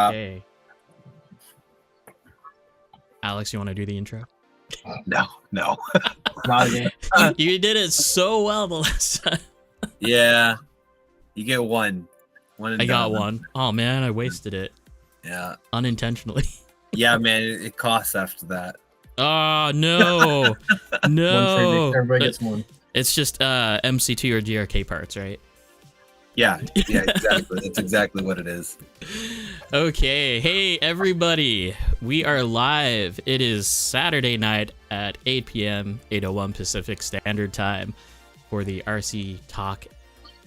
Okay. Alex, you want to do the intro? No. Not again. You did it so well the last time. Yeah. You get one. I got one. Oh man, I wasted it. Yeah. Unintentionally. Yeah, man. It costs after that. Oh no. No. Everybody gets one. It's just MC2 or GRK parts, right? Yeah, exactly. That's exactly what it is. Okay, hey everybody, we are live. It is Saturday night at 8 p.m. 8:01 Pacific Standard Time for the RC Talk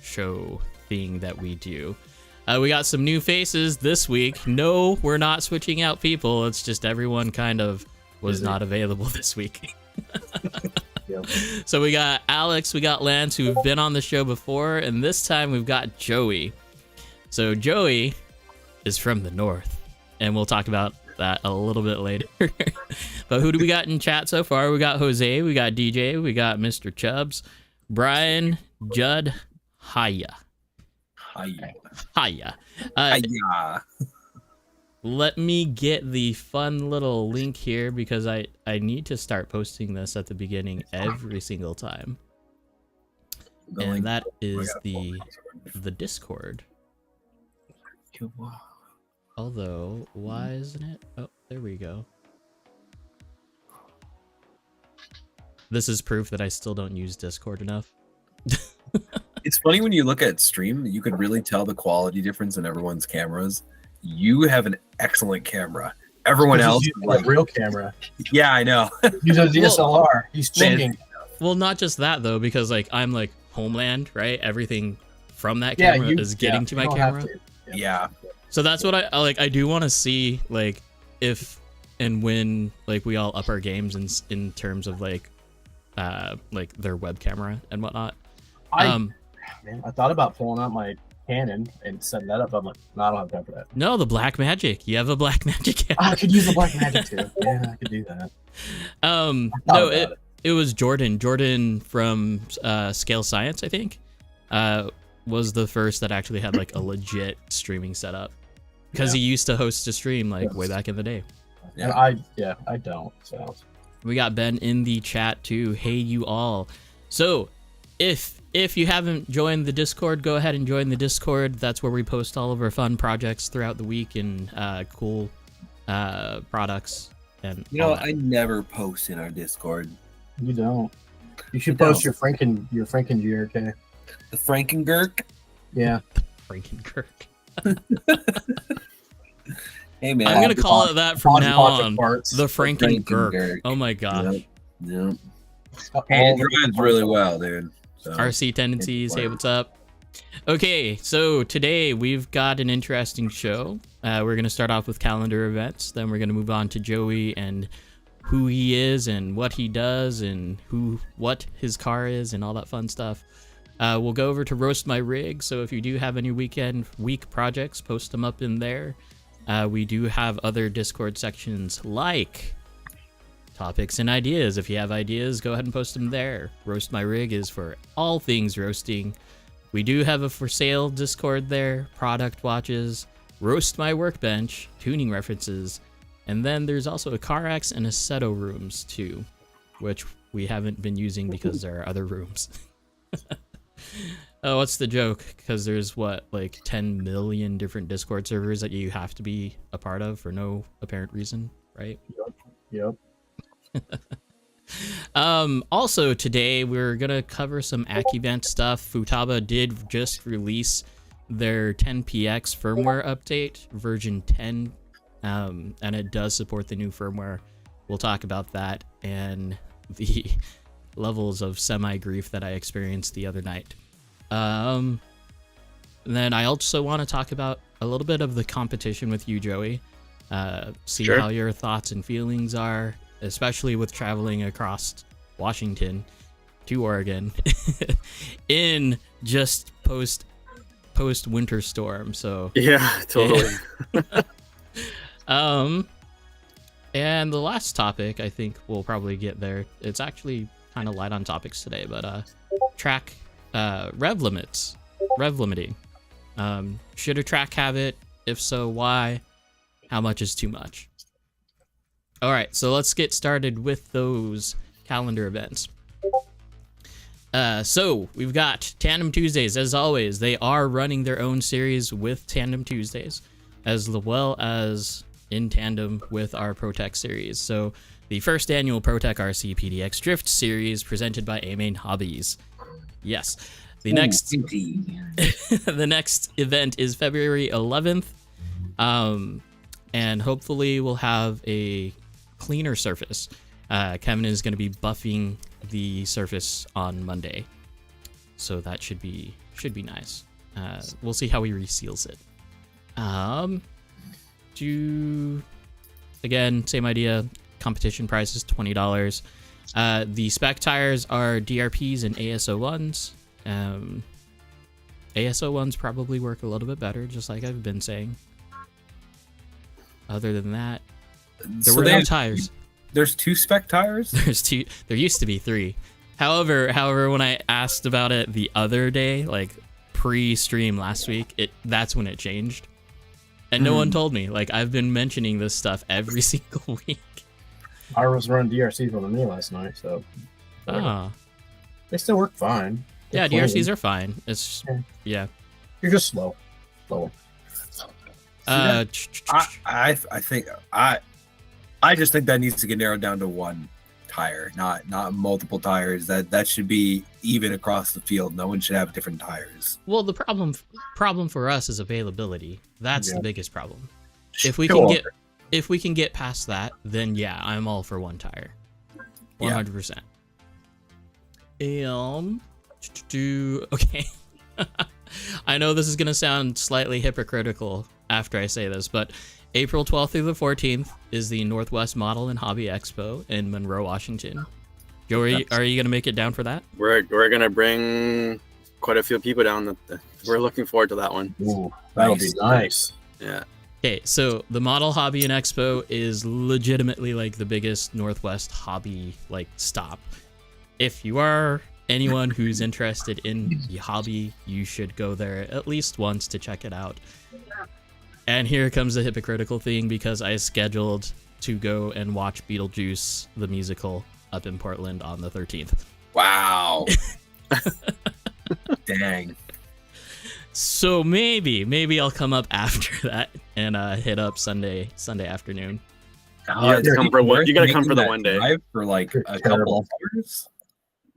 show thing that we do. We got some new faces this week. No, we're not switching out people. It's just everyone kind of was not available this week. Yep. So we got Alex, we got Lance, who've been on the show before, and this time we've got Joey. So Joey is from the north, and we'll talk about that a little bit later. But who do we got in chat so far? We got Jose, we got DJ, we got Mr. Chubbs, Brian, Judd, Hiya. Let me get the fun little link here because I need to start posting this at the beginning every single time. And that is the Discord. Although, why isn't it? Oh, there we go. This is proof that I still don't use Discord enough. It's funny when you look at stream, you could really tell the quality difference in everyone's cameras. You have an excellent camera. Everyone else, like a real camera. Yeah, I know. Use a DSLR. He's cheating. Well, not just that though, because like I'm like Homeland, right? Everything from that camera is getting to my camera. Yeah. So that's what I like. I do want to see like if and when like we all up our games in terms of like their web camera and whatnot. I thought about pulling out my Canon and setting that up. I'm like, no, I don't have time for that. No, the Black Magic. You have a Black Magic camera. I could use the Black Magic too. Yeah, I could do that. No, it was Jordan. Jordan from Scale Science, I think, was the first that actually had like a legit streaming setup because he used to host a stream like way back in the day. Yeah, I don't. So we got Ben in the chat too. Hey, you all. So if you haven't joined the Discord, go ahead and join the Discord. That's where we post all of our fun projects throughout the week and cool products. And I never post in our Discord. You don't. You should post your Franken GRK. The Frankengurk? Yeah. Frankengurk. Hey man, I'm gonna call it that from now on. The Frankengurk. Oh my gosh. Yeah. And it drives really well, dude. So, RC Tendencies, hey, what's up? Okay, so today we've got an interesting show. We're going to start off with calendar events, then we're going to move on to Joey and who he is and what he does and what his car is and all that fun stuff. We'll go over to Roast My Rig, so if you do have any week projects, post them up in there. We do have other Discord sections like topics and ideas. If you have ideas, go ahead and post them there. Roast My Rig is for all things roasting. We do have a for sale Discord there, product watches, Roast My Workbench, tuning references, and then there's also a CarX and a Seto rooms too, which we haven't been using because there are other rooms. Oh, what's the joke? Because there's like 10 million different Discord servers that you have to be a part of for no apparent reason, right? Yep. Also today we're gonna cover some Acuvance stuff. Futaba did just release their 10px firmware update, version 10, and it does support the new firmware. We'll talk about that and the levels of semi-grief that I experienced the other night. Then I also want to talk about a little bit of the competition with you, Joey. See how your thoughts and feelings are, especially with traveling across Washington to Oregon in just post winter storm. So yeah, totally. And the last topic, I think we'll probably get there. It's actually kind of light on topics today, but track rev limiting. Should a track have it? If so, why? how much is too much. All right, so let's get started with those calendar events. So we've got Tandem Tuesdays. As always, they are running their own series with Tandem Tuesdays, as well as in tandem with our ProTech series. So the first annual ProTech RC PDX Drift series presented by A-Main Hobbies. Yes. The next the next event is February 11th. And hopefully we'll have a cleaner surface. Kevin is going to be buffing the surface on Monday, so that should be nice. We'll see how he reseals it. Again, same idea. Competition price is $20. The spec tires are DRPs and ASO1s. ASO1s probably work a little bit better, just like I've been saying. Other than that, there were no tires. There's 2 spec tires? There's 2. There used to be 3. However, when I asked about it the other day, like pre-stream last week, that's when it changed. And no one told me. Like, I've been mentioning this stuff every single week. I was running DRC for me last night, so they still work fine. Yeah, DRCs are fine. It's yeah. You're just slow. I just think that needs to get narrowed down to 1 tire, not multiple tires. That should be even across the field. No one should have different tires. Well, the problem for us is availability. That's the biggest problem. If we can get past that, then yeah, I'm all for 1 tire. 100%. Okay. I know this is gonna sound slightly hypocritical after I say this, but April 12th through the 14th is the Northwest Model and Hobby Expo in Monroe, Washington. Joey, are you going to make it down for that? We're going to bring quite a few people down. We're looking forward to that one. Ooh, that'll be nice. Yeah. Okay, so the Model Hobby and Expo is legitimately like the biggest Northwest hobby like stop. If you are anyone who's interested in the hobby, you should go there at least once to check it out. And here comes the hypocritical thing, because I scheduled to go and watch Beetlejuice the musical up in Portland on the 13th. Wow. Dang. So maybe I'll come up after that and hit up Sunday afternoon. You gotta come for the one day. For like a couple of years.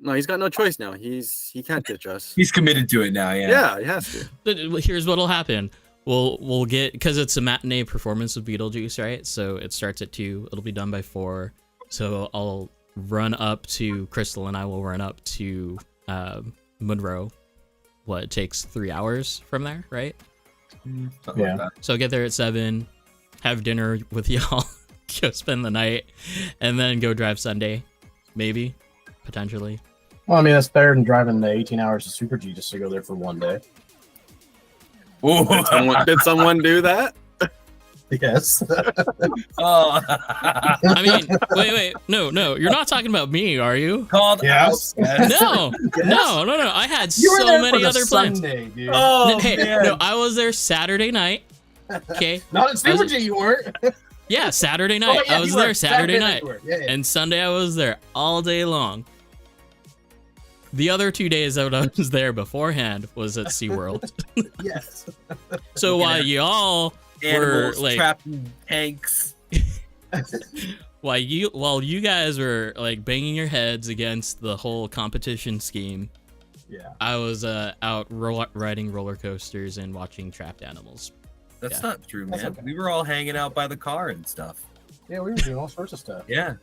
No, he's got no choice now. He can't ditch us. He's committed to it now. Yeah, he has to. Here's what'll happen. We'll get, because it's a matinee performance of Beetlejuice, right? So it starts at 2. It'll be done by 4. So I'll run up to Crystal, and I will run up to Monroe. What, it takes 3 hours from there, right? Yeah. Like So get there at 7, have dinner with y'all, go spend the night, and then go drive Sunday, maybe, potentially. Well, I mean, that's better than driving the 18 hours to Super G just to go there for 1 day. Did someone do that? Yes. I mean, wait, no, you're not talking about me, are you? Called Yes. No, no. I had so many other plans. Sunday, dude. Hey, man. no, I was there Saturday night. Okay. Not in Super G, you weren't. Yeah, Saturday night. Yeah, I was you there were. Saturday night. you were. Yeah. And Sunday I was there all day long. The other 2 days that I was there beforehand was at SeaWorld. Yes. So while y'all were animals like trapped in tanks. while you guys were like banging your heads against the whole competition scheme, Yeah. I was out riding roller coasters and watching trapped animals. That's Yeah. not true, That's man. okay. We were all hanging out by the car and stuff. Yeah, we were doing all sorts of stuff. Yeah.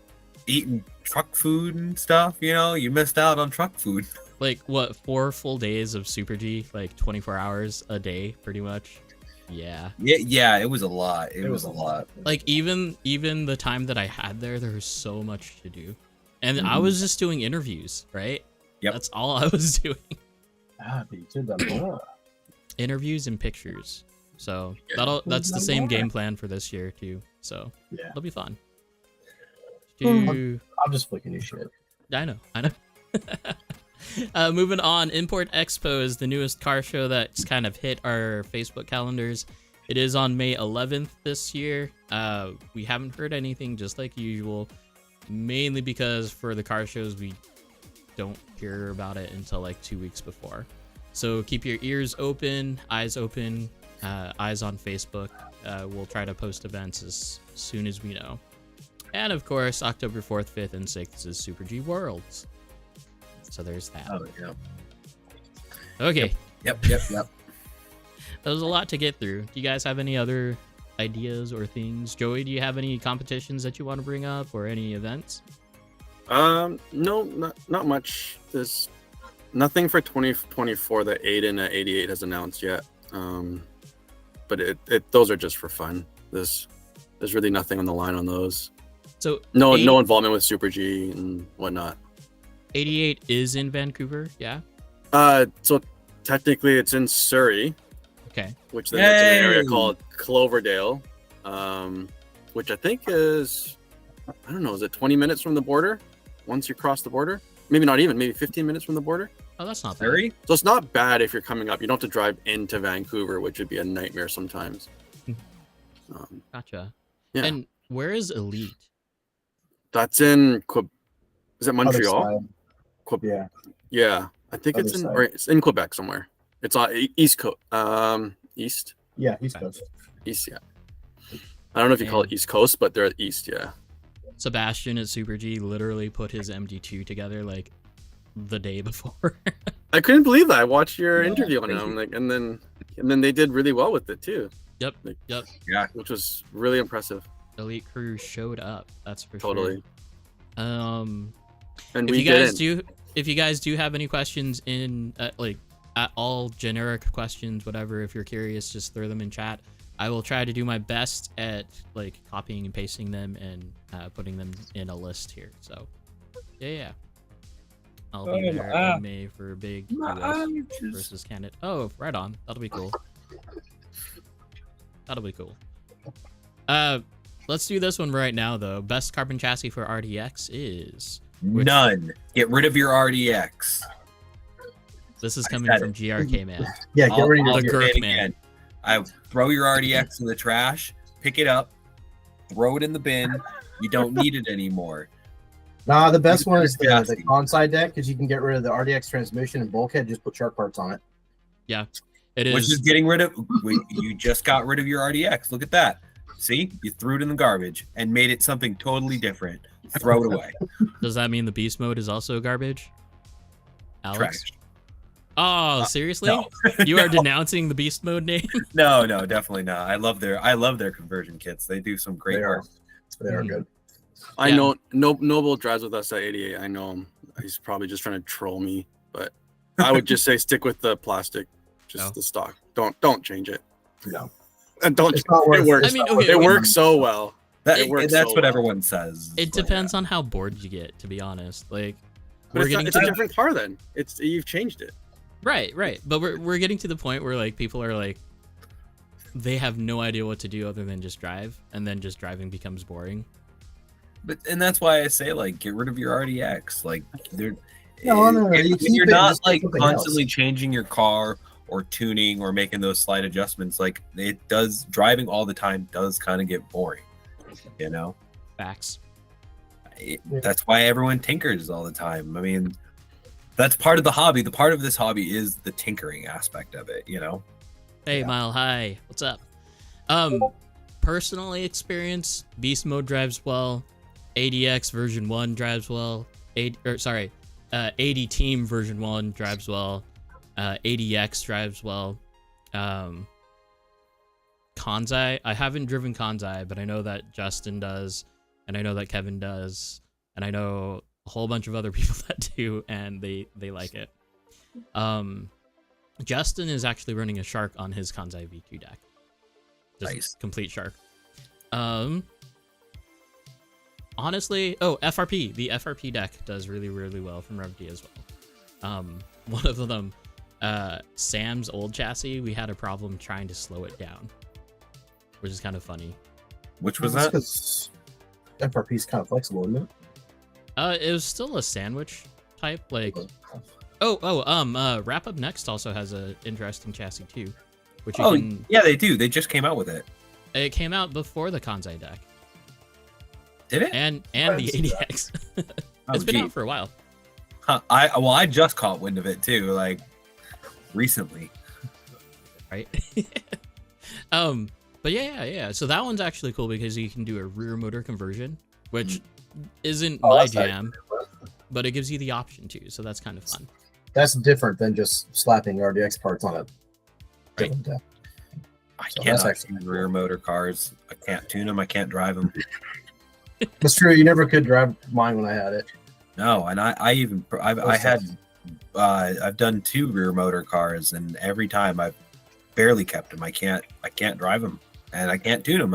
Eating truck food and stuff, you missed out on truck food. Like what, 4 full days of Super G, like 24 hours a day, pretty much. Yeah. Yeah, it was a lot. It was a lot. Like even the time that I had there was so much to do, and I was just doing interviews, right? Yep. That's all I was doing. Interviews and pictures. So that's the same game plan for this year too. So Yeah. it'll be fun. I'm just flicking your shit. I know. Moving on, Import Expo is the newest car show that's kind of hit our Facebook calendars. It is on May 11th this year. We haven't heard anything, just like usual, mainly because for the car shows, we don't hear about it until like 2 weeks before. So keep your ears open, eyes on Facebook. We'll try to post events as soon as we know. And of course, October 4th, 5th, and 6th is Super G Worlds. So there's that. Oh, yeah. Okay. Yep. That was a lot to get through. Do you guys have any other ideas or things? Joey, do you have any competitions that you want to bring up or any events? No, not much. There's nothing for 2024 that Aiden at 88 has announced yet. But those are just for fun. There's really nothing on the line on those. So no involvement with Super G and whatnot. 88 is in Vancouver, yeah? So technically it's in Surrey. Okay. Which then it's in an area called Cloverdale, which I think is, I don't know, is it 20 minutes from the border? Once you cross the border? Maybe not even, maybe 15 minutes from the border? Oh, that's not Surrey? bad. So it's not bad if you're coming up. You don't have to drive into Vancouver, which would be a nightmare sometimes. Gotcha. Yeah. And where is Elite? That's in is it Montreal? Other side. Yeah. Yeah, I think Other it's in Quebec somewhere. It's on East Coast. East. Yeah, East Coast. East, yeah. I don't know if you call it East Coast, but they're at East, yeah. Sebastian at Super G literally put his MD2 together like the day before. I couldn't believe that. I watched your interview on them, like, and then they did really well with it too. Yep. Yeah, which was really impressive. Elite crew showed up. That's for Totally. sure. And if you guys do have any questions in like at all generic questions, whatever, if you're curious, just throw them in chat. I will try to do my best at like copying and pasting them and putting them in a list here. So yeah. I'll be there in May for a big US versus Canada. Oh, right on. That'll be cool. Let's do this one right now though. Best carbon chassis for RDX is none. Get rid of your RDX. This is coming from GRK man. Yeah, get rid of the Gurk man. I throw your RDX in the trash, pick it up, throw it in the bin. You don't need it anymore. Nah, the best one is the Conside deck because you can get rid of the RDX transmission and bulkhead. Just put shark parts on it. Yeah, it is. Which is getting rid of. You just got rid of your RDX. Look at that. See, you threw it in the garbage and made it something totally different. Throw it away. Does that mean the beast mode is also garbage? Alex? Trash. Oh, seriously? No. You are denouncing the beast mode name? No, definitely not. I love their conversion kits. They do some great work. They are good. I know Noble drives with us at 88. I know him. He's probably just trying to troll me, but I would just say stick with the plastic, the stock. Don't change it. No. And don't. It works. I mean, it works so well. That's what everyone says. It depends on how bored you get, to be honest. Like, but it's a different car then. You've changed it. Right. But we're getting to the point where like people are like, they have no idea what to do other than just drive, and then just driving becomes boring. And that's why I say like get rid of your RDX. Like they're you're not like constantly changing your car or tuning or making those slight adjustments. Like it does, driving all the time does kind of get boring. You know, facts. That's why everyone tinkers all the time. I mean, that's part of the hobby. The part of this hobby is the tinkering aspect of it. You know. Hey, Mile High, what's up? Personally experienced, Beast Mode drives well. ADX version 1 drives well. 80 Team version 1 drives well. ADX drives well. Kanzai, I haven't driven Kanzai, but I know that Justin does, and I know that Kevin does, and I know a whole bunch of other people that do, and they like it. Justin is actually running a Shark on his Kanzai V2 deck. Just nice. Complete Shark. Honestly, FRP. The FRP deck does really, really well from RevD as well. One of them, Sam's old chassis, we had a problem trying to slow it down, which is kind of funny. Which was that? Because FRP is kind of flexible, isn't it? It was still a sandwich type, like. Wrap Up Next also has an interesting chassis too. which you Oh, can. yeah, they do. They just came out with it. It came out before the Kansai deck Did it? and didn't the see that. ADX. Oh, It's been gee. out for a while. Huh. I just caught wind of it too, like recently. Right. But yeah. So that one's actually cool because you can do a rear motor conversion, which isn't Oh, my that's nice. jam, but it gives you the option to. So that's kind of fun. That's different than just slapping RDX parts on a Right. different deck. I So cannot that's actually use rear motor cars. I can't tune them. I can't drive them. That's true. You never could drive mine when I had it. No, and I've done 2 rear motor cars, and every time I've barely kept them. I can't drive them, and I can't tune them.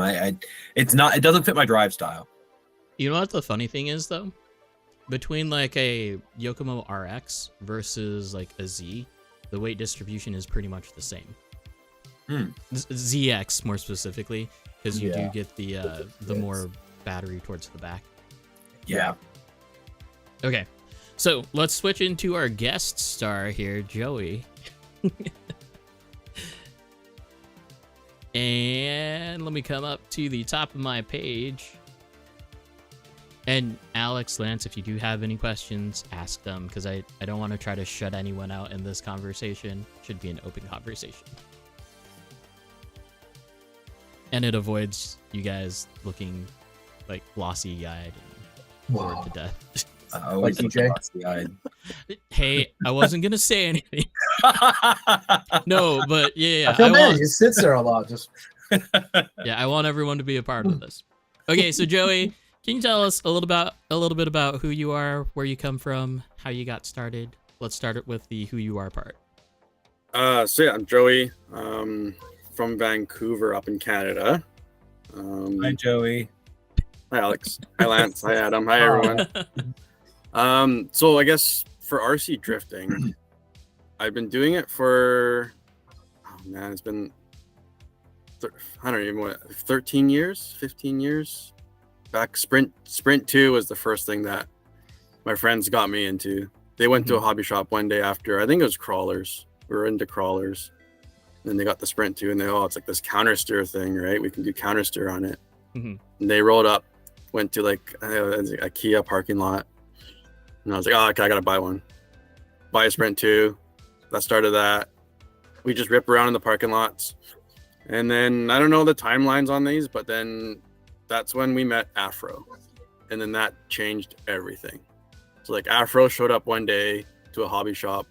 It doesn't fit my drive style. You know what the funny thing is though? Between like a Yokomo RX versus like a Z, the weight distribution is pretty much the same. ZX more specifically, because you do Yeah. get the more battery towards the back. Yeah. Okay, so let's switch into our guest star here, Joey. And let me come up to the top of my page. And Alex, Lance, if you do have any questions, ask them, because I don't want to try to shut anyone out in this conversation. It should be an open conversation. And it avoids you guys looking like glossy-eyed and bored Wow. to death. I always Like look DJ? glossy-eyed. Hey, I wasn't going to say anything. No, but yeah, I feel I bad. want, He sits there a lot. Just I want everyone to be a part of this. Okay, so Joey, can you tell us a little bit about who you are, where you come from, how you got started? Let's start it with the who you are part. So yeah, I'm Joey, from Vancouver, up in Canada. Hi, Joey. Hi, Alex. Hi, Lance. Hi, Adam. Hi, everyone. So I guess for RC drifting, I've been doing it for, oh man, it's been, I don't even know, 13 years, 15 years. Back Sprint 2 was the first thing that my friends got me into. They went to a hobby shop one day after, I think it was crawlers. We were into crawlers. And then they got the Sprint 2 and it's like this counter steer thing, right? We can do counter steer on it. And they rolled up, went to like a IKEA parking lot. And I was like, oh, okay, I gotta buy one. Buy a Sprint 2. That started that. We just rip around in the parking lots. And then I don't know the timelines on these, but then that's when we met Afro. And then that changed everything. So like Afro showed up one day to a hobby shop.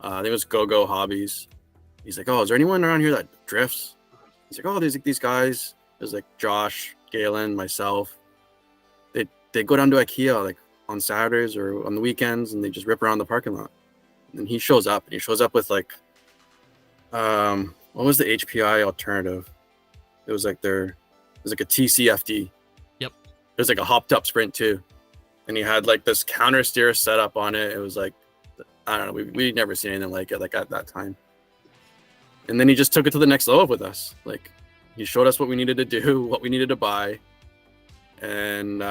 I think it was Go Hobbies. He's like, oh, is there anyone around here that drifts? He's like, oh, there's like these guys. There's like Josh, Galen, myself. They go down to IKEA like on Saturdays or on the weekends, and they just rip around the parking lot. And he shows up. And he shows up with like, what was the HPI alternative? It was like a TCFD. Yep. There's like a hopped up Sprint 2. And he had like this counter steer setup on it. It was like, I don't know, we'd never seen anything like it like at that time. And then he just took it to the next level with us. Like he showed us what we needed to do, what we needed to buy. And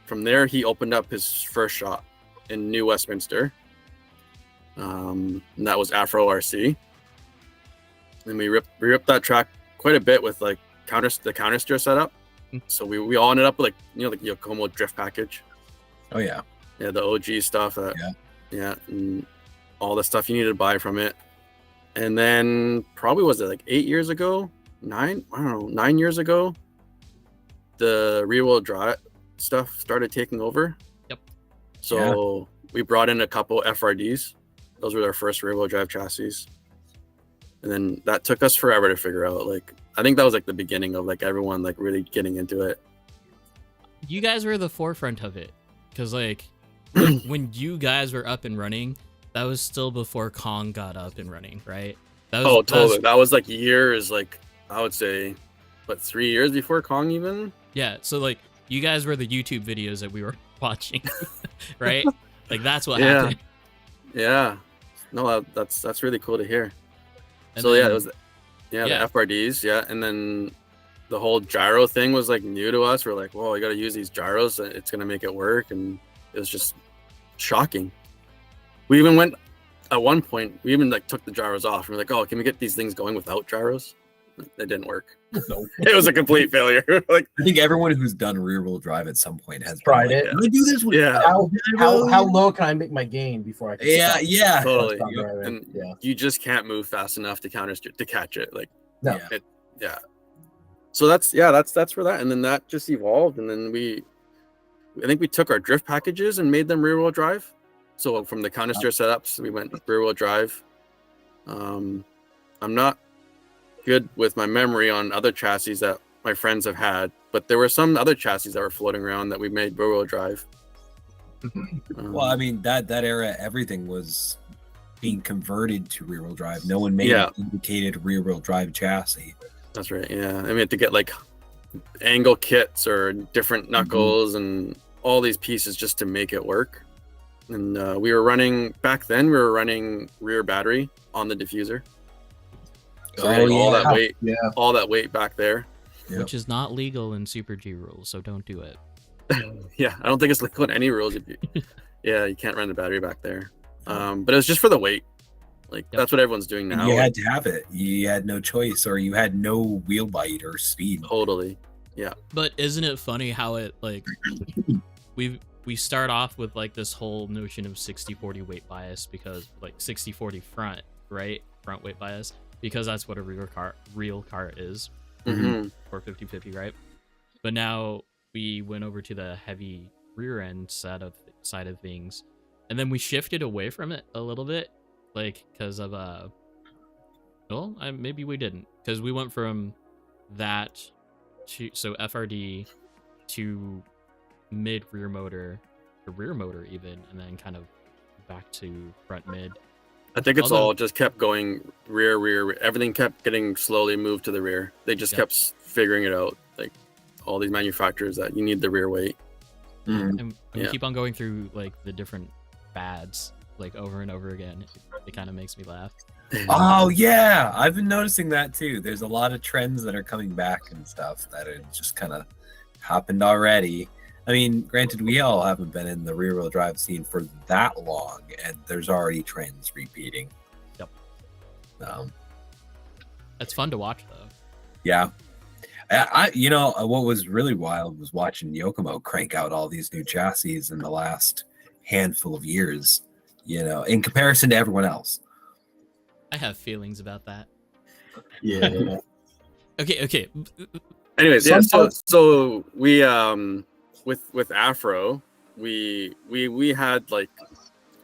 from there, he opened up his first shop in New Westminster. And that was Afro RC. And we ripped that track quite a bit with like the counter steer setup. So we all ended up with like the Yokomo drift package. Oh yeah. Yeah, the OG stuff. Yeah, and all the stuff you needed to buy from it. And then probably was it like 8 years ago? 9 years ago, the rear wheel drive stuff started taking over. Yep. So we brought in a couple FRDs. Those were our first rear wheel drive chassis. And then that took us forever to figure out. Like, I think that was like the beginning of like everyone like really getting into it. You guys were the forefront of it, because like when you guys were up and running, that was still before Kong got up and running, right? Totally. That was like years, like I would say, 3 years before Kong even? Yeah, so like you guys were the YouTube videos that we were watching, right? Like that's what Yeah. happened. Yeah. No, that's really cool to hear. And So then- yeah, it was the FRDs, yeah, and then the whole gyro thing was like new to us. We're like, whoa, you got to use these gyros. It's gonna make it work, and it was just shocking. We even went at one point we even like took the gyros off and we're like, oh, can we get these things going without gyros? It didn't work. No. It was a complete failure. Like, I think everyone who's done rear-wheel drive at some point has Tried been like, it. "Can I do this with Yeah. How low can I make my gain before I can stop? yeah. totally. Stop Yep. driving? And Yeah. you just can't move fast enough to to catch it. Like, No. Yeah. so that's for that. And then that just evolved. And then I think we took our drift packages and made them rear wheel drive. So from the counter steer setups, we went rear wheel drive. I'm not good with my memory on other chassis that my friends have had, but there were some other chassis that were floating around that we made rear wheel drive. Well, I mean, that era, everything was being converted to rear wheel drive. No one made Yeah. an indicated rear wheel drive chassis. That's right. Yeah. I mean, to get like angle kits or different knuckles and all these pieces just to make it work. And we were running rear battery on the diffuser. So we had all that weight back there. Yep. Which is not legal in Super G rules, so don't do it. Yeah, I don't think it's legal in any rules. You can't run the battery back there. But it was just for the weight. Like that's what everyone's doing now. You had to have it. You had no choice, or you had no wheel bite or speed. Totally. Yeah. But isn't it funny how it like we start off with like this whole notion of 60-40 weight bias, because like 60-40 front, right? Front weight bias, because that's what a real car is. Mm-hmm. Or 50-50, right? But now we went over to the heavy rear end side of things, and then we shifted away from it a little bit, like because of maybe we didn't, because we went from that to FRD to mid rear motor to rear motor even, and then kind of back to front mid. I think it's all just kept going rear. Everything kept getting slowly moved to the rear. They just kept figuring it out. Like all these manufacturers that you need the rear weight. And we keep on going through like the different fads like over and over again. It kind of makes me laugh. Oh yeah, I've been noticing that too. There's a lot of trends that are coming back and stuff that are just kind of happened already. I mean, granted, we all haven't been in the rear-wheel drive scene for that long, and there's already trends repeating. Yep. Um, It's fun to watch, though. Yeah. What was really wild was watching Yokomo crank out all these new chassis in the last handful of years, in comparison to everyone else. I have feelings about that. Yeah. Okay. Anyways, so we with Afro, we had like,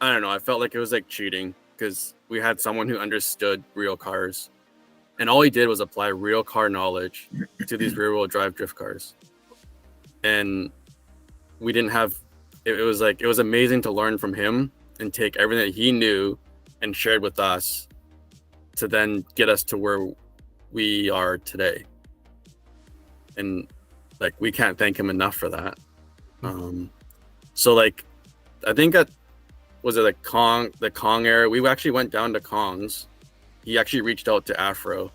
I don't know, I felt like it was like cheating because we had someone who understood real cars, and all he did was apply real car knowledge to these rear-wheel drive drift cars. And we didn't have it was amazing to learn from him and take everything that he knew and shared with us to then get us to where we are today. And like, we can't thank him enough for that. So like, I think was it the Kong era? We actually went down to Kong's. He actually reached out to Afro,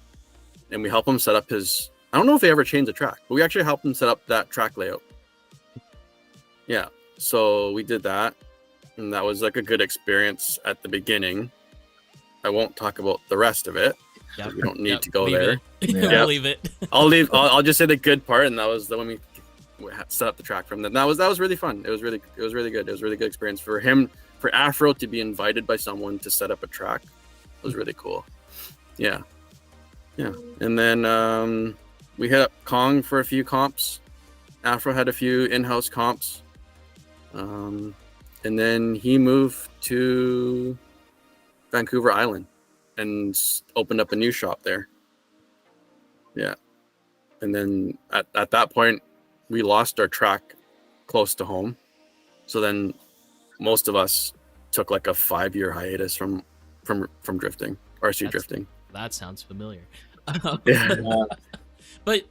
and we helped him set up his. I don't know if they ever changed the track, but we actually helped him set up that track layout. Yeah, so we did that, and that was like a good experience at the beginning. I won't talk about the rest of it. Yep. We don't need to go there. We'll leave it. I'll just say the good part, and that was the when we set up the track from them. That was really fun. It was really good. It was a really good experience for him, for Afro to be invited by someone to set up a track. It was really cool. Yeah. And then we hit up Kong for a few comps. Afro had a few in-house comps. And then he moved to Vancouver Island and opened up a new shop there. Yeah. And then at that point, we lost our track close to home. So then most of us took like a 5-year hiatus from drifting, RC drifting. That sounds familiar. Yeah. But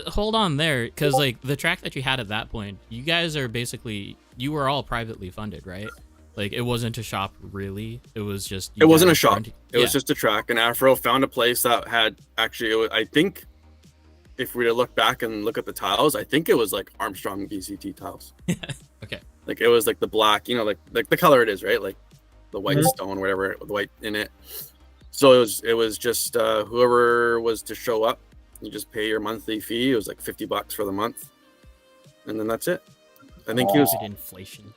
hold on there, because like the track that you had at that point, you guys are basically, you were all privately funded, right? Like it wasn't a shop really. It was just. It wasn't a shop. It was just a track. And Afro found a place that had actually, I think, if we were to look back and look at the tiles, I think it was like Armstrong VCT tiles. Okay. Like it was like the black, like the color it is, right? Like the white stone, whatever, with the white in it. So it was just whoever was to show up, you just pay your monthly fee. It was like $50 for the month, and then that's it. I think he was inflation.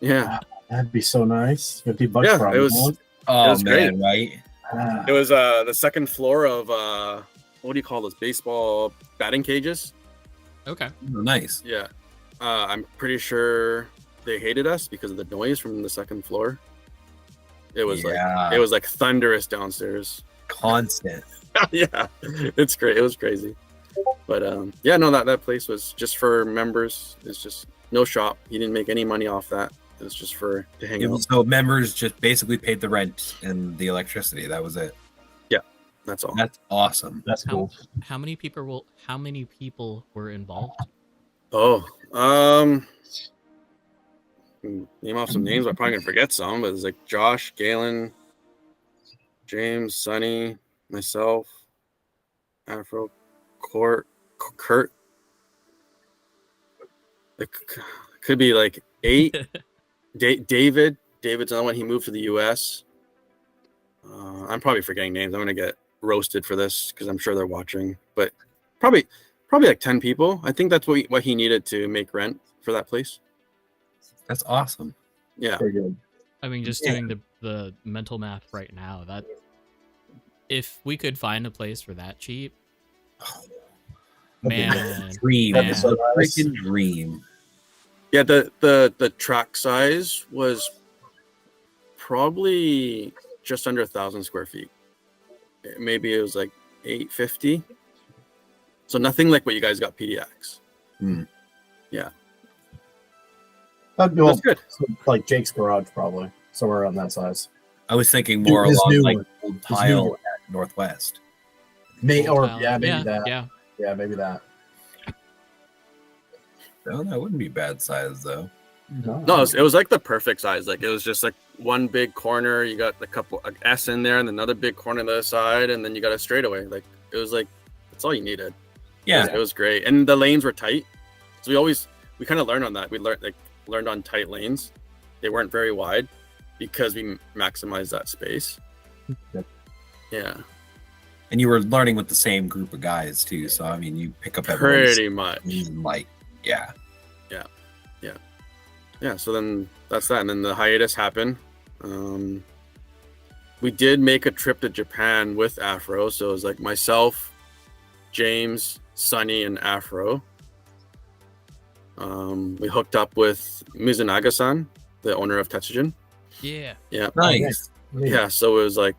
Yeah, that'd be so nice. $50 Yeah, for it was. month. Oh, It was man, great. right? Ah, It was the second floor of what do you call those baseball batting cages? Okay. Oh, nice. Yeah, I'm pretty sure they hated us because of the noise from the second floor. It was like thunderous downstairs. Constant. Yeah, it's great. It was crazy, but yeah, no, that place was just for members. It's just no shop. He didn't make any money off that. It was just to hang out. So members just basically paid the rent and the electricity. That was it. That's all. That's awesome. that's cool. How many people were involved? Oh, name off some names. I'm probably gonna forget some, but it's like Josh, Galen, James, Sonny, myself, Afro, Kurt. It could be like 8. David's another one. He moved to the U.S. I'm probably forgetting names. I'm gonna get roasted for this because I'm sure they're watching. But probably like 10 people. I think that's what he needed to make rent for that place. That's awesome. Yeah. Very good. I mean, just doing the mental math right now, that if we could find a place for that cheap, man, Dream. man. It's a freaking dream. Yeah, the track size was probably just under 1,000 square feet. Maybe it was like 850. So nothing like what you guys got PDX. Yeah, that's good. Like Jake's garage, probably somewhere around that size. I was thinking more His along new like one. old new tile one. at Northwest. Maybe that. Yeah. Yeah, maybe that. No, that wouldn't be bad size though. No, it was like the perfect size. Like it was just like one big corner. You got a couple S in there, and another big corner on the other side, and then you got a straightaway. Like it was like that's all you needed. Yeah. It was great, and the lanes were tight. So we kind of learned on that. We learned on tight lanes. They weren't very wide because we maximized that space. Yep. Yeah, And you were learning with the same group of guys too. So I mean, you pick up pretty much. like, yeah. Yeah, so then that's that. And then the hiatus happened. We did make a trip to Japan with Afro. So it was like myself, James, Sonny, and Afro. We hooked up with Mizunaga-san, the owner of Tetsujin. Yeah. Yeah. Nice. Yeah, so it was like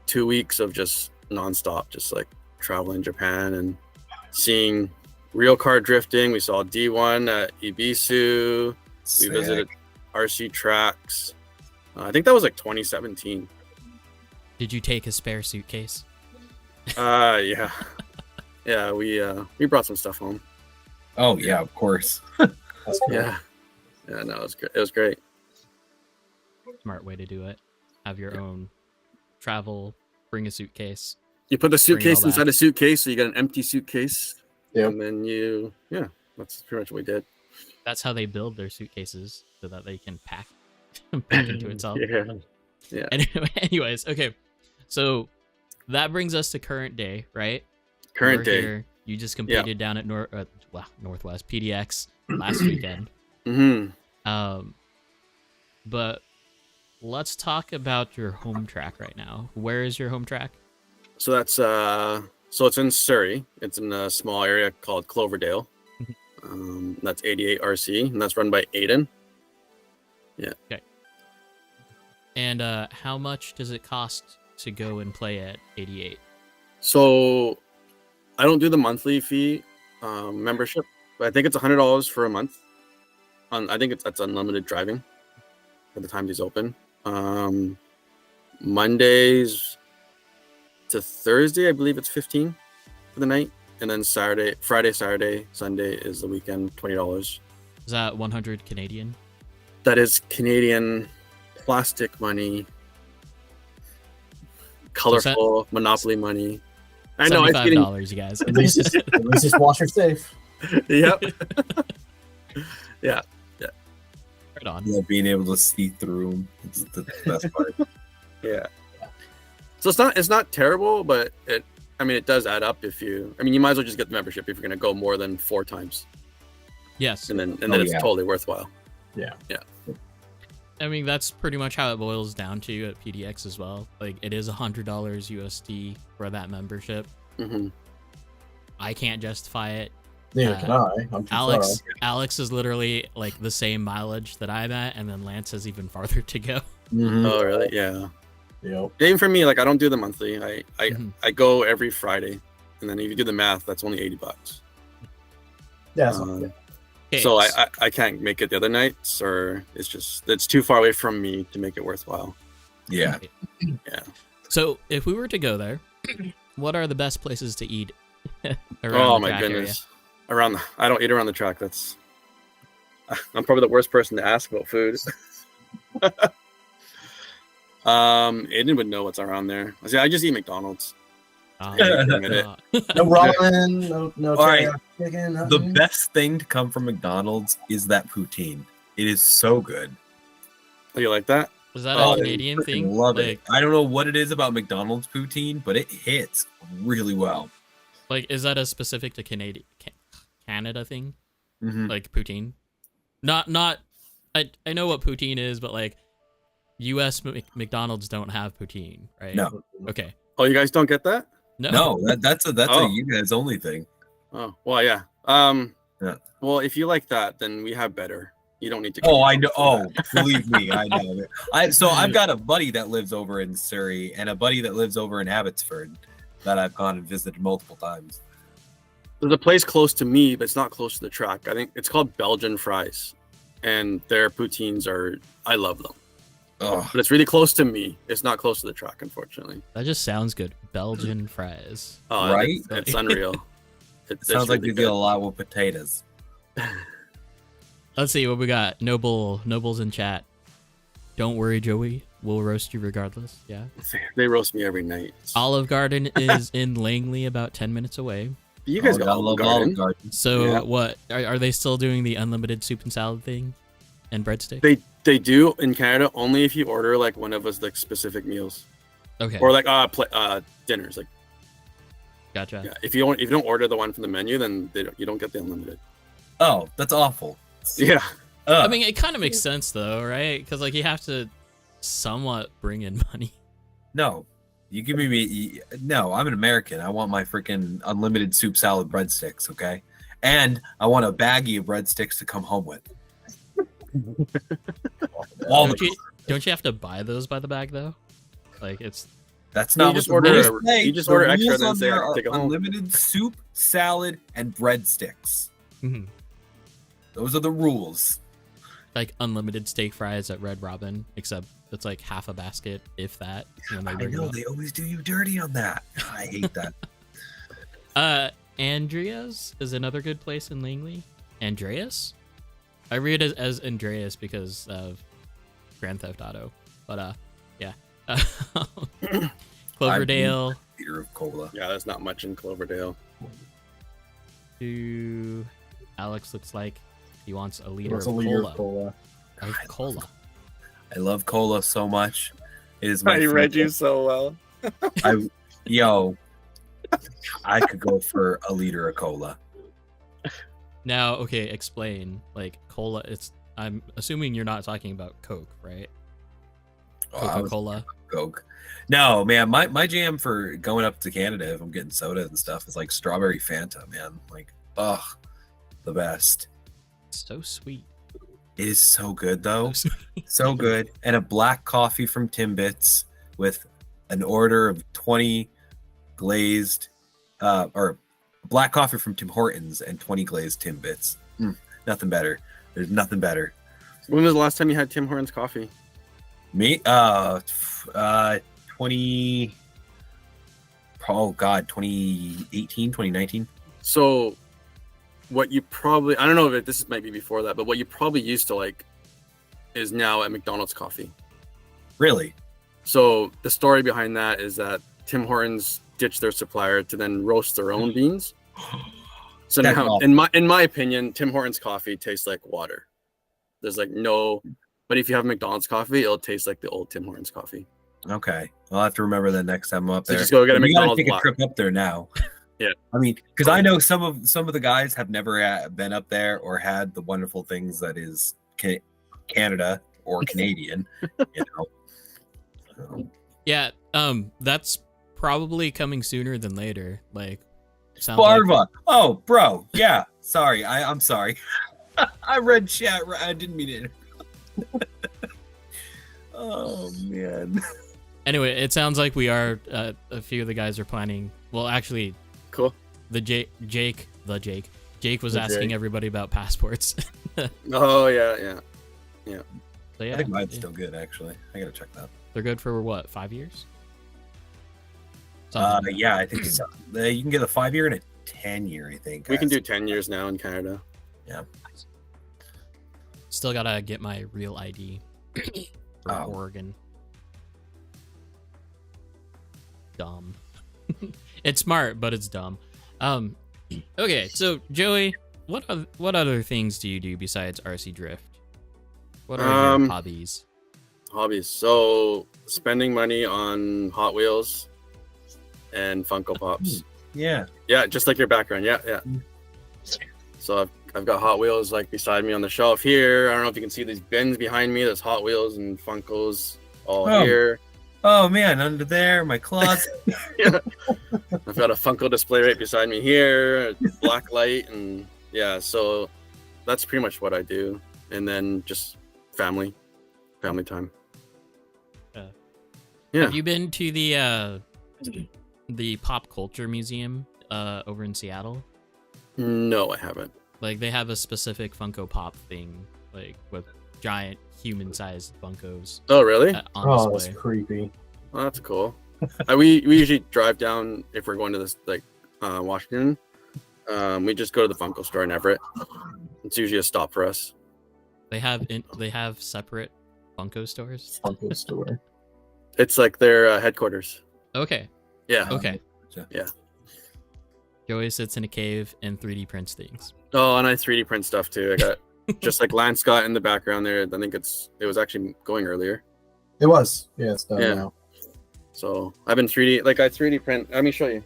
2 weeks of just nonstop, just like traveling Japan and seeing real car drifting. We saw D1 at Ibisu. We Sick. visited RC tracks. I think that was like 2017. Did you take a spare suitcase? Yeah. Yeah, we brought some stuff home. Oh yeah, of course. That's cool. Yeah. Yeah, no, it was great. It was great. Smart way to do it. Have your own travel, bring a suitcase. You put the suitcase all inside back. a suitcase, so you got an empty suitcase. Yep. And then that's pretty much what we did. That's how they build their suitcases so that they can pack into itself. Yeah. Anyways, okay. So that brings us to current day, right? Current We're day. here. You just competed down at Northwest PDX last weekend. Mm-hmm. But let's talk about your home track right now. Where is your home track? So that's so it's in Surrey. It's in a small area called Cloverdale. That's 88 RC, and that's run by Aiden. Yeah. Okay. And how much does it cost to go and play at 88? So I don't do the monthly fee membership, but I think it's $100 for a month. I think that's unlimited driving at the time he's open. Mondays to Thursday, I believe it's 15 for the night, and then Friday, Saturday, Sunday is the weekend, $20. Is that 100 Canadian? That is Canadian plastic money, colorful Monopoly money. I know it's getting $75, you guys. At least it's washer safe. Yep. Yeah. Right on. Yeah, being able to see through them. It's the best part. Yeah. So it's not terrible, but it does add up if you. I mean, you might as well just get the membership if you're going to go more than 4 times, Yes. and then it's totally worthwhile. Yeah. I mean, that's pretty much how it boils down to at PDX as well. Like, it is $100 USD for that membership. Mm-hmm. I can't justify it. Neither can I. I'm too Alex is literally like the same mileage that I'm at, and then Lance has even farther to go. Mm-hmm. Oh, really? Yeah. Yep. Even for me, like I don't do the monthly. I go every Friday, and then if you do the math, that's only $80. Yeah. Okay. Okay, So I can't make it the other nights, or it's too far away from me to make it worthwhile. Yeah. Yeah. So if we were to go there, what are the best places to eat? Oh my goodness. I don't eat around the track. I'm probably the worst person to ask about food. Aiden would know what's around there. I just eat McDonald's. No ramen, no All right. chicken. The best thing to come from McDonald's is that poutine. It is so good. Oh, you like that? Was that Oh, a Canadian thing? Love it. I don't know what it is about McDonald's poutine, but it hits really well. Like, is that a specific to Canada thing? Mm-hmm. Like poutine? Not. I know what poutine is, but like, U.S. McDonald's don't have poutine, right? No. Okay. Oh, you guys don't get that? No, that's a you guys only thing. Oh, well, yeah. Yeah. Well, if you like that, then we have better. You don't need to. Oh, I know. Oh, believe me, I know it. So I've got a buddy that lives over in Surrey and a buddy that lives over in Abbotsford that I've gone and visited multiple times. There's a place close to me, but it's not close to the track. I think it's called Belgian Fries, and their poutines I love them. Oh, But it's really close to me. It's not close to the track, unfortunately. That just sounds good. Belgian fries. Oh, right? It's unreal. It sounds like we deal a lot with potatoes. Let's see what we got. Nobles in chat. Don't worry, Joey. We'll roast you regardless. Yeah. They roast me every night. Olive Garden is in Langley, about 10 minutes away. You guys got Olive Garden. So Yeah. what are they still doing the unlimited soup and salad thing and breadstick? They do in Canada only if you order like one of us like specific meals Okay. or like dinners. Like Gotcha. yeah, if you don't order the one from the menu, then you don't get the unlimited. Oh, that's awful. Yeah. I mean, it kind of makes sense though, right? Because like you have to somewhat bring in money. No, you give me no. I'm an American. I want my freaking unlimited soup, salad, breadsticks. Okay, and I want a baggie of breadsticks to come home with. Don't you have to buy those by the bag though? Like That's not you just what the order. rules say. You just The order extra rules and then on say I there can are take it home. unlimited soup, salad, and breadsticks. Mhm. Those are the rules. like unlimited steak fries at Red Robin, except it's like half a basket, if that. When they I bring it know up. they always do you dirty on that. I hate that. Andrea's is another good place in Langley. Andreas? I read it as Andreas because of Grand Theft Auto. But yeah. Cloverdale. Beer of cola. Yeah, there's not much in Cloverdale. To Alex looks like he wants a liter What's of a liter cola. of cola? Of cola. I love cola so much. It is my I read you favorite. so well. I could go for a liter of cola. Now, okay, explain. Like cola, I'm assuming you're not talking about Coke, right? Oh, I was Coca-Cola. Coke. No, man, my jam for going up to Canada if I'm getting soda and stuff is like strawberry Fanta, man. Like, ugh, the best. So sweet. It is so good though. So sweet. So good. And a black coffee from Timbits with an order of 20 glazed or black coffee from Tim Hortons and 20 glazed Timbits. Nothing better. There's nothing better. When was the last time you had Tim Hortons coffee? Me? 2018, 2019. So what you probably, I don't know if this might be before that, but what you probably used to like is now at McDonald's coffee. Really? So the story behind that is that Tim Hortons ditched their supplier to then roast their own beans. So That's now, awful. in my opinion, Tim Hortons coffee tastes like water. There's like no, but if you have McDonald's coffee, it'll taste like the old Tim Hortons coffee. Okay, I'll have to remember that next time I'm up So there. just go get a We gotta McDonald's take a block. trip up there now. Yeah. I mean, because I know some of the guys have never been up there or had the wonderful things that is Canada or Canadian. You know. So, Yeah, that's probably coming sooner than later. Like, sounds like Barva. Oh, bro. Yeah. Sorry. I'm sorry. I read chat. I didn't mean it. Oh man. Anyway, it sounds like we are a few of the guys are planning. Well, actually, Cool. Jake was asking everybody about passports. Oh yeah. So yeah, I think mine's still good. Actually, I gotta check that. they're good for what, 5 years? Something like that. Yeah, I think so. You can get a 5-year and a 10-year. I think We can do 10 years now in Canada. Yeah. Still gotta get my real ID for Oh. Oregon. Dumb. It's smart, but it's dumb. Okay, so Joey, what other things do you do besides RC drift? What are your hobbies? Hobbies. So spending money on Hot Wheels and Funko Pops. Yeah. Yeah, just like your background. Yeah. So I've got Hot Wheels like beside me on the shelf here. I don't know if you can see these bins behind me. There's Hot Wheels and Funkos all here. Oh man, under there, my closet. Yeah. I've got a Funko display right beside me here, black light, and yeah, so that's pretty much what I do. And then just family time. Yeah. Have you been to the Pop Culture Museum over in Seattle? No, I haven't. Like, they have a specific Funko Pop thing, like with giant human-sized Funkos Oh, really? on Oh, that's display. creepy. Well, that's cool. We usually drive down if we're going to this like Washington. We just go to the Funko store in Everett. It's usually a stop for us. They have separate Funko stores. Funko store. It's like their headquarters. Okay. Yeah. Okay. Yeah. Joey sits in a cave and 3D prints things. Oh, and I 3D print stuff too. I got just like Lance Scott in the background there. I think it was actually going earlier. It was. Yeah, it's done Yeah. now. So I've been 3D, like I 3D print. Let me show you.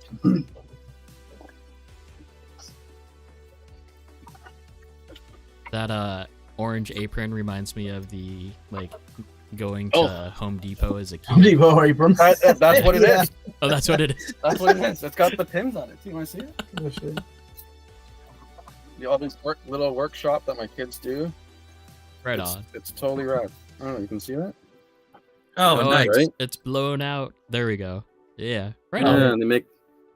That orange apron reminds me of the like going to Home Depot as a kid. Depot apron. That's what it is. Yeah. Oh, that's what it is. That's what it is. It's got the pins on it. Do you want to see it? Oh, shit. All these little workshop that my kids do. Right it's, on. It's totally rad. I don't know. You can see that? Oh, Oh, nice. right? It's blown out. There we go. Yeah. Right Yeah, on. and they make.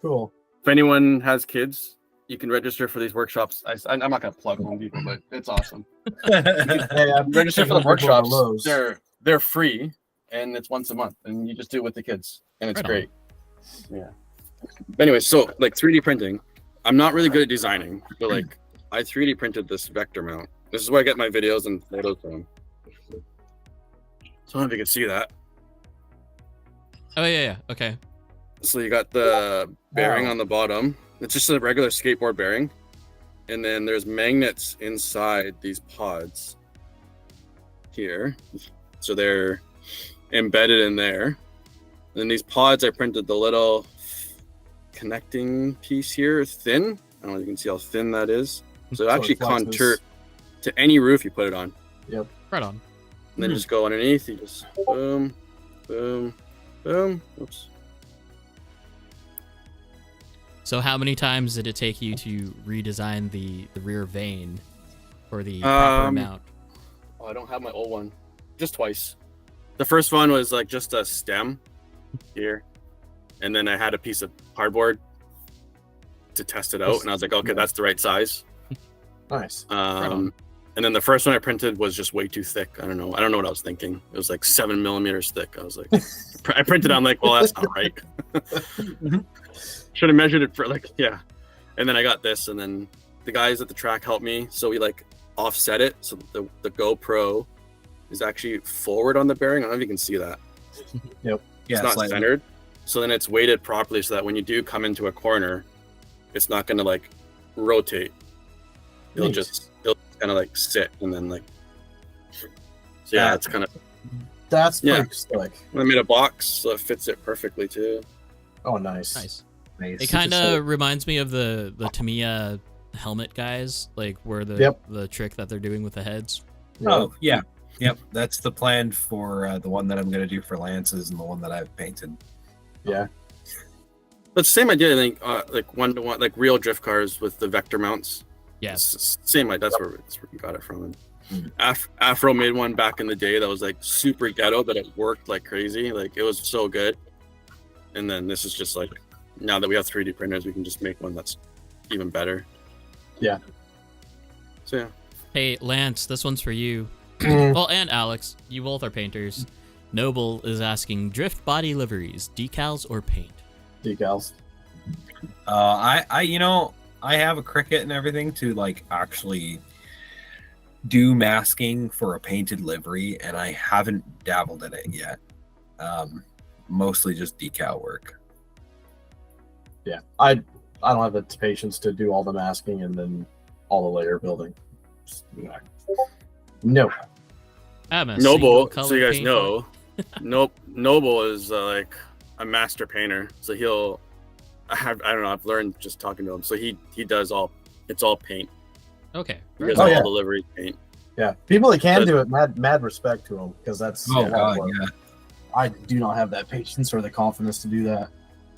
Cool. If anyone has kids, you can register for these workshops. I'm not gonna plug Home Depot, but it's awesome. Hey, I'm Register for the workshops. Lowe's. They're free, and it's once a month, and you just do it with the kids, and it's Right on. great. Yeah. Anyway, so like 3D printing, I'm not really good at designing, but like I 3D printed this vector mount. This is where I get my videos and photos from. So I don't know if you can see that. Oh yeah. Okay. So you got the bearing Wow. on the bottom. It's just a regular skateboard bearing. And then there's magnets inside these pods here. So they're embedded in there. And then these pods, I printed the little connecting piece here, thin. I don't know if you can see how thin that is. So it actually it flexes. contour to any roof you put it on. Right on. And then just go underneath, you just boom, boom, boom. Oops. So how many times did it take you to redesign the rear vane for the proper mount? Oh, I don't have my old one. Just twice. The first one was like just a stem here. And then I had a piece of cardboard to test it out. And I was like, okay, that's the right size. Nice. on. And then the first one I printed was just way too thick. I don't know what I was thinking. It was like 7 millimeters thick. I was like, I printed it. I'm like, well, that's not right. Should have measured it for like, yeah. And then I got this, and then the guys at the track helped me. So we like offset it. So the GoPro is actually forward on the bearing. I don't know if you can see that. Yep. Yeah, It's not slightly. centered. So then it's weighted properly so that when you do come into a corner, it's not going to like rotate. It'll Neat. just kind of like sit and then like So yeah, it's kind of. That's Yeah. pretty slick. I made a box so it fits it perfectly too. Oh, nice. Nice. Nice. It kind of reminds me of the Tamiya helmet guys, like where the trick that they're doing with the heads. Oh yeah, yep. That's the plan for the one that I'm gonna do for Lance's and the one that I've painted. Yeah. But same idea, I think. Like 1-to-1, like real drift cars with the vector mounts. Yes. Same idea. That's where we got it from. Afro made one back in the day that was like super ghetto, but it worked like crazy. Like it was so good. And then this is just like, now that we have 3D printers, we can just make one that's even better. Yeah. So yeah. Hey, Lance, this one's for you. Mm. Well, and Alex, you both are painters. Noble is asking, drift body liveries, decals or paint? Decals. I have a Cricut and everything to like actually do masking for a painted livery, and I haven't dabbled in it yet. Mostly just decal work. Yeah. I don't have the patience to do all the masking and then all the layer building. No. I'm a Noble, single so you color guys know, Noble is like a master painter. So I don't know, I've learned just talking to him. So he does it's all paint. Okay. He does Oh, all yeah. delivery paint. Yeah. People that can do it, mad respect to them, because that's a Oh lot of god, work. yeah. I do not have that patience or the confidence to do that.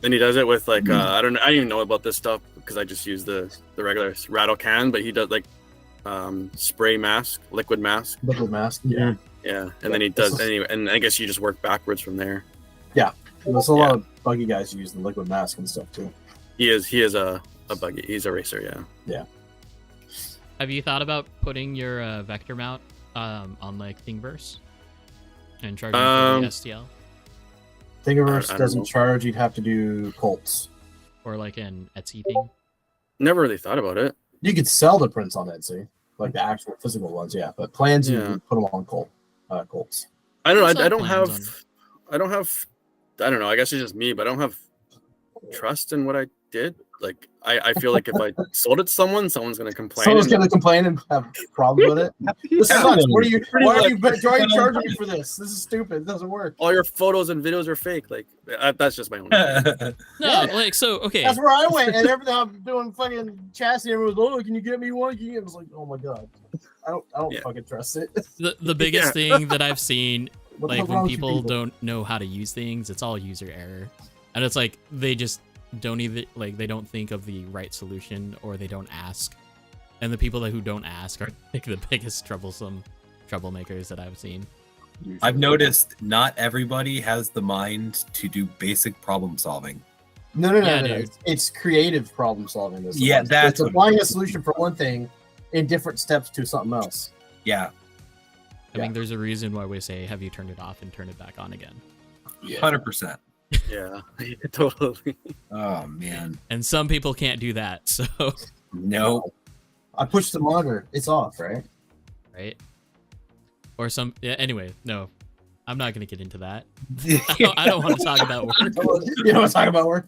And he does it with like I don't even know about this stuff because I just use the regular rattle can, but he does like spray mask, liquid mask. Liquid mask. Yeah. Yeah, and then he does anyway, and I guess you just work backwards from there. There's a lot of buggy guys who use the liquid mask and stuff too. He is a buggy. He's a racer. Yeah. Have you thought about putting your vector mount on like Thingiverse and charging for the STL, Thingiverse I don't doesn't know. charge. You'd have to do Colts. or like an Etsy thing? Never really thought about it. You could sell the prints on Etsy, like the actual physical ones. Yeah, but plans you Yeah. can put them on Colts. I don't know. What's I up, don't plans have. I don't have. I don't know. I guess it's just me, but I don't have trust in what I did. Like I feel like if I sold it to someone's gonna complain. Someone's and- gonna complain and have problems with it. This sucks. What are you? Why are you charging me for this? This is stupid. It doesn't work. all your photos and videos are fake. Like that's just my own. No, Yeah. like so. Okay, That's where I went, and everything I'm doing fucking chassis. Everyone was, oh, can you get me one? Can you get? I was like, oh my god, I don't Yeah. fucking trust it. the biggest thing that I've seen, What the like hell's when wrong with you people don't know how to use things, it's all user error, and it's like they just don't even like they don't think of the right solution or they don't ask, and the people who don't ask are like the biggest troublemakers that I've seen. I've noticed not everybody has the mind to do basic problem solving. No, Yeah, no. dude. It's creative problem solving. Yeah, that's it's what- applying a solution for one thing in different steps to something else. Yeah, I mean, there's a reason why we say, have you turned it off and turn it back on again? 100%. Yeah, totally. Oh man, And some people can't do that, so no. I pushed the monitor. It's off, right? right? Or some anyway, no. I'm not gonna get into that. I don't want to talk about work. You know what I'm talking about work?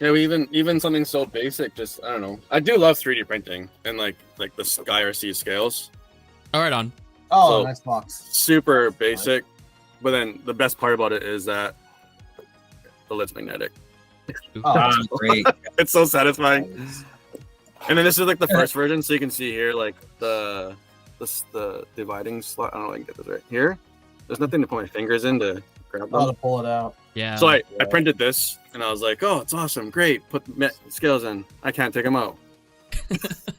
Yeah, we even something so basic. Just I don't know. I do love 3D printing and like the IRC scales. All right, on. Oh, So- nice box. Super basic, but then the best part about it is that the lid's magnetic. Oh, That's great. It's so satisfying. And then this is like the first version, so you can see here like the dividing slot. I don't know if I can get this right here. There's nothing to put my fingers in to grab I'll them. pull it out. Yeah. So I printed this and I was like, oh, it's awesome, great. Put scales in. I can't take them out.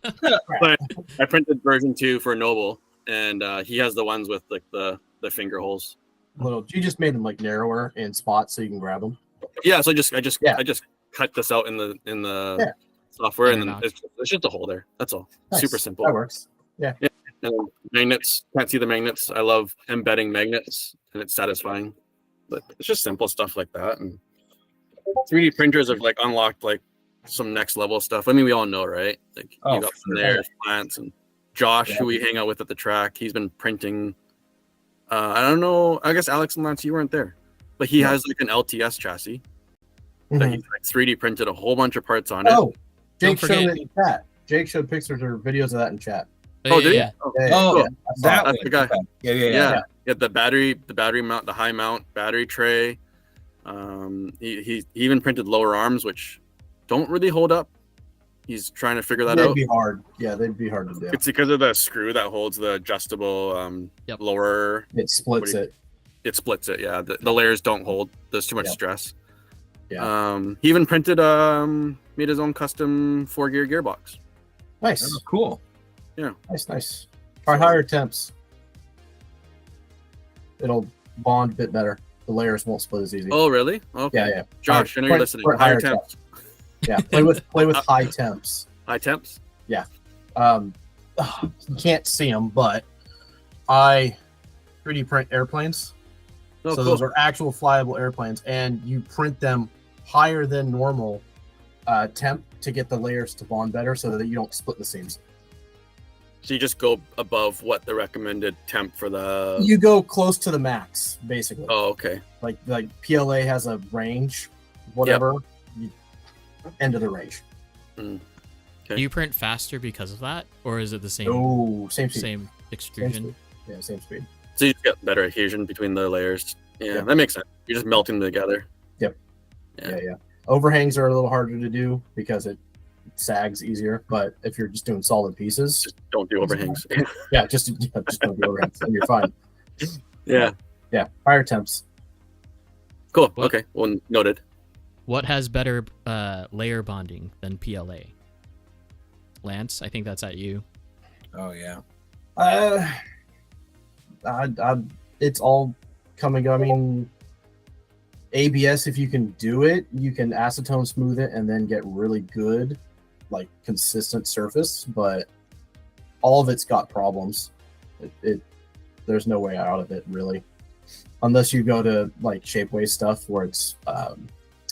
But I printed version 2 for Noble, and he has the ones with like the finger holes. You just made them like narrower in spots so you can grab them. Yeah, so I just Yeah. cut this out in the Yeah. software, and then Fair it's just a hole there. That's all. Nice. Super simple. That works. And magnets, can't see the magnets. I love embedding magnets, and it's satisfying. But it's just simple stuff like that. And 3D printers have like unlocked like some next level stuff. I mean, we all know, right? Like Oh, you got for from sure. there, plants, and Josh, Yeah. who we hang out with at the track. He's been printing. I don't know. I guess Alex and Lance, you weren't there, but he No. has like an LTS chassis that Mhm. he's like 3D printed a whole bunch of parts on it. Oh, Jake Don't showed forget- it in chat. Jake showed pictures or videos of that in chat. Oh, did he? yeah. Oh, Yeah, Oh, yeah. that That's one. the guy. Okay. Yeah. Yeah. Yeah, the battery mount, the high mount battery tray. He even printed lower arms, which don't really hold up. He's trying to figure that They'd out. be hard. Yeah, they'd be hard to do. It's because of the screw that holds the adjustable lower. It splits it. It splits it. Yeah, the layers don't hold. There's too much stress. Yeah. He even printed made his own custom 4-gear gearbox. Nice. Oh, cool. Yeah. Nice. Try higher temps. It'll bond a bit better. The layers won't split as easy. Oh, really? Okay. Yeah. Josh, I know you're listening. Higher temps. Yeah. Play with high temps. High temps. Yeah. You can't see them, but I 3D print airplanes. Oh, so cool. those are actual flyable airplanes, and you print them higher than normal temp to get the layers to bond better, so that you don't split the seams. So you just go above what the recommended temp for the. You go close to the max, basically. Oh, okay. Like PLA has a range, whatever. End of the range. Okay. Do you print faster because of that, or is it the same? Oh, same speed. Same extrusion. Same speed. Yeah, same speed. So you just get better adhesion between the layers. Yeah, Yeah. that makes sense. You're just melting them together. Yep. Yeah. Yeah. Overhangs are a little harder to do because it sags easier. But if you're just doing solid pieces, Just don't do overhangs. just don't do overhangs, and you're fine. Yeah. Yeah, higher temps. Cool. What? Okay. Well, noted. What has better layer bonding than PLA? Lance, I think that's at you. Oh yeah. It's all coming. I mean, ABS, if you can do it, you can acetone smooth it and then get really good, like consistent surface. But all of it's got problems. There's no way out of it really, unless you go to like Shapeways stuff where it's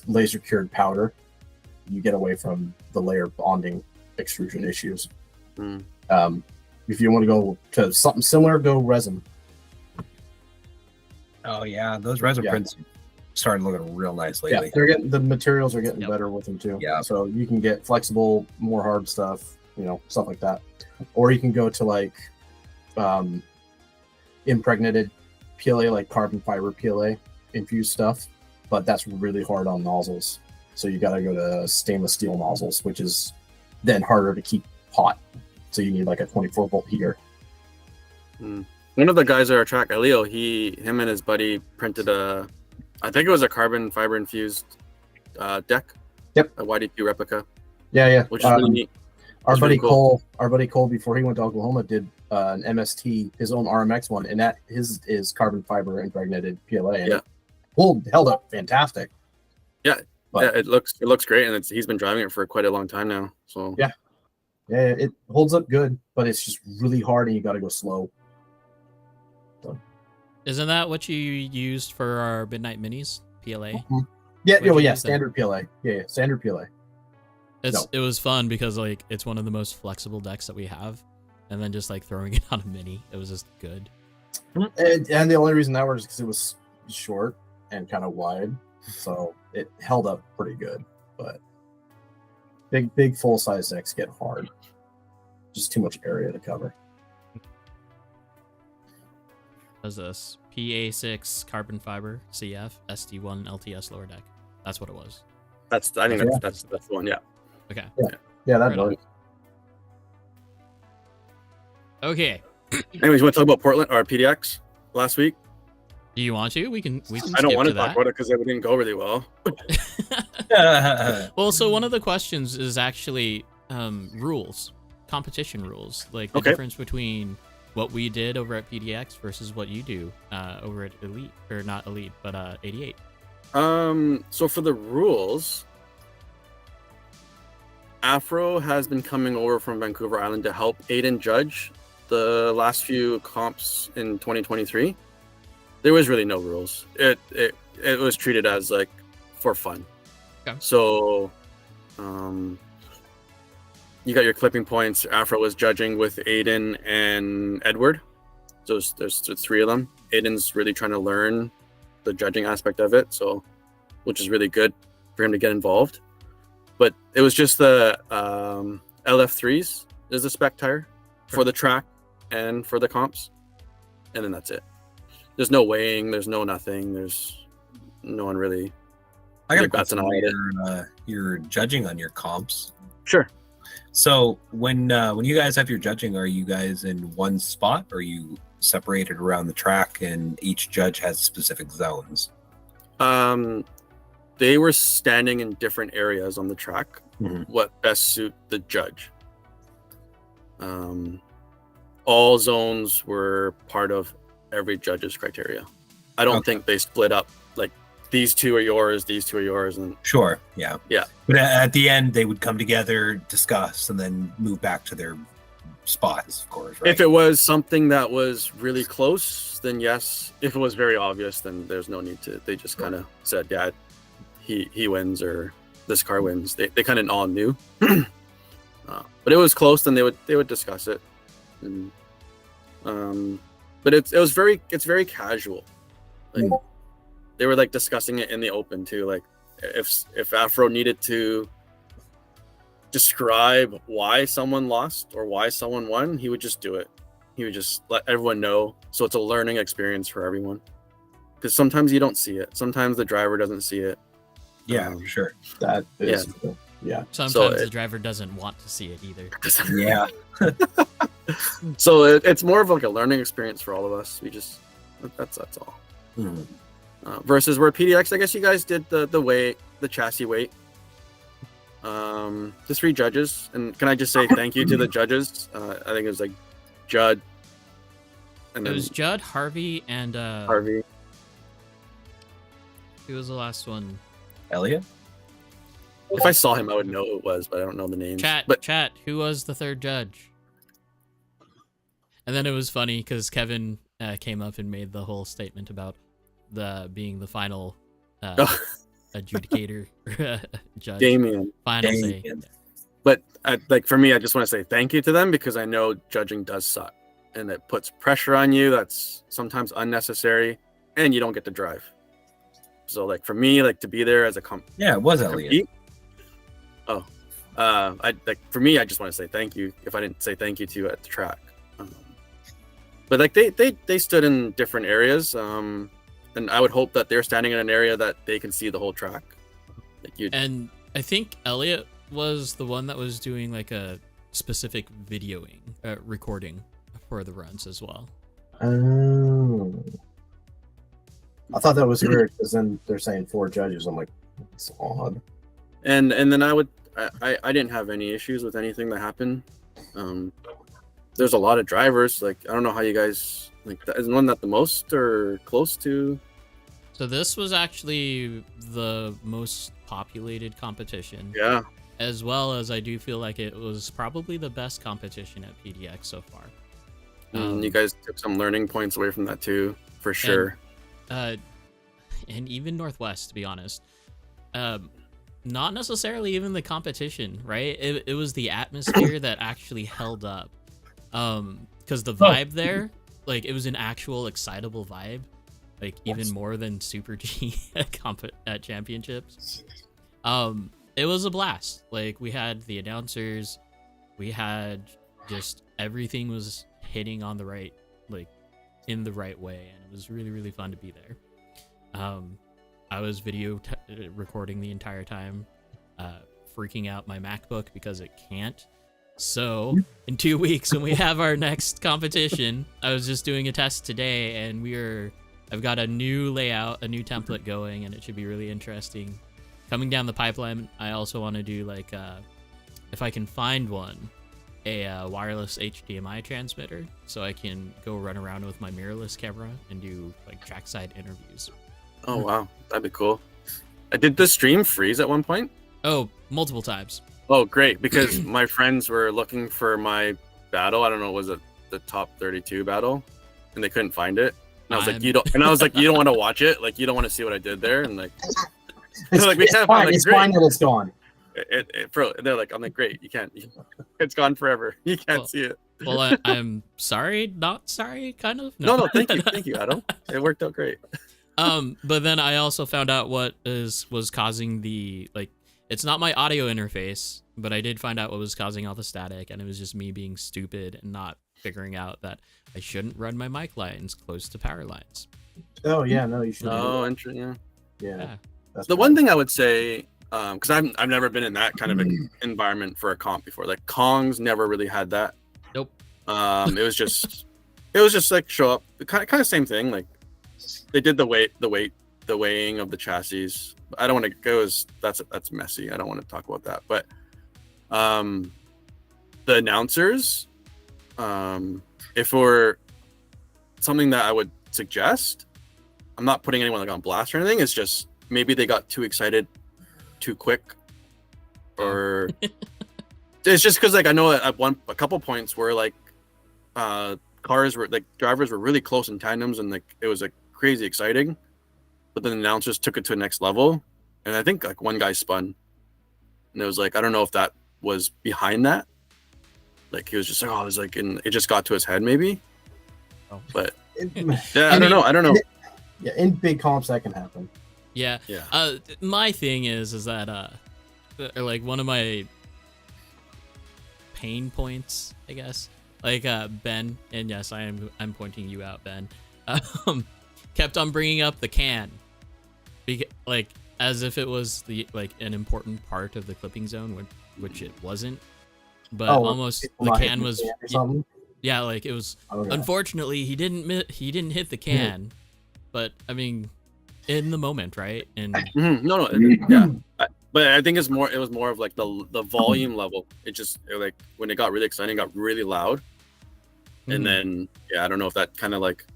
laser cured powder. You get away from the layer bonding extrusion issues. If you want to go to something similar, go resin. Oh yeah, those resin prints started looking real nice lately. Yeah, the materials are getting better with them too. Yeah. So you can get flexible, more hard stuff, stuff like that. Or you can go to like impregnated PLA, like carbon fiber PLA infused stuff, but that's really hard on nozzles. So you got to go to stainless steel nozzles, which is then harder to keep hot. So you need like a 24-volt heater. One of the guys at our track, Elio, him and his buddy printed I think it was a carbon fiber infused deck. Yep. A YD2 replica. Yeah. Which is really neat. Our That's buddy really cool. Cole, before he went to Oklahoma, did an MST, his own RMX one, and that his is carbon fiber impregnated PLA. And it held up fantastic. Yeah. But, yeah, it looks great, and he's been driving it for quite a long time now. So yeah, it holds up good, but it's just really hard, and you got to go slow. So. Isn't that what you used for our Midnight Minis? PLA? Mm-hmm. Yeah, What'd you use standard PLA. Yeah, standard PLA. It was fun because like it's one of the most flexible decks that we have, and then just like throwing it on a mini, it was just good. And the only reason that works is because it was short and kind of wide, so it held up pretty good. But big full size decks get hard, just too much area to cover. What is this? PA6 carbon fiber CF ST1 LTS lower deck. That's what it was. I think that's the one. Yeah. Okay. Yeah, that Right works. Okay. Anyways, you want to talk about Portland or PDX last week? Do you want to? We can. I don't want to that. talk about it because it didn't go really well. Well, so one of the questions is actually competition rules, like the difference between what we did over at PDX versus what you do over at Elite, or not Elite, but 88. So for the rules, Afro has been coming over from Vancouver Island to help Aiden judge the last few comps in 2023. There was really no rules. It was treated as like for fun. Okay. So you got your clipping points. Afro was judging with Aiden and Edward. So there's three of them. Aiden's really trying to learn the judging aspect of it, so which is really good for him to get involved. But it was just the LF3s is the spec tire for the track and for the comps, and then that's it. there's no weighing, there's no nothing, there's no one really. I got a Like, that's question an on your judging on your comps. Sure. So when you guys have your judging, are you guys in one spot, or are you separated around the track and each judge has specific zones? They were standing in different areas on the track. Mhm. What best suit the judge? All zones were part of every judge's criteria. I don't think they split up like these two are yours, these two are yours, and Sure, yeah. Yeah. But at the end, they would come together, discuss, and then move back to their spots, of course, right? if it was something that was really close, then yes. If it was very obvious, then there's no need to. They just kind of said, "Yeah, he wins," or "This car wins." They kind of all knew, but it was close. Then they would discuss it, and, but it's very casual. Like they were like discussing it in the open too. Like if Afro needed to describe why someone lost or why someone won, he would just do it. He would just let everyone know, so it's a learning experience for everyone. Because sometimes you don't see it. Sometimes the driver doesn't see it. Yeah, for sure. That is cool. Yeah. Sometimes the driver doesn't want to see it either. Yeah. So it's more of like a learning experience for all of us. We just that's all. Mhm. Versus where PDX, I guess you guys did the weight, the chassis weight. The 3 judges, and can I just say thank you to the judges? I think it was like Judd, and It then was Judd, Harvey, and Harvey. who was the last one? Elliot? If I saw him, I would know who it was, but I don't know the names. Chat, who was the third judge? And then it was funny because Kevin came up and made the whole statement about being the final adjudicator judge. Damien. Final say. Damien. But like for me, I just want to say thank you to them, because I know judging does suck, and it puts pressure on you that's sometimes unnecessary, and you don't get to drive. So like for me, like to be there as a Yeah, it was Elliot. For me, I just want to say thank you. If I didn't say thank you to you at the track, but like they stood in different areas, and I would hope that they're standing in an area that they can see the whole track. Like you. And I think Elliot was the one that was doing like a specific videoing, recording for the runs as well. Oh. I thought that was weird because then they're saying 4 judges. I'm like, it's odd. And then I didn't have any issues with anything that happened. There's a lot of drivers. Like I don't know how you guys like. Isn't one that the most or close to? So this was actually the most populated competition. Yeah. As well as I do feel like it was probably the best competition at PDX so far. You guys took some learning points away from that too, for sure. And even Northwest, to be honest. Not necessarily even the competition, right? It was the atmosphere that actually held up. Because the vibe there, like it was an actual excitable vibe, like even more than Super G at championships. It was a blast. Like we had the announcers, we had just everything was hitting on the right, like in the right way, and it was really, really fun to be there. I was video recording the entire time, freaking out my MacBook because it can't. So in 2 weeks when we have our next competition, I was just doing a test today, and I've got a new layout, a new template going, and it should be really interesting. Coming down the pipeline, I also want to do like, if I can find one, a wireless HDMI transmitter, so I can go run around with my mirrorless camera and do like trackside interviews. Oh wow, that'd be cool. Did the stream freeze at one point? Oh, multiple times. Oh great, because my friends were looking for my battle. I don't know, was it the top 32 battle? And they couldn't find it. And I was like, you don't want to watch it? Like you don't want to see what I did there? And like, It's, like, we can't find it. it's fine that it's gone. They're like, I'm like, great, you can't. It's gone forever. You can't see it. Well, I'm sorry, not sorry, kind of. No, thank you, Adam. It worked out great. But then I also found out what was causing the, like, it's not my audio interface, but I did find out what was causing all the static, and it was just me being stupid and not figuring out that I shouldn't run my mic lines close to power lines. Oh yeah, no, you should. Oh, interesting. Yeah. Yeah. That's The right. one thing I would say, because I've never been in that kind of environment for a comp before. Like Kong's never really had that. Nope. It was just like show up, kind of same thing. Like they did the weighing of the chassis. I don't want to go as that's messy. I don't want to talk about that. But the announcers, if we're something that I would suggest, I'm not putting anyone like on blast or anything. It's just maybe they got too excited too quick, or it's just because like I know at a couple points where like drivers were really close in tandems and like it was like crazy exciting, but then the announcers took it to the next level, and I think like one guy spun, and it was like I don't know if that was behind that, like he was just like oh it was like and it just got to his head maybe, but yeah I don't know. Yeah, in big comps that can happen. Yeah. My thing is that like one of my pain points, I guess, like Ben, and yes, I'm pointing you out, Ben, kept on bringing up the can, like as if it was the like an important part of the clipping zone, which it wasn't. But almost the can was. Yeah, like it was. Okay. Unfortunately, he didn't hit the can, but I mean. In the moment, right? And no, yeah. But I think it was more of like the volume level. It like when it got really exciting, it got really loud, and then I don't know if that kind of like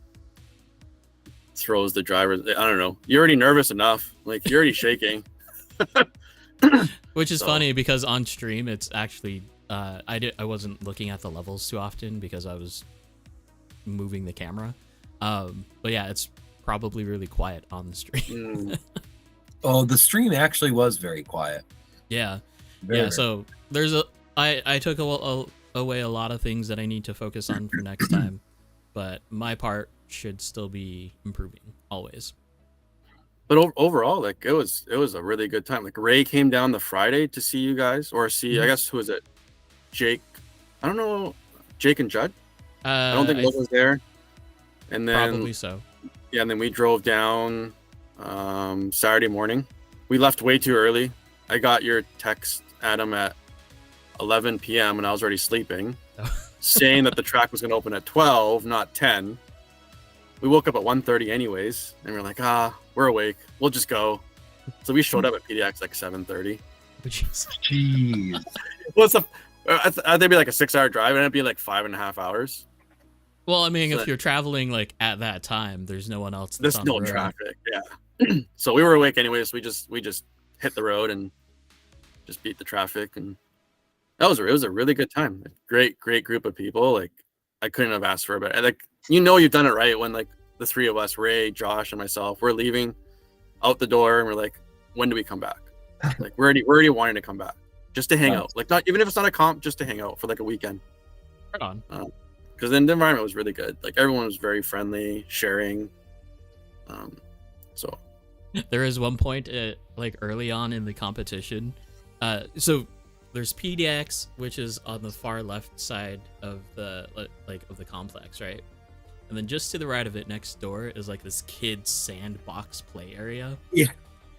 throws the driver. I don't know. You're already nervous enough, like you're already shaking. Which is funny because on stream it's actually I wasn't looking at the levels too often because I was moving the camera. But yeah, it's probably really quiet on the stream. Oh, the stream actually was very quiet. Yeah. Very. So there's I took away a lot of things that I need to focus on for next time, but my part should still be improving always. But overall, like it was a really good time. Like Ray came down the Friday to see you guys, or I guess who was it? Jake. I don't know. Jake and Judd. I don't think Will was there. And then probably so. Yeah, and then we drove down Saturday morning. We left way too early. I got your text, Adam, at 11 p.m. and I was already sleeping, saying that the track was going to open at 12, not 10. We woke up at 1:30 anyways, and we're like, we're awake. We'll just go. So we showed up at PDX like 7:30. Jeez. Well, that'd be like a 6-hour drive, and it'd be like 5.5 hours. Well, I mean, if you're traveling like at that time, there's no one else. There's no traffic. Yeah. So we were awake anyways. We just hit the road and just beat the traffic, and it was a really good time. Great group of people. Like I couldn't have asked for a better. Like you've done it right when like the three of us, Ray, Josh, and myself, we're leaving out the door, and we're like, when do we come back? Like we're already wanting to come back just to hang out. Like not even if it's not a comp, just to hang out for like a weekend. Right on. Because then the environment was really good. Like everyone was very friendly, sharing. So there is one point like early on in the competition. So there's PDX, which is on the far left side of the of the complex, right? And then just to the right of it, next door, is like this kids sandbox play area. Yeah.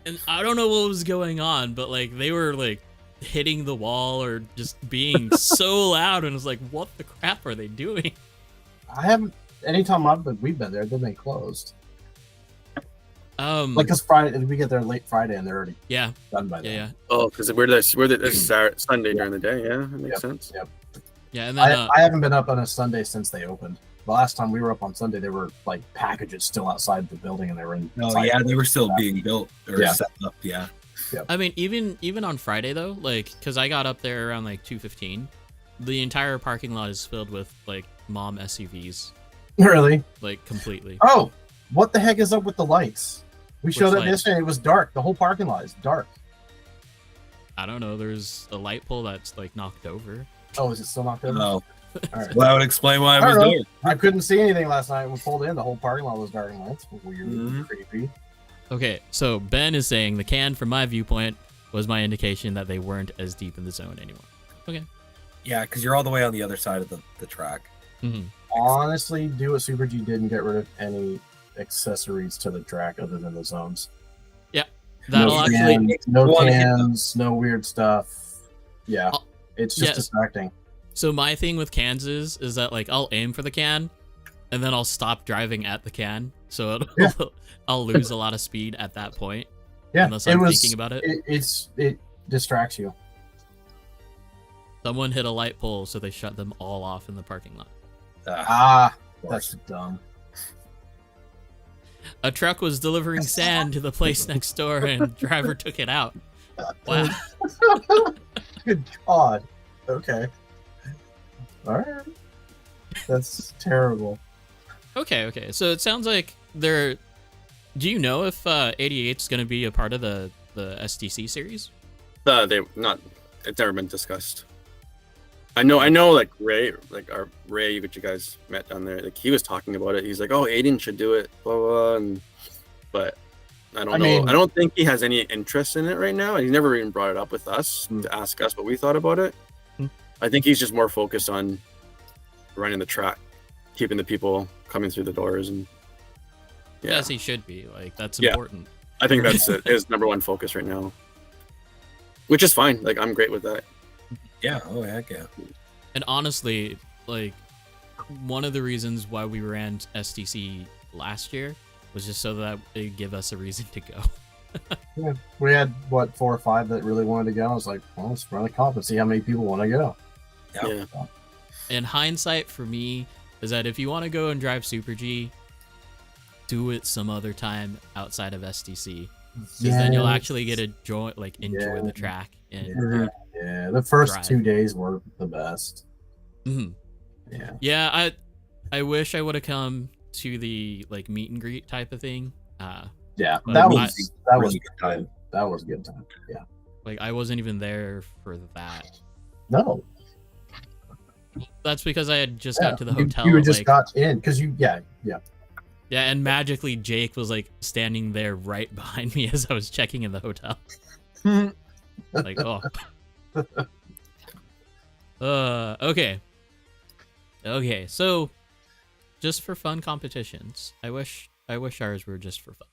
And I don't know what was going on, but like they were like hitting the wall or just being so loud, and it's like, what the crap are they doing? I haven't. Anytime we've been there, they've been closed. Like cause Friday, we get there late Friday, and they're already done by then. Yeah. Oh, because we're there Sunday during the day. Yeah, that makes sense. Yep. Yeah, and then I haven't been up on a Sunday since they opened. The last time we were up on Sunday, there were like packages still outside the building, and they were in. Oh yeah, they were still being built or set up. Yeah. Yep. I mean, even on Friday though, like, cause I got up there around like 2:15, the entire parking lot is filled with like mom SUVs. Really? Like completely. Oh, what the heck is up with the lights? We showed up lights? yesterday. It was dark. The whole parking lot is dark. I don't know. There's a light pole that's like knocked over. Oh, is it still knocked over? No. All right. Well, that would explain why I was don't know. there. I couldn't see anything last night. We pulled in. The whole parking lot was dark and lights. Weird, creepy. Okay, so Ben is saying the can, from my viewpoint, was my indication that they weren't as deep in the zone anymore. Okay. Yeah, because you're all the way on the other side of the track. Mhm. Honestly, do what Super G did and get rid of any accessories to the track other than the zones. That'll no actually. cans, no One hit cans, no weird stuff. Yeah, Oh, it's just yes. distracting. So my thing with cans is that like I'll aim for the can, and then I'll stop driving at the can, so I'll lose a lot of speed at that point. Yeah, Unless I'm thinking about it. It distracts you. Someone hit a light pole, so they shut them all off in the parking lot. That's dumb. A truck was delivering sand to the place next door, and the driver took it out. Wow. Good God. Okay. All right. That's terrible. Okay. So it sounds like they're. Do you know if 88 is going to be a part of the SDC series? It's never been discussed. I know, like Ray, Ray, which you guys met down there, like he was talking about it. He's like, "Oh, Aiden should do it," blah blah. blah. But I don't know. I don't think he has any interest in it right now, and he never even brought it up with us to ask us what we thought about it. I think he's just more focused on running the track, keeping the people coming through the doors, and Yes, he should be. Like that's important. I think that's his number one focus right now, which is fine. Like I'm great with that. Yeah. Oh heck yeah. And honestly, like one of the reasons why we ran SDC last year was just so that it'd give us a reason to go. Yeah, we had 4 or 5 that really wanted to go. I was like, well, let's run a comp and see how many people want to go. Yeah. In hindsight, for me, is that if you want to go and drive Super G, do it some other time outside of SDC, because then you'll actually get to enjoy the track. And the first drive. 2 days were the best. Mhm. Yeah. I wish I would have come to the like meet and greet type of thing. Yeah, But that I- was really good time. That was a good time. Yeah. Like I wasn't even there for that. No. That's because I had just got to the hotel. You just like, got in because yeah. Yeah, and magically Jake was like standing there right behind me as I was checking in the hotel. Like, oh. Okay. Okay, so just for fun competitions. I wish ours were just for fun.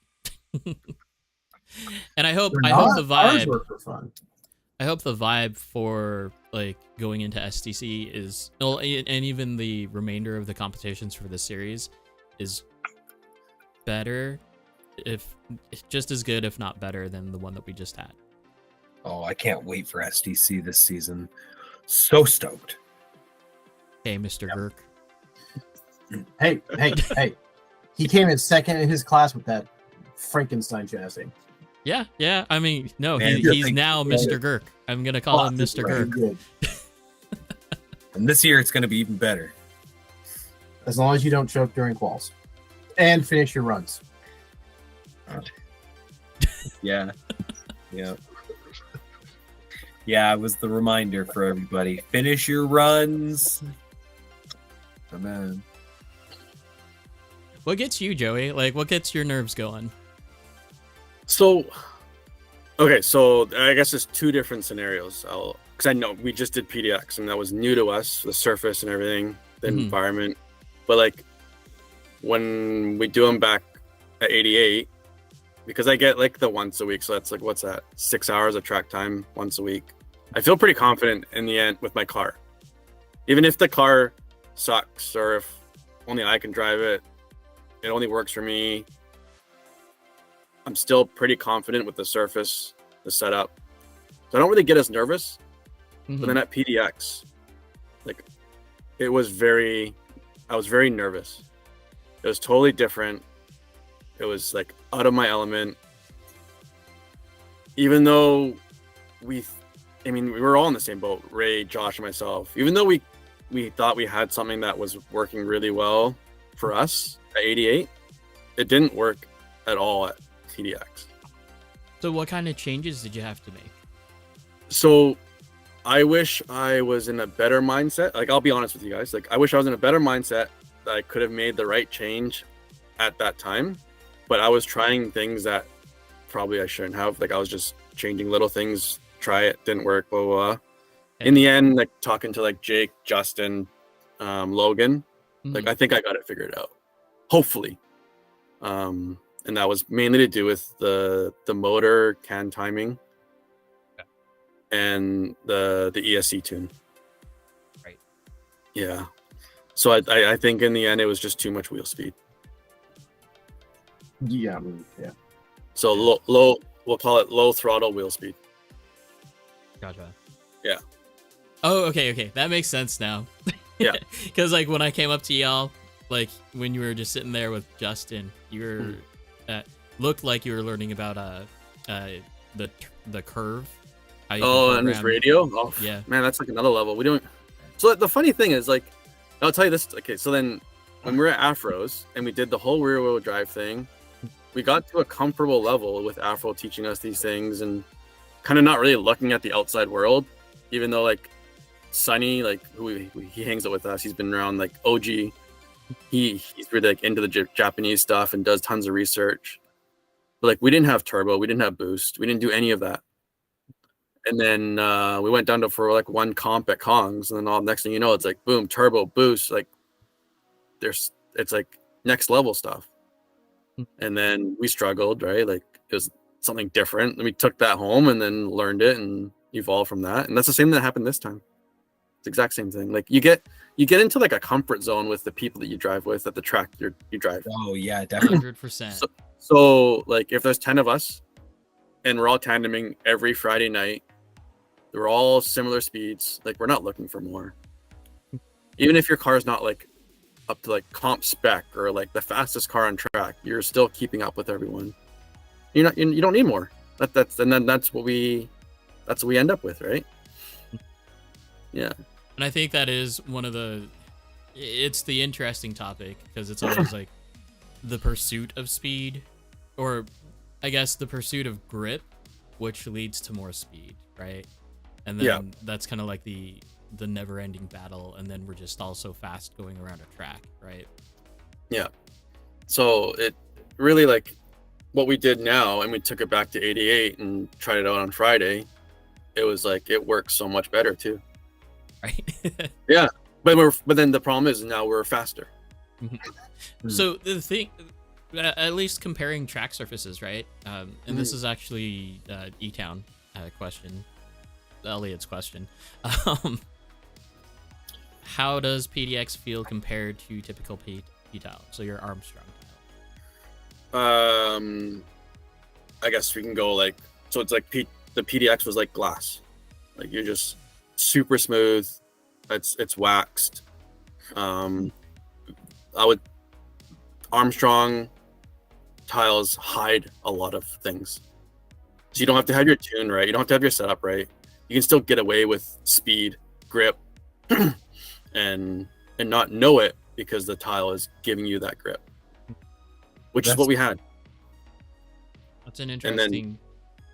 And I hope the Ours vibe were for fun. I hope the vibe for like going into STC is, well, and even the remainder of the competitions for this series is better, if just as good, if not better, than the one that we just had. Oh, I can't wait for SDC this season. So stoked. Hey, Mr. Girk. Hey. He came in second in his class with that Frankenstein chassis. Yeah. I mean, no, Man, he's now Mr. Girk. I'm gonna call him Mr. Girk. Good. And this year it's going to be even better. As long as you don't choke during quals. And finish your runs. Yeah. Yeah. Yeah, it was the reminder for everybody. Finish your runs. Amen. What gets you, Joey? Like, what gets your nerves going? So I guess there's 2 different scenarios. Because I know we just did PDX and that was new to us, the surface and everything, the environment. But like when we do them back at 88, because I get like the once a week, so that's like, what's that? 6 hours of track time once a week. I feel pretty confident in the end with my car. Even if the car sucks or if only I can drive it, it only works for me. I'm still pretty confident with the surface, the setup. So I don't really get as nervous. But then at PDX, like I was very nervous. It was totally different. It was like out of my element. Even though we were all in the same boat, Ray, Josh, and myself. Even though we thought we had something that was working really well for us at 88, it didn't work at all at PDX. So what kind of changes did you have to make? So I wish I was in a better mindset. Like, I'll be honest with you guys. Like, I wish I was in a better mindset that I could have made the right change at that time. But I was trying things that probably I shouldn't have. Like, I was just changing little things. Try it, didn't work, blah, blah, blah. In the end, like talking to like Jake, Justin, Logan, Like I think I got it figured out, hopefully. And that was mainly to do with the motor can timing and the ESC tune. Right. Yeah. So I think in the end it was just too much wheel speed. Yeah, I mean, yeah. So low, we'll call it low throttle wheel speed. Gotcha. Yeah. Oh, okay. That makes sense now. Yeah. Because like when I came up to y'all, like when you were just sitting there with Justin, you were looked like you were learning about the curve. How you can Oh, and program. his radio. Oh, Yeah. Man, that's like another level. We don't. So the funny thing is, like, I'll tell you this. Okay, so then when we were at Afro's and we did the whole rear wheel drive thing, we got to a comfortable level with Afro teaching us these things and kind of not really looking at the outside world, even though like Sonny, like who he hangs out with us, he's been around like OG. He's really like into the Japanese stuff and does tons of research. But like we didn't have turbo, we didn't have boost, we didn't do any of that. And then we went down to for like one comp at Kong's, and then all next thing you know, it's like boom, turbo, boost, like it's like next level stuff. And then we struggled, right? Like it was something different. And we took that home and then learned it and evolved from that. And that's the same thing that happened this time. It's the exact same thing. Like you get into like a comfort zone with the people that you drive with at the track you drive. Oh yeah, definitely. 100%. So like if there's 10 of us and we're all tandeming every Friday night, they're all similar speeds. Like we're not looking for more. Even if your car is not like up to like comp spec or like the fastest car on track, you're still keeping up with everyone. You don't need more. That's what we end up with, right? Yeah. And I think that is it's the interesting topic because it's always like the pursuit of speed, or I guess the pursuit of grip, which leads to more speed, right? And then that's kind of like the never-ending battle, and then we're just also fast going around a track, right? Yeah. So it really like what we did now, and we took it back to 88 and tried it out on Friday. It was like it works so much better too. Right. Yeah, but then the problem is now we're faster. So the thing, at least comparing track surfaces, right? And this is actually E-Town question, Elliot's question. How does PDX feel compared to typical P-tile? So your Armstrong tile. I guess we can go like, so it's like the PDX was like glass, like you're just super smooth. It's waxed. Armstrong tiles hide a lot of things, so you don't have to have your tune right. You don't have to have your setup right. You can still get away with speed, grip, and not know it because the tile is giving you that grip, which is what we had. That's an interesting.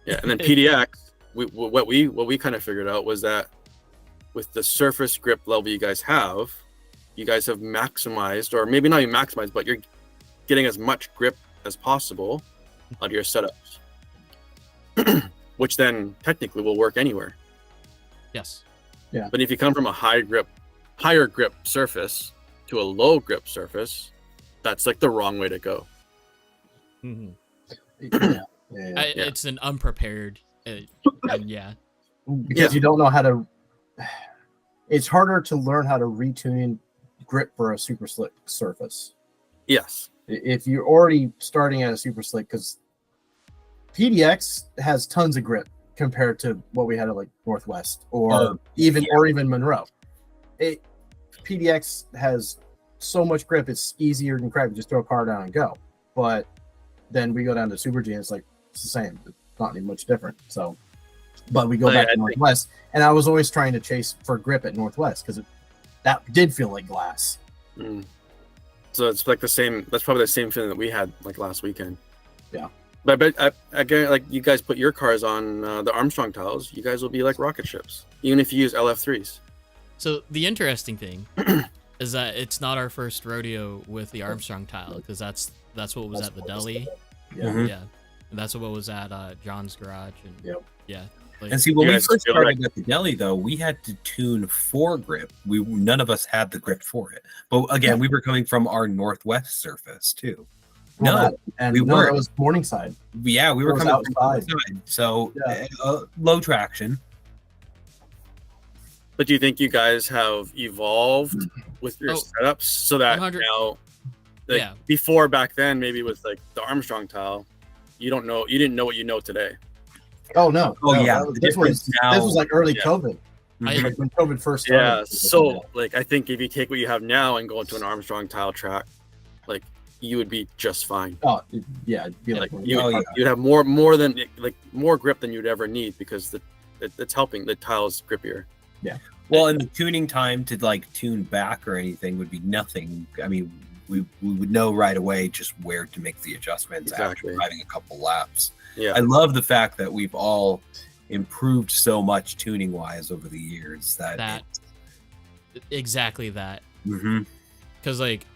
And then PDX, what we kind of figured out was that with the surface grip level you guys have maximized, or maybe not even maximized, but you're getting as much grip as possible out of your setups, which then technically will work anywhere. Yes. Yeah. But if you come from a higher grip surface to a low grip surface, that's like the wrong way to go. Mm-hmm. Yeah. It's an unprepared. Because you don't know how to. It's harder to learn how to retune grip for a super slick surface. Yes. If you're already starting at a super slick, because PDX has tons of grip compared to what we had at like Northwest or even Monroe. PDX has so much grip, it's easier than crap. You just throw a car down and go. But then we go down to Super G and it's like it's the same. It's not any much different. So, but we go back to Northwest, and I was always trying to chase for grip at Northwest because that did feel like glass. So it's like the same. That's probably the same feeling that we had like last weekend. Yeah. But again, like you guys put your cars on the Armstrong tiles, you guys will be like rocket ships, even if you use LF3s. So the interesting thing is that it's not our first rodeo with the Armstrong tile, because that's what was at the deli. Yeah. Mhm. Yeah. And that's what was at John's garage. And Yep. yeah. And see, when You we guys first feel started at the deli, though, we had to tune for grip. None of us had the grip for it. But again, we were coming from our northwest surface too. Well, No, and we no, weren't. that was Morningside. Yeah, we were It was coming from outside. outside, so Yeah. low traction. But do you think you guys have evolved with your Oh, setups so that 100 now, like Yeah. before back then, maybe with like the Armstrong tile, you didn't know what you know today. Oh no! Oh, no, yeah, that was- the this was difference now- this was like early Yeah. COVID. I- Mhm. Like when COVID first started. Yeah. So like I think if you take what you have now and go into an Armstrong tile track, like you would be just fine. Yeah, it'd be like, Like you, Oh, yeah. you'd have more than like more grip than you'd ever need because it's helping the tiles grippier. Well, and the tuning time to like tune back or anything would be nothing. I mean, we would know right away just where to make the adjustments Exactly. after driving a couple laps. Yeah. I love the fact that we've all improved so much tuning wise over the years that exactly that. Mhm. Because like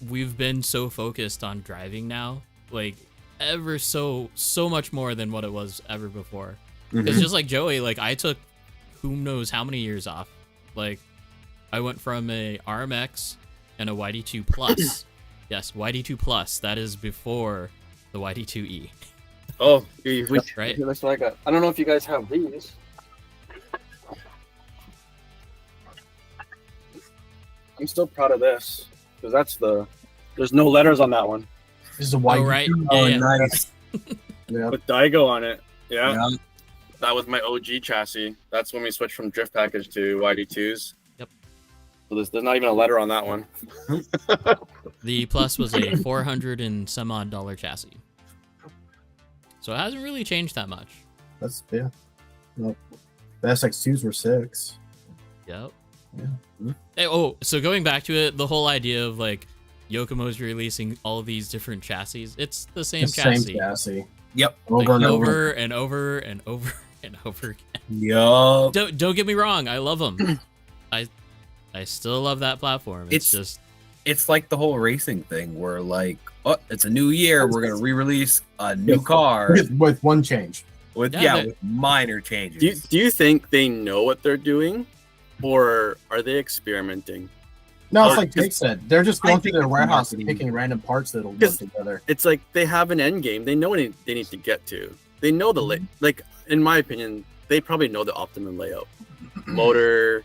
we've been so focused on driving now, like ever so much more than what it was ever before. Because Mhm. just like Joey, like I took who knows how many years off. Like I went from a RMX and a YD2 Plus. Yes, YD2 Plus. That is before the YD2E. Oh, Right. That's what I got. I don't know if you guys have these. I'm still proud of this because there's no letters on that one this is a white. Oh, right. Oh, Yeah, yeah. nice. Yeah. with Daigo on it. Yeah. Yeah. That was my OG chassis. That's when we switched from drift package to YD2s. Yep. So there's not even a letter on that one. The Plus was a 400 and some odd dollar chassis. So it hasn't really changed that much. That's yeah. No, the SX2s were 6. Yep. Yeah. Hey, oh, so going back to it, the whole idea of like Yokomo's releasing all these different chassis, it's the same The chassis. Same chassis. Yep. Like, Over and over. over and over and over and over again. Yup. Don't get me wrong, I love them. I still love that platform. It's just It's like the whole racing thing where like, oh, it's a new year. We're gonna re-release a new car With one change. with Yeah, with minor changes. Do you think they know what they're doing, or are they experimenting? No, Or it's like Jake said. They're just I going through think their it's warehouse and marketing. picking random parts that'll work 'Cause- together. It's like they have an end game. They know what they need to get to. They know the like. In my opinion, they probably know the optimum layout, motor,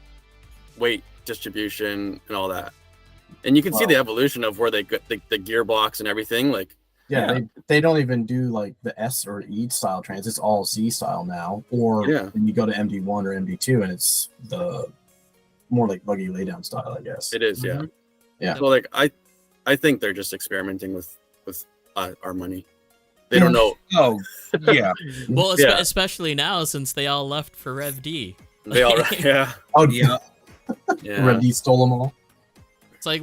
weight distribution, and all that. And you can see Wow. the evolution of where they got the gearbox and everything. Like, Yeah, they don't even do like the S or E style trains. It's all Z style now. Or Yeah. when you go to MD1 or MD2 and it's the more like buggy laydown style, I guess. it is, yeah. Mhm. Yeah. So like, I think they're just experimenting with our money. They don't know. Oh, yeah. well, Yeah. especially now since they all left for Rev D. They all yeah Oh, Yeah. yeah. Red D stole them all. It's like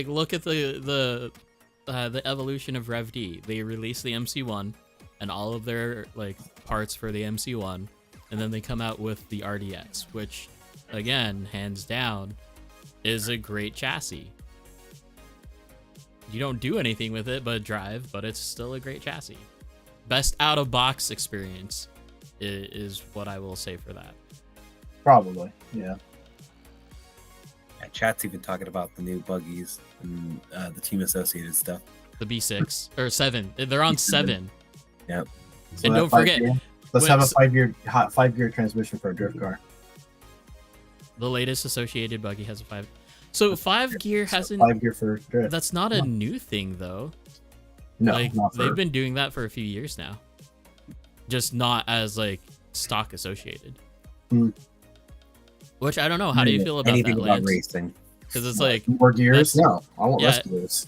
look at the evolution of Rev D. They released the MC1 and all of their like parts for the MC1, and then they come out with the RDX, which again, hands down, is a great chassis. You don't do anything with it but drive, but it's still a great chassis. Best out of box experience is what I will say for that. Probably. Yeah. Yeah, chat's even talking about the new buggies and the team associated stuff. The B6 or 7. They're on 7. Yep. So And that don't forget, 5-gear, let's when- have a 5-gear transmission for a drift car. the latest associated buggy has a 5. So 5 gear hasn't. 5-gear for drift. That's not a new thing though. No, Like not for, they've been doing that for a few years now. Just not as like stock associated. Hmm. Which I don't know. How do you feel about anything that, about Lance? racing? Because it's like more gears. that's- No, I want yeah. less gears.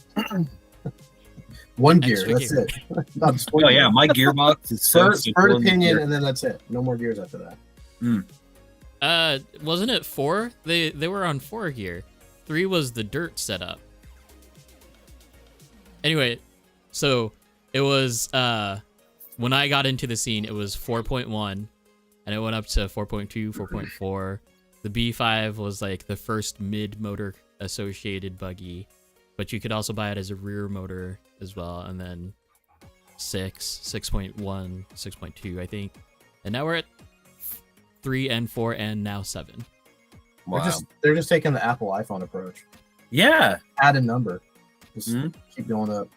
One gear. Extra That's gear. it. Not just one Oh gear. yeah, my gearbox is so First simple and opinion, gear- and then that's it. No more gears after that. wasn't it 4? They were on 4 gear. 3 was the dirt setup. Anyway, so it was when I got into the scene, it was 4.1, and it went up to 4.2, 4.4. The B5 was like the first mid motor associated buggy, but you could also buy it as a rear motor as well, and then 6, 6.1, 6.2, I think. And now we're at 3 and 4 and now 7. Wow. They're just taking the Apple iPhone approach. Yeah. Add a number. Just Mhm. keep going up.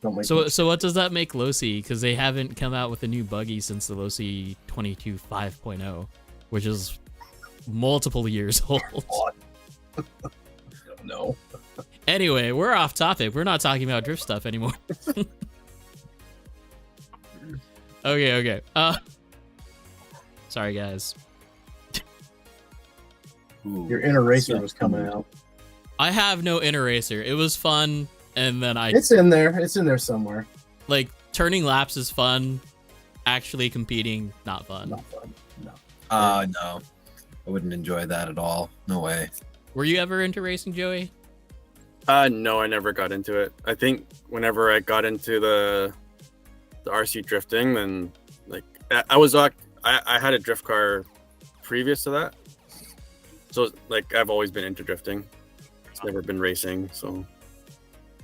Don't make So what does that make Losi? Because they haven't come out with a new buggy since the Losi 22 5.0, which is multiple years old. No. Anyway, we're off topic. We're not talking about drift stuff anymore. Okay. Sorry guys. Ooh. Your inner racer was coming out. I have no inner racer. It was fun, and then It's in there. It's in there somewhere. like turning laps is fun. Actually competing, not fun. Not fun. No. No. I wouldn't enjoy that at all. No way. Were you ever into racing, Joey? No, I never got into it. I think whenever I got into the RC drifting, then like I had a drift car previous to that, so like I've always been into drifting. It's never been racing. So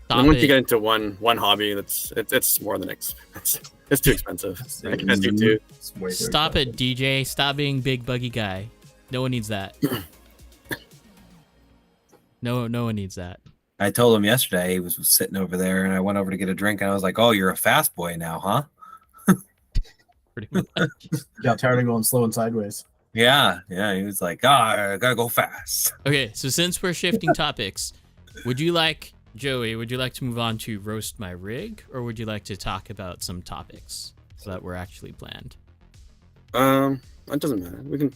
and once you get into one hobby, it's more than expensive. It's too expensive. I can't do two. It's way too Stop expensive. it, DJ. Stop being big buggy guy. No one needs that. No one needs that. I told him yesterday, he was sitting over there, and I went over to get a drink, and I was like, "Oh, you're a fast boy now, huh?" Pretty much. Got tired of going slow and sideways. Yeah. He was like, I gotta go fast. Okay, so since we're shifting topics, Joey, would you like to move on to roast my rig, or would you like to talk about some topics that were actually planned? It doesn't matter. We can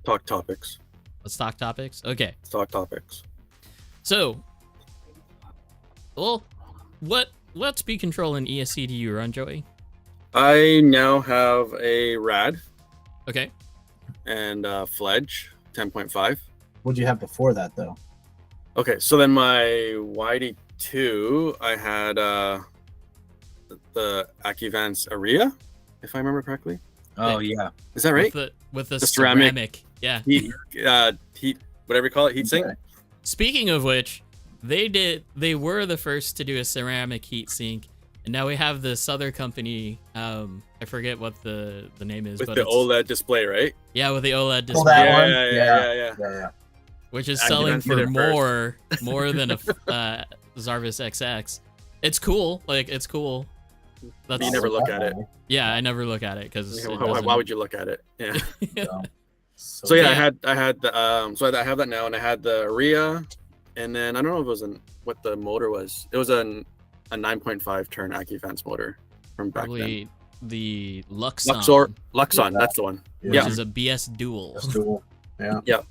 talk topics. Let's talk topics. Okay, Let's talk topics. so, well, what speed control in ESC do you run, Joey? I now have a Rad Okay, and Fledge 10.5. What'd you have before that, though? Okay, so then my YD2, I had the Acuvance Aria, if I remember correctly. Oh yeah. Is that right? with the The ceramic. ceramic. Yeah. Heat, whatever you call it, heat sink. Okay. Speaking of which, they were the first to do a ceramic heat sink, and now we have this other company. I forget what the name is, With but the it's, OLED display, right? yeah, with the OLED Oh, display, that one? Yeah. Yeah. which is Acuvance selling did it for more than a Zarvis XX. It's cool, it's cool. But you never look at it. Yeah, I never look at it because Why would you look at it? Yeah. So So yeah, Yeah. I had the I have that now, and I had the Aria, and then I don't know if it was what the motor was. It was a 9.5 turn Acuvance motor from back probably the then. Luxon, Luxon, Yeah. that's the one. which Yeah. is a BS dual. That's cool. Yeah.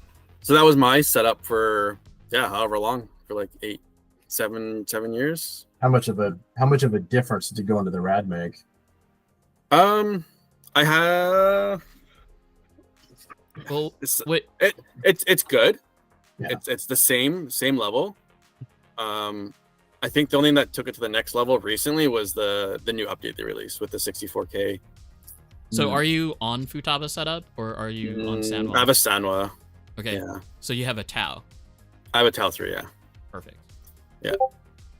So that was my setup for however long, for like 7 years. How much of a difference did go into the Rad make? I have Well, it's wait, it's good. Yeah. It's the same level. I think the only thing that took it to the next level recently was the new update they released with the 64K. so are you on Futaba setup or are you on Sanwa? I have a Sanwa. Okay, Yeah. so you have a Tau. I have a Tau 3, yeah. Perfect.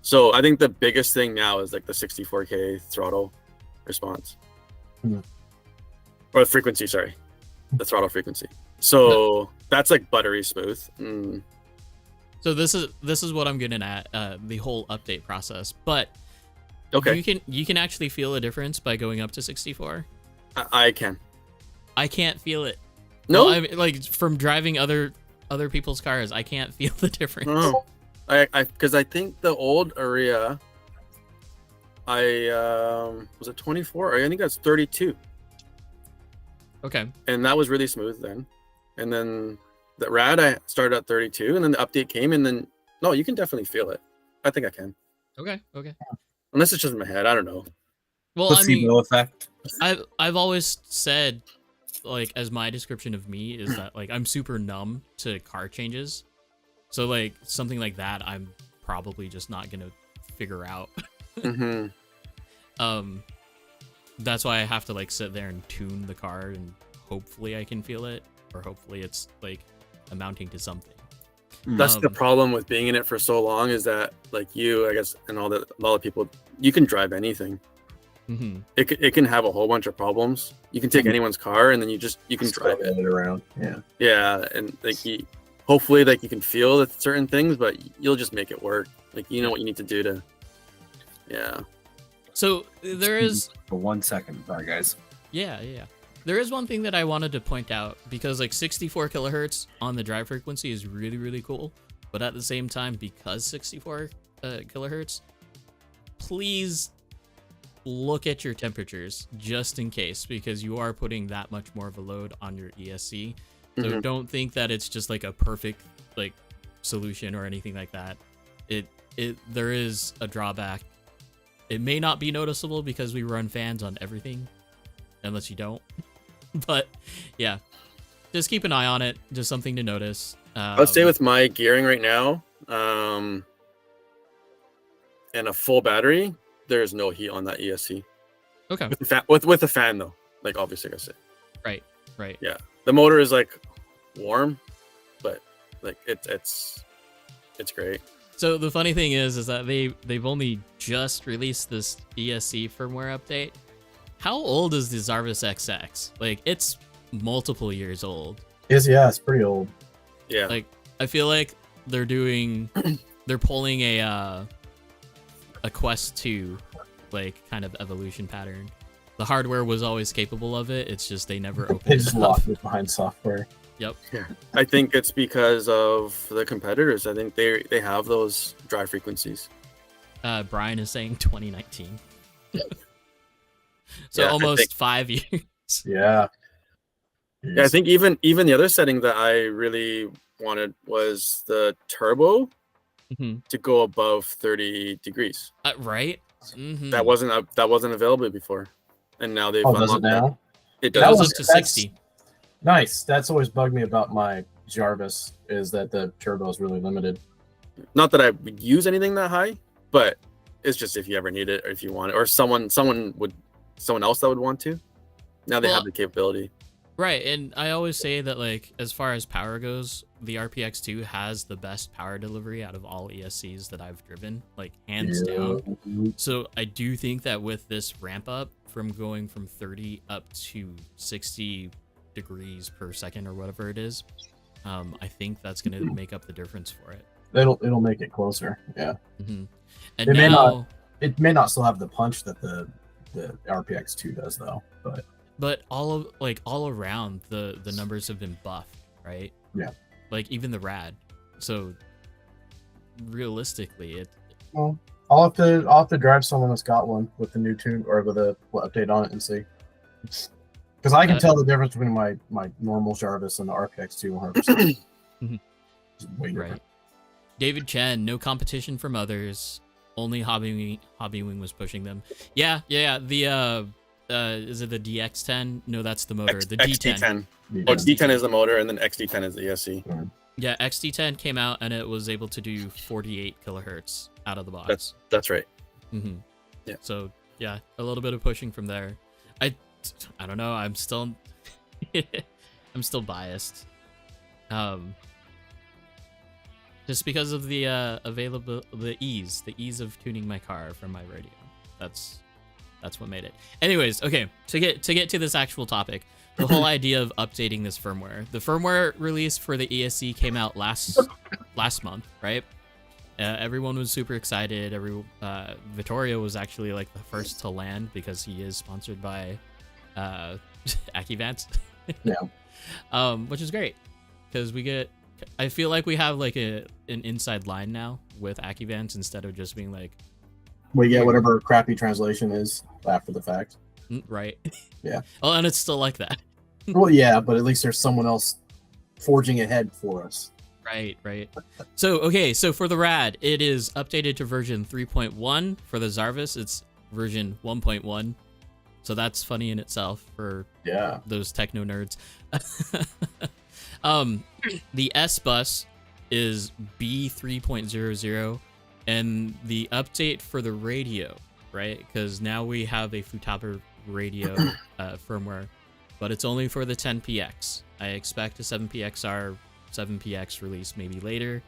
So I think the biggest thing now is like the 64K throttle response. Hmm. Or the frequency, sorry. The throttle frequency. So that's like buttery smooth. So this is what I'm getting at, the whole update process. But Okay. you can actually feel a difference by going up to 64. I can. I can't feel it. No? Well, I mean, like from driving other people's cars, I can't feel the difference. No. Because I think the old Aria, was it 24? Or I think that's 32. Okay. And that was really smooth then. And then the Rad, I started at 32, and then the update came, and then no, you can definitely feel it. I think I can, Okay. unless it's just in my head. I don't know. Well, I mean, Placebo effect. I've always said, like, as my description of me is that like I'm super numb to car changes. So like something like that, I'm probably just not gonna figure out. Mm-hmm. That's why I have to like sit there and tune the car, and hopefully I can feel it, or hopefully it's like amounting to something. That's the problem with being in it for so long, is that like you, I guess, and all the people, you can drive anything. Mm-hmm. It can have a whole bunch of problems. You can take anyone's car and then you can drive it. around. Yeah. Yeah, and like hopefully like you can feel that certain things, but you'll just make it work. Like you know what you need to do to. Yeah. So there is For 1 second. Sorry, guys. Yeah. There is one thing that I wanted to point out because like 64 kilohertz on the drive frequency is really, really cool. But at the same time, because 64 kilohertz, please look at your temperatures just in case, because you are putting that much more of a load on your ESC. So don't think that it's just like a perfect like solution or anything like that. There is a drawback. It may not be noticeable because we run fans on everything, unless you don't. But yeah, just keep an eye on it. Just something to notice. I'll say with my gearing right now, and a full battery, there's no heat on that ESC. Okay. With the fan though, like obviously I said. Right. Yeah, the motor is like warm, but like it's great. So the funny thing is that they've only just released this ESC firmware update. How old is the Zarvis XX? Like it's multiple years old. It's pretty old. Yeah. Like I feel like they're pulling a Quest 2 like kind of evolution pattern. The hardware was always capable of it. It's just they never opened They it just up. locked it behind software. Yep. Yeah. I think it's because of the competitors. I think they have those drive frequencies. Brian is saying 2019. So Yeah, I almost think- 5 years. Yeah. Yeah, I think even the other setting that I really wanted was the turbo Mhm. to go above 30 degrees. Right? Mhm. That wasn't available before, and now they've Oh, does it unlocked that. now? It That does. was was- up to that's- 60. Nice. That's always bugged me about my Jarvis is that the turbo is really limited. Not that I would use anything that high, but it's just if you ever need it or if you want it, or someone else that would want to. Now they Well, have the capability. Right, and I always say that like as far as power goes, the RPX2 has the best power delivery out of all ESCs that I've driven, like hands down. So I do think that with this ramp up from going from 30 up to 60 degrees per second or whatever it is, I think that's going to make up the difference for it. It'll make it closer. Yeah. hmm And It may now, It may not still have the punch that the RPX2 does though, but all around the numbers have been buffed, right? Yeah. Like even the rad. So realistically, well, I'll have to drive someone that's got one with the new tune or with a update on it and see. Because I can tell the difference between my normal Jarvis and the RPX2 100%. Mhm. Way different. right. David Chen, no competition from others. Only Hobby Wing was pushing them. Yeah. The is it the DX10? No, that's the motor. The D10. XD10. Yeah. Oh, D10 is the motor, and then XD10 is the ESC. Yeah, XD10 came out and it was able to do 48 kilohertz out of the box. That's right. Mm-hmm. Yeah. So yeah, a little bit of pushing from there. I don't know. I'm still biased. Just because of the the ease of tuning my car from my radio. That's what made it. Anyways, okay. To get to this actual topic, the whole idea of updating this firmware. The firmware release for the ESC came out last month, right? Everyone was super excited. Vittorio was actually like the first to land because he is sponsored by Acuvance. Yeah. Which is great because I feel like we have like an inside line now with Acuvance instead of just being like We get whatever crappy translation is after the fact. right. Yeah. Oh, and it's still like that. Well, yeah, but at least there's someone else forging ahead for us. Right. So for the rad, it is updated to version 3.1. For the Zarvis, it's version 1.1. So that's funny in itself for those techno nerds. The S bus is B3.00, and the update for the radio, right? Because now we have a Futaba radio firmware, but it's only for the 10px. I expect a 7pxR, 7px release maybe later.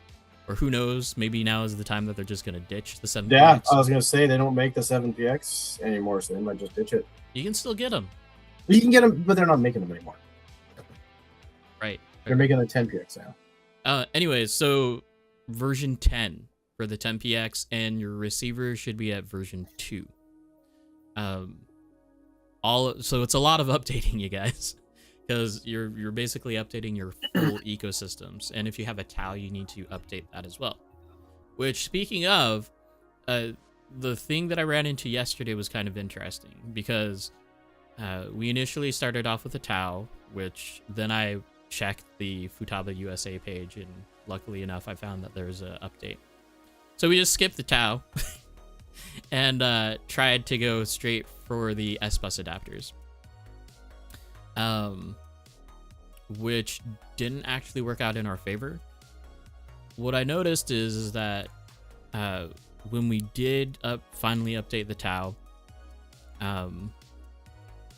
Or who knows? Maybe now is the time that they're just gonna ditch the 7PX. Yeah, I was gonna say they don't make the 7PX anymore, so they might just ditch it. You can still get them. You can get them, but they're not making them anymore. Right. They're making a 10PX now. Anyways, so version 10 for the 10PX, and your receiver should be at version 2. So it's a lot of updating, you guys, because you're basically updating your full ecosystems, and if you have a TAO, you need to update that as well. Which, speaking of, the thing that I ran into yesterday was kind of interesting, because we initially started off with a TAO, which then I checked the Futaba USA page, and luckily enough, I found that there was an update. So we just skipped the TAO and tried to go straight for the S-Bus adapters, which didn't actually work out in our favor. What I noticed is that when we did finally update the TAO,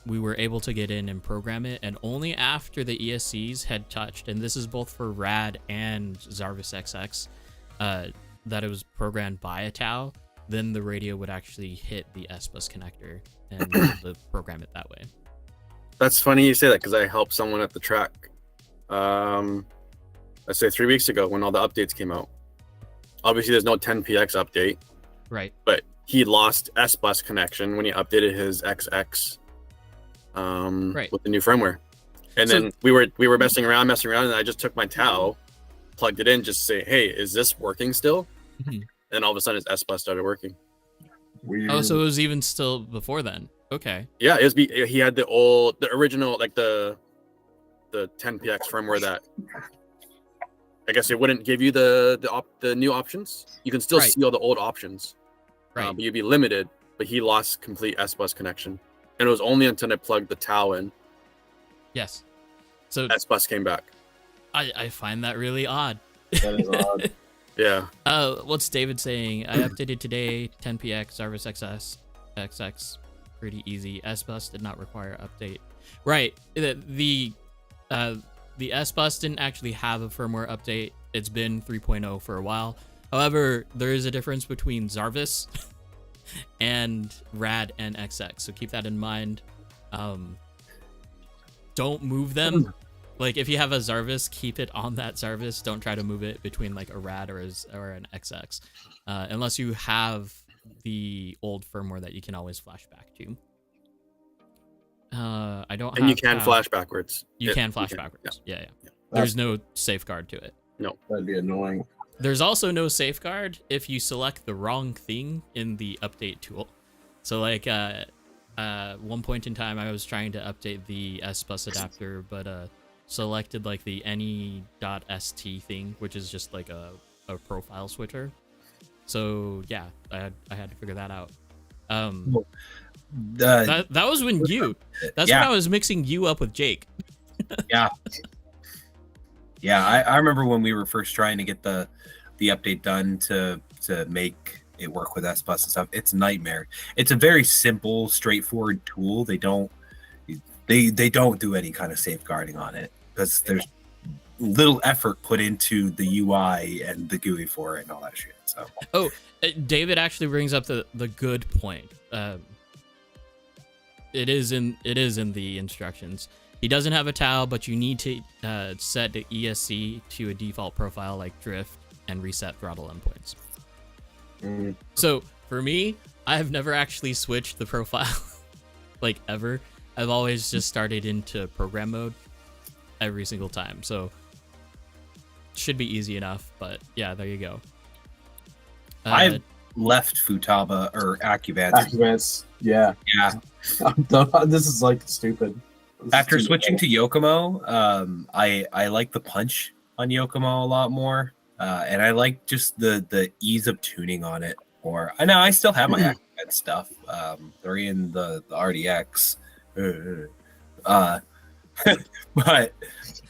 we were able to get in and program it, and only after the ESCs had touched, and this is both for RAD and Zarvis XX, that it was programmed by a TAO, then the radio would actually hit the S-Bus connector and be able to program it that way. That's funny you say that, because I helped someone at the track, let's say 3 weeks ago when all the updates came out. Obviously, there's no 10PX update. Right. But he lost S-Bus connection when he updated his XX with the new firmware. And then we were messing around, and I just took my TAO, plugged it in, just to say, hey, is this working still? Mm-hmm. And all of a sudden his S-Bus started working. Weird. Oh, so it was even still before then. Okay. Yeah, he had the original, like the 10PX firmware that I guess it wouldn't give you the new options. You can still see all the old options, right? But you'd be limited. But he lost complete S-Bus connection, and it was only until I plugged the TAO in. Yes. So S-Bus came back. I find that really odd. That is odd. Yeah. What's David saying? I updated today. 10PX, Zarvis XX, pretty easy. S-Bus did not require update. Right. The S-Bus didn't actually have a firmware update. It's been 3.0 for a while. However, there is a difference between Zarvis and RAD and XX, so keep that in mind. Don't move them. Like, if you have a Zarvis, keep it on that Zarvis. Don't try to move it between like a RAD or an XX, unless you have the old firmware that you can always flash back to. I don't. And you can flash backwards. You can flash backwards. Yeah. There's no safeguard to it. No, that'd be annoying. There's also no safeguard if you select the wrong thing in the update tool. So like one point in time, I was trying to update the S-Bus adapter, but selected like the any.st thing, which is just like a profile switcher. So yeah, I had to figure that out. That was when when I was mixing you up with Jake. Yeah. I remember when we were first trying to get the update done to make it work with S-Bus and stuff. It's a nightmare. It's a very simple, straightforward tool. They don't do any kind of safeguarding on it, because there's little effort put into the UI and the GUI for it and all that shit. So David actually brings up the good point. It is in the instructions. He doesn't have a TAO, but you need to set the ESC to a default profile like drift and reset throttle endpoints. So for me, I have never actually switched the profile like ever. I've always just started into program mode every single time. So should be easy enough, but yeah, there you go. I've left Futaba or Acuvance. Acuvance, yeah. I'm done. This is like stupid. After switching to Yokomo, I like the punch on Yokomo a lot more, and I like just the ease of tuning on it. Or I know I still have my Acuvance stuff. They're in the RDX, but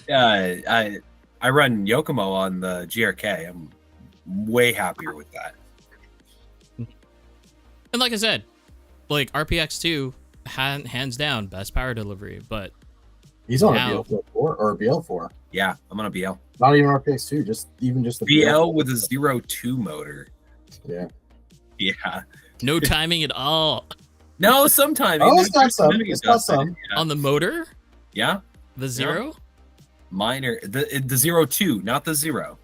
I run Yokomo on the GRK. I'm way happier with that. And like I said, like RPX2, hands down, best power delivery. But he's on a BL4 or a BL4. Yeah, I'm on a BL. Not even RPX2, just the BL with a 0.2 motor. Yeah. Yeah. No timing at all No, sometimes. Oh, it's got some. It's got some. on the motor. Yeah. The zero. Minor the 0.2, not the 0.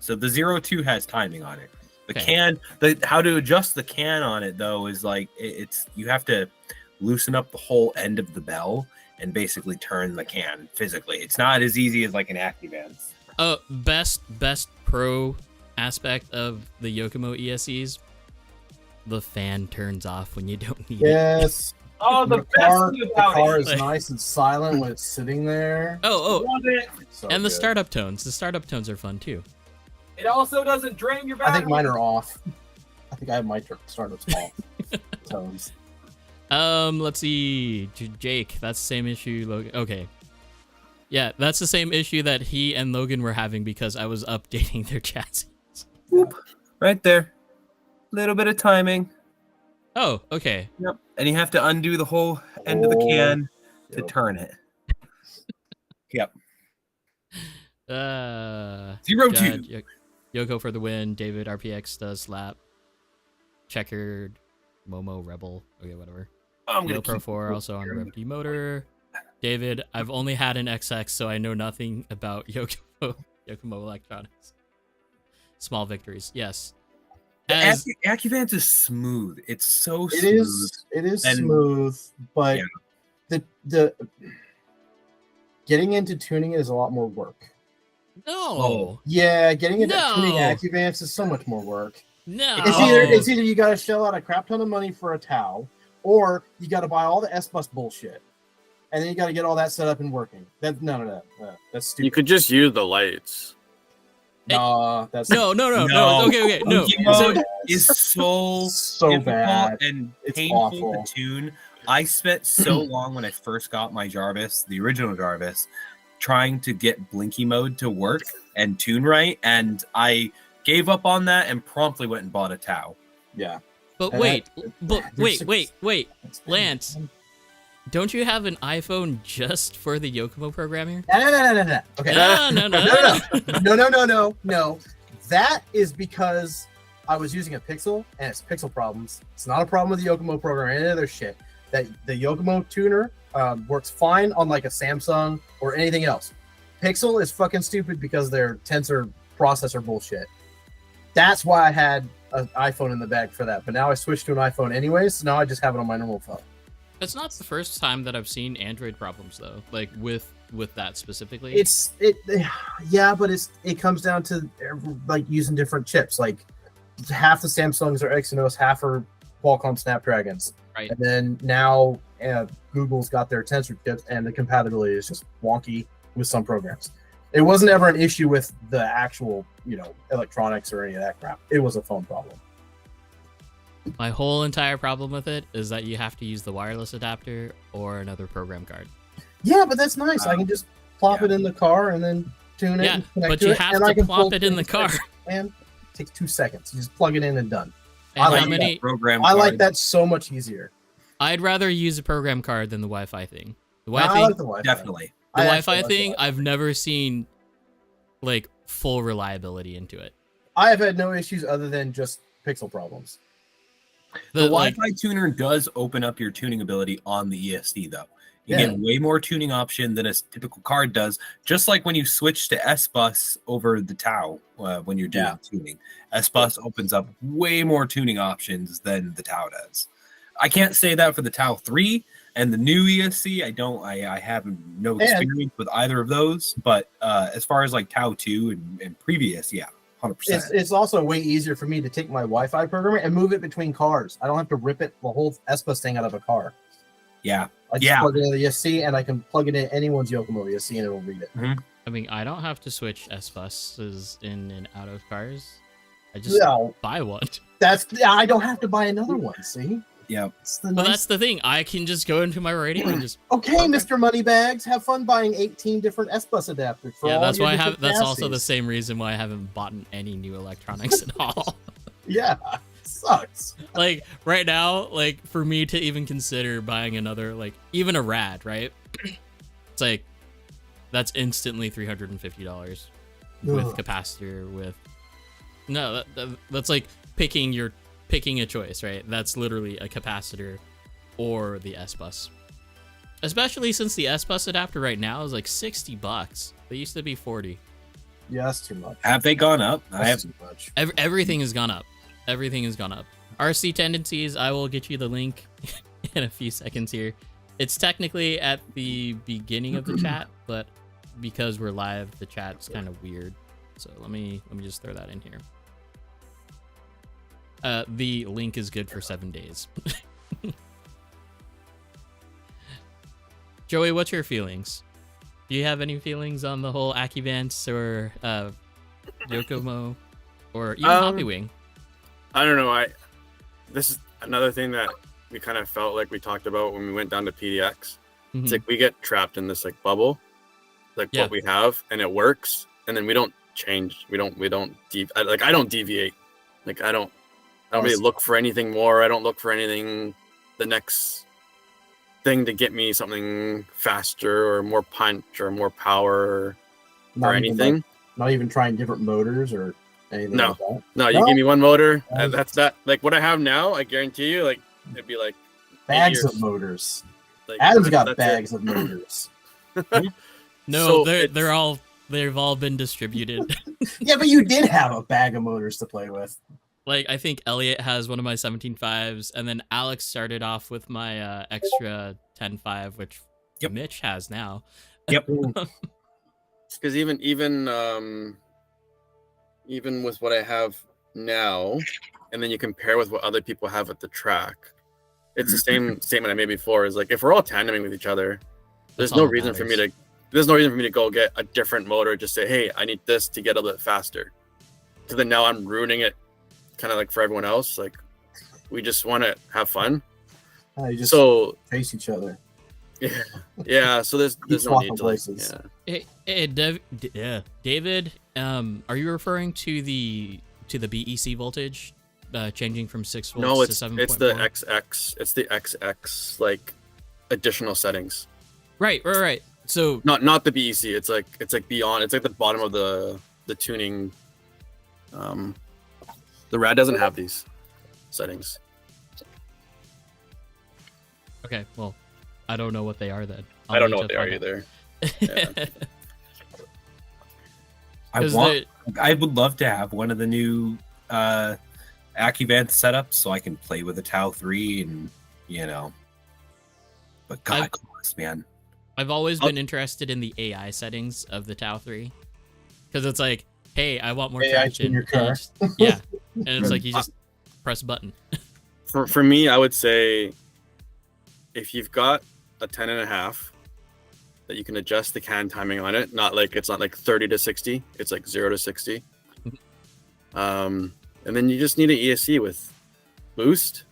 So the 0.2 has timing on it. The Okay. how to adjust the can on it though is like it's you have to loosen up the whole end of the bell and basically turn the can physically. It's not as easy as like an Acuvance. Best pro aspect of the Yokomo ESCs. The fan turns off when you don't need it. Yes. Oh, The car is nice and silent when it's sitting there. Oh, Love it. So and the good. startup tones. The startup tones are fun too. It also doesn't drain your I battery. think mine are off. I think I have my startups off. Tones. Let's see. Jake, that's the same issue. Logan. Okay. Yeah, that's the same issue that he and Logan were having because I was updating their chassis. Whoop. Right there. Little bit of timing. Oh, okay. Yep. And you have to undo the whole end of the can to Yep. turn it. Yep. 0.2. Judd, Yoko for the win. David RPX does lap. Checkered. Momo Rebel. Okay, whatever. I'm Yo gonna Pro keep 4 also on Rev D motor. David, I've only had an XX, so I know nothing about Yokomo Electronics. Small victories, yes. As Acuvance is smooth. It's so smooth. It is And- smooth, but Yeah. the getting into tuning it is a lot more work. no, Yeah, getting into No. tuning Acuvance is so much more work. no. It's either you got to shell out a crap ton of money for a towel, or you got to buy all the S-Bus bullshit, and then you got to get all that set up and working. That's that's stupid. You could just use the lights. Nah, that's No. No. Okay, no. Monkey So, mode is so so difficult bad. and It's painful awful. to tune. I spent so long when I first got my Jarvis, the original Jarvis, trying to get blinky mode to work and tune right, and I gave up on that and promptly went and bought a Tau. Yeah. but And wait, there's wait. Lance, don't you have an iPhone just for the Yokomo programming? No. Okay. No. That is because I was using a Pixel and it's Pixel problems. It's not a problem with the Yokomo program or any other shit. That the Yokomo tuner works fine on like a Samsung or anything else. Pixel is fucking stupid because their tensor processor bullshit. That's why I had an iPhone in the bag for that. But now I switched to an iPhone anyways. So now I just have it on my normal phone. It's not the first time that I've seen Android problems though, like with that specifically. Yeah, but it comes down to like using different chips. Like half the Samsungs are Exynos, half are Qualcomm Snapdragons. Right. And then now Google's got their tensor chips, and the compatibility is just wonky with some programs. It wasn't ever an issue with the actual, electronics or any of that crap. It was a phone problem. My whole entire problem with it is that you have to use the wireless adapter or another program card. Yeah, but that's nice. I can just plop it in the car and then tune it. Yeah, and connect but to you it, have and I to can plop pull it in the car. And it takes 2 seconds. You just plug it in and done. And I how like many? Program I like card. that so much easier. I'd rather use a program card than the Wi-Fi thing. The I Wi-Fi, like the the Wi-Fi. Definitely. I actually Wi-Fi like the thing, Wi-Fi. I've never seen like full reliability into it. I have had no issues other than just pixel problems. The like, Wi-Fi tuner does open up your tuning ability on the ESD, though. You Yeah. get way more tuning option than a typical card does. Just like when you switch to S-Bus over the Tau when you're doing tuning. S-Bus opens up way more tuning options than the Tau does. I can't say that for the Tau 3 and the new ESC. I have no experience with either of those. But as far as like Tau 2 and previous, yeah, 100%. It's also way easier for me to take my Wi-Fi programmer and move it between cars. I don't have to rip the whole S-Bus thing out of a car. Yeah. I just plug it into the ESC and I can plug it in anyone's Yokomo ESC and it'll read it. I mean, I don't have to switch S-Buses in and out of cars. I just buy one. I don't have to buy another one, see? Yeah. Well, that's the thing. I can just go into my radio and just. Okay, Mr. Moneybags, have fun buying 18 different S-Bus adapters. For all That's your why I have. different That's also the chassis. same reason why I haven't bought any new electronics at all. Yeah, sucks. Like right now, like for me to even consider buying another, like even a rad, right? It's like That's instantly $350 with Ugh. capacitor. That's like picking a choice, right? That's literally a capacitor or the S bus. Especially since the S bus adapter right now is like $60. They used to be 40. Yeah, that's too much. Have they gone up? I have. That's too much. Everything has gone up. Everything has gone up. RC Tendencies, I will get you the link in a few seconds here. It's technically at the beginning of the chat, but because we're live, the chat's kind of weird. So let me just throw that in here. The link is good for 7 days. Joey, what's your feelings? Do you have any feelings on the whole Acuvance or Yokomo or even Hobbywing? I don't know. This is another thing that we kind of felt like we talked about when we went down to PDX. It's like we get trapped in this like bubble, like what we have, and it works, and then we don't change. I don't deviate. Like I don't really look for anything more. I don't look for anything, the next thing to get me something faster or more punch or more power or anything. Not even trying different motors or anything like that. No, you give me one motor. That's that. Like what I have now, I guarantee you, like it'd be like bags of motors. Like, Adam's got bags of motors. No, so they've all been distributed. Yeah, but you did have a bag of motors to play with. Like, I think Elliot has one of my 17.5s, and then Alex started off with my extra 10.5, which Mitch has now. Yep. Because even with what I have now, and then you compare with what other people have at the track, it's the same statement I made before. Is like if we're all tandeming with each other, there's no reason for me to go get a different motor. Just say, hey, I need this to get a bit faster. Because then now I'm ruining it. Kind of like for everyone else, like we just want to have fun. You just face each other. Yeah. So there's no need to places. Hey, David, are you referring to the BEC voltage changing from 6 volts no, to 7.4? it's the XX. It's the XX like additional settings. Right. So not the BEC. It's like beyond. It's like the bottom of the tuning. The RAD doesn't have these settings. Okay, well, I don't know what they are then. I don't know what they are either. Yeah. I would love to have one of the new Acuvance setups so I can play with a Tau 3 and but God, man. I've always been interested in the AI settings of the Tau 3 because it's like, hey, I want more traction in your car. And it's like you just press a button. For me, I would say if you've got a 10.5 that you can adjust the can timing on it, it's not like 30 to 60, it's like 0 to 60. And then you just need an ESC with boost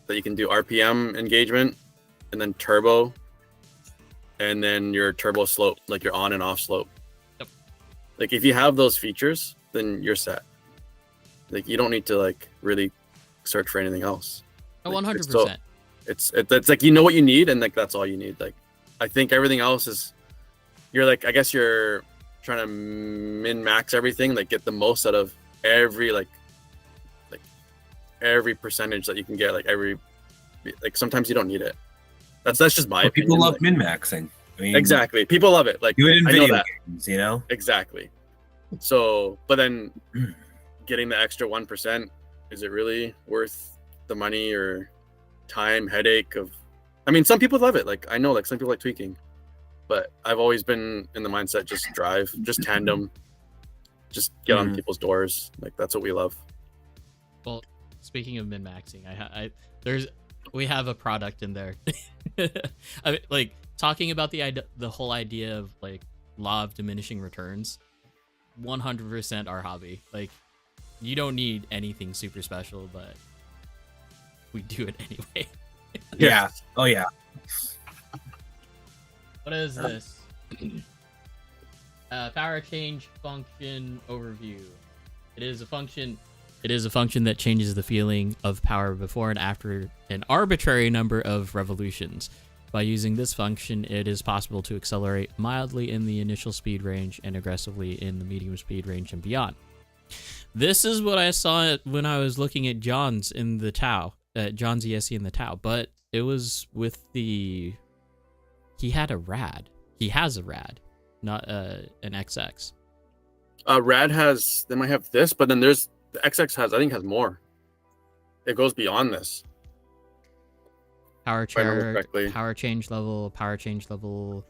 that you can do RPM engagement and then turbo and then your turbo slope, like your on and off slope. Yep. Like if you have those features, then you're set. Like you don't need to like really search for anything else. 100%. It's like you know what you need, and like that's all you need. Like I think everything else is I guess you're trying to min max everything, like get the most out of every every percentage that you can get. Like sometimes you don't need it. That's just my opinion. People love min maxing. I mean, exactly. People love it. Like do it in video games, Exactly. So, but then getting the extra 1%, is it really worth the money or time, headache of? I mean, some people love it. Like I know, like some people like tweaking, but I've always been in the mindset just drive, just tandem, just get on people's doors. Like that's what we love. Well, speaking of min maxing, we have a product in there. I mean, like talking about the whole idea of like law of diminishing returns. 100% our hobby. Like you don't need anything super special, but we do it anyway. Yeah. Oh yeah. What is this? Power change function overview. It is a function that changes the feeling of power before and after an arbitrary number of revolutions. By using this function, it is possible to accelerate mildly in the initial speed range and aggressively in the medium speed range and beyond. This is what I saw when I was looking at John's in the Tau, John's ESC in the Tau, but it was with the... He had a rad. He has a rad, not an XX. Rad has, they might have this, but then there's, the XX has, I think has more. It goes beyond this. Power If I remember chair, correctly. power change level.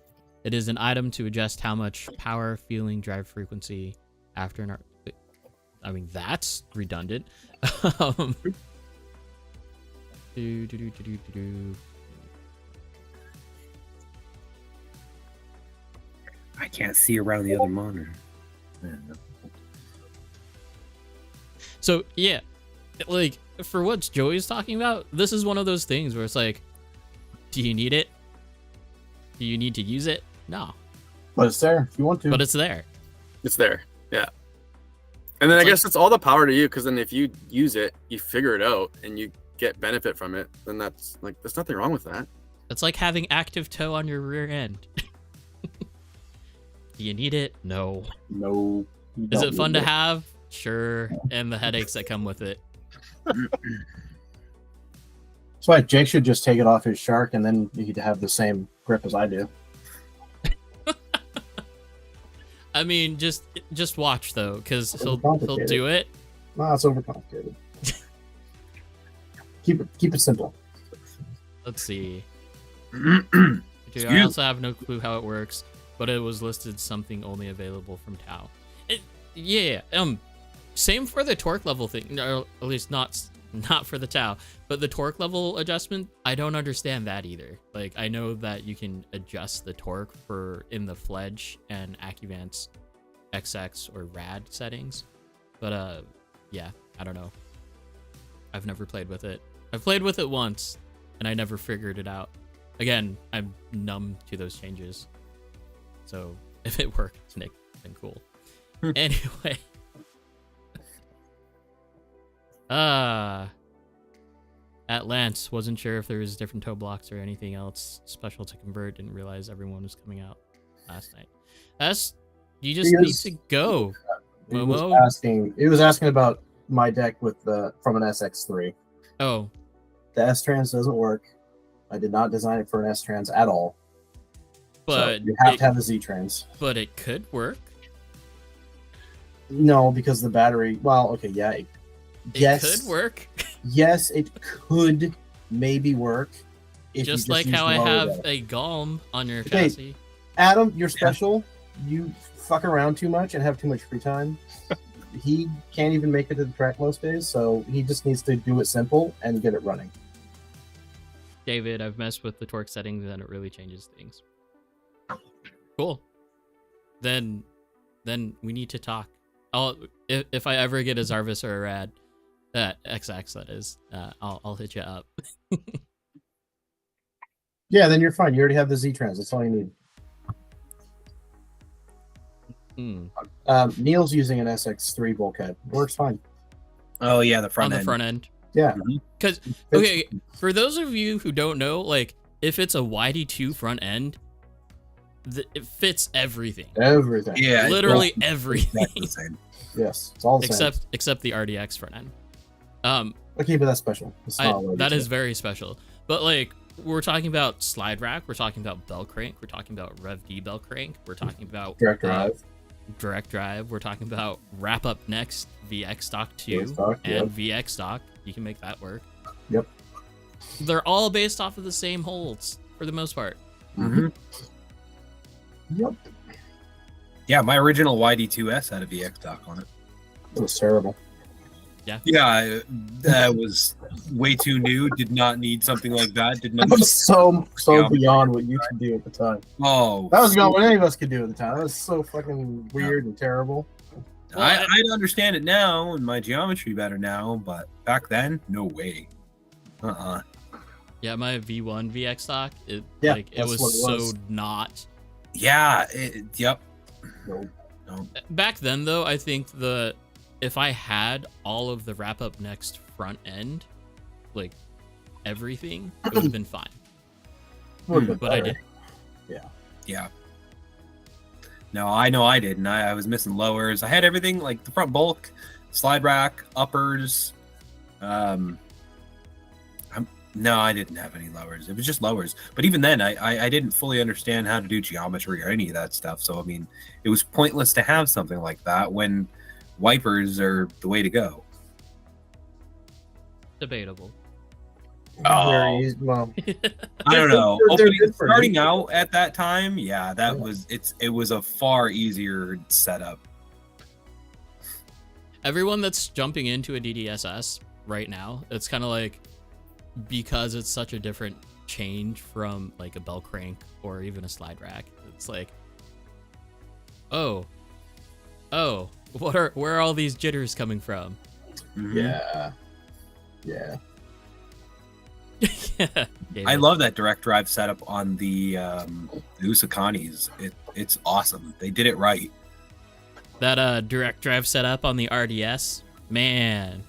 It is an item to adjust how much power, feeling, drive frequency after an... I mean, that's redundant. I can't see around the other monitor. So, yeah, like, for what Joey's talking about, this is one of those things where it's like, do you need it? Do you need to use it? No. But it's there if you want to. But it's there. It's there. Yeah. And then It's I guess it's all the power to you, because then if you use it, you figure it out, and you get benefit from it, then that's like, there's nothing wrong with that. It's like having active toe on your rear end. Do you need it? No. No. you Is don't it fun need to have? Sure. And the headaches that come with it. That's why Jake should just take it off his shark, and then he'd have the same grip as I do. I mean, just watch though, because he'll Overcomplicated. do it. No, it's overcomplicated. keep it simple. Let's see. Excuse I also have no clue how it works, but it was listed something only available from Tau. Yeah. Same for the torque level thing, or at least not for the Tau, but the torque level adjustment. I don't understand that either. Like, I know that you can adjust the torque in the Fledge and Acuvance XX or Rad settings, but yeah, I don't know. I've never played with it. I've played with it once, and I never figured it out. Again, I'm numb to those changes. So if it worked, Nick, then cool. Anyway. At Lance, wasn't sure if there was different toe blocks or anything else special to convert. Didn't realize everyone was coming out last night. You just need to go. It was asking about my deck from an SX3. Oh, The S-Trans doesn't work. I did not design it for an S-Trans at all. but So you have to have a Z-Trans. but it could work. No, because the battery. Well, okay, yeah. It Yes, could work. Yes, it could maybe work. If Just you like use how I lower have deck. a Golem on your Okay. chassis. Adam, you're special. You fuck around too much and have too much free time. He can't even make it to the track most days, so he just needs to do it simple and get it running. David, I've messed with the torque settings and it really changes things. Cool. Then we need to talk. If I ever get a Zarvis or a Rad, XX that is, I'll hit you up. Yeah, then you're fine. You already have the Z-Trans. That's all you need. Neil's using an SX3 bulkhead. Works fine. Oh yeah, the front On the end. front end. Yeah. Because, okay, for those of you who don't know, like, if it's a YD2 front end, it fits everything. Everything. Yeah, Literally it's everything. exactly the same. Yes, it's all the same. Except the RDX front end. Okay, but that's special. It's not a That YD2. is very special. But, like, we're talking about slide rack, we're talking about bell crank, we're talking about Rev D bell crank, we're talking about direct drive. direct drive, we're talking about wrap up next VX stock 2 VX stock, and VX stock. You can make that work. Yep. They're all based off of the same holds for the most part. Mm-hmm. Yep. Yeah, my original YD2S had a VX dock on it. It was terrible. Yeah, that was way too new. Did not need something like that. Did not. That was so Yeah. beyond what you could do at the time. Oh, That was beyond what any of us could do at the time. That was so fucking weird and terrible. I understand it now and my geometry better now, but back then, no way. Yeah, my V1 VX stock, it Yeah, it that's was what it was. so not. Yeah. Yep. No. No. Back then, though, I think if I had all of the wrap up next front end, like everything, it would have been fine. Would've been but I better. did. Yeah. No, I know I didn't. I was missing lowers. I had everything like the front bulk, slide rack, uppers. No, I didn't have any lowers. It was just lowers. But even then, I didn't fully understand how to do geometry or any of that stuff. So I mean, it was pointless to have something like that when wipers are the way to go. Debatable. Oh. Very easy. Well, I don't know. They're good for Starting you. out at that time, yeah, Yeah. it was a far easier setup. Everyone that's jumping into a DDSS right now, it's kind of like, because it's such a different change from like a bell crank or even a slide rack. It's like, oh, where are all these jitters coming from? Mhm. yeah. Yeah. I love that direct drive setup on the Usakanis. It's awesome. They did it right. that direct drive setup on the RDS. Man,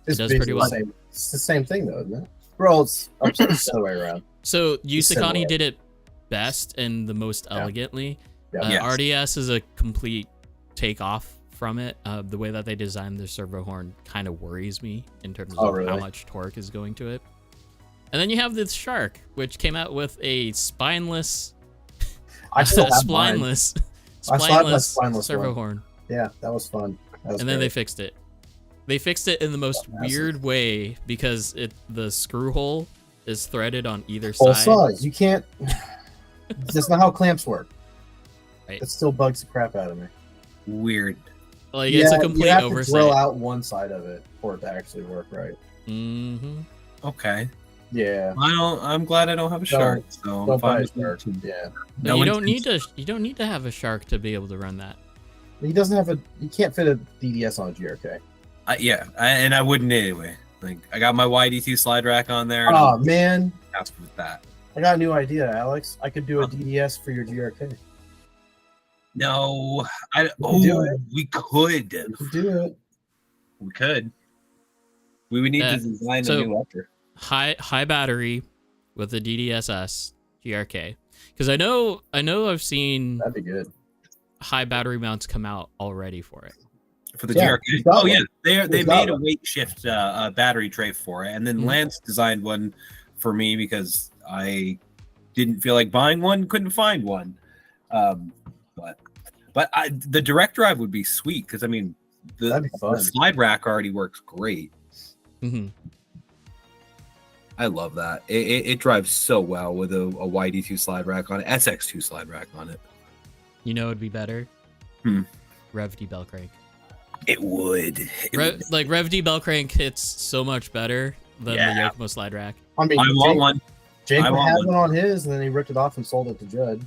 It's does pretty basically well. the same. It's the same thing though, isn't it? Well, it's the other way around. so It's similar. Usakani did it best and the most elegantly. Yeah. Yes. RDS is a complete takeoff from it. The way that they designed their servo horn kind of worries me in terms Oh, of really? how much torque is going to it. And then you have the Shark, which came out with a spineless, I still have mine. spineless, I still have my spineless spineless servo one. horn. Yeah, that was fun. That was And then they great. fixed it. They fixed it in the most Massive. weird way because the screw hole is threaded on either Both side. sides. You can't. That's not how clamps work. Right. It still bugs the crap out of me. Weird. Like it's a you complete have to oversight. drill out one side of it for it to actually work right. Mm-hmm. Okay. Yeah. I'm glad I don't have a shark. So I'm Don't buy fine a with shark. that too. Yeah. No, No you don't instance. need to. You don't need to have a Shark to be able to run that. He doesn't have a. You can't fit a DDS on a GRK. And I wouldn't anyway. Like I got my YD2 slide rack on there. And Oh I'm man, happy with that. I got a new idea, Alex. I could do a DDS for your GRK. No, do it. we could. You could do it. We could. We would need Yeah. to design So- a new upper. High battery with the DDSS GRK. Because I know I've seen That'd be good. high battery mounts come out already for it. For the Yeah, GRK. we've got Oh yeah, one. they We've got made a one. weight shift battery tray for it, and then Mhm. Lance designed one for me because I didn't feel like buying one, couldn't find one. But the direct drive would be sweet because I mean That'd be the fun. slide rack already works great. Mm-hmm. I love that. It drives so well with a YD2 slide rack on it, SX2 slide rack on it. You know, it'd be better. Hmm. Rev D bell crank. It would. Like Rev D bell crank hits so much better than Yeah. the Yokomo slide rack. I mean, I want one. Jake I want had one. one on his, and then he ripped it off and sold it to Judd.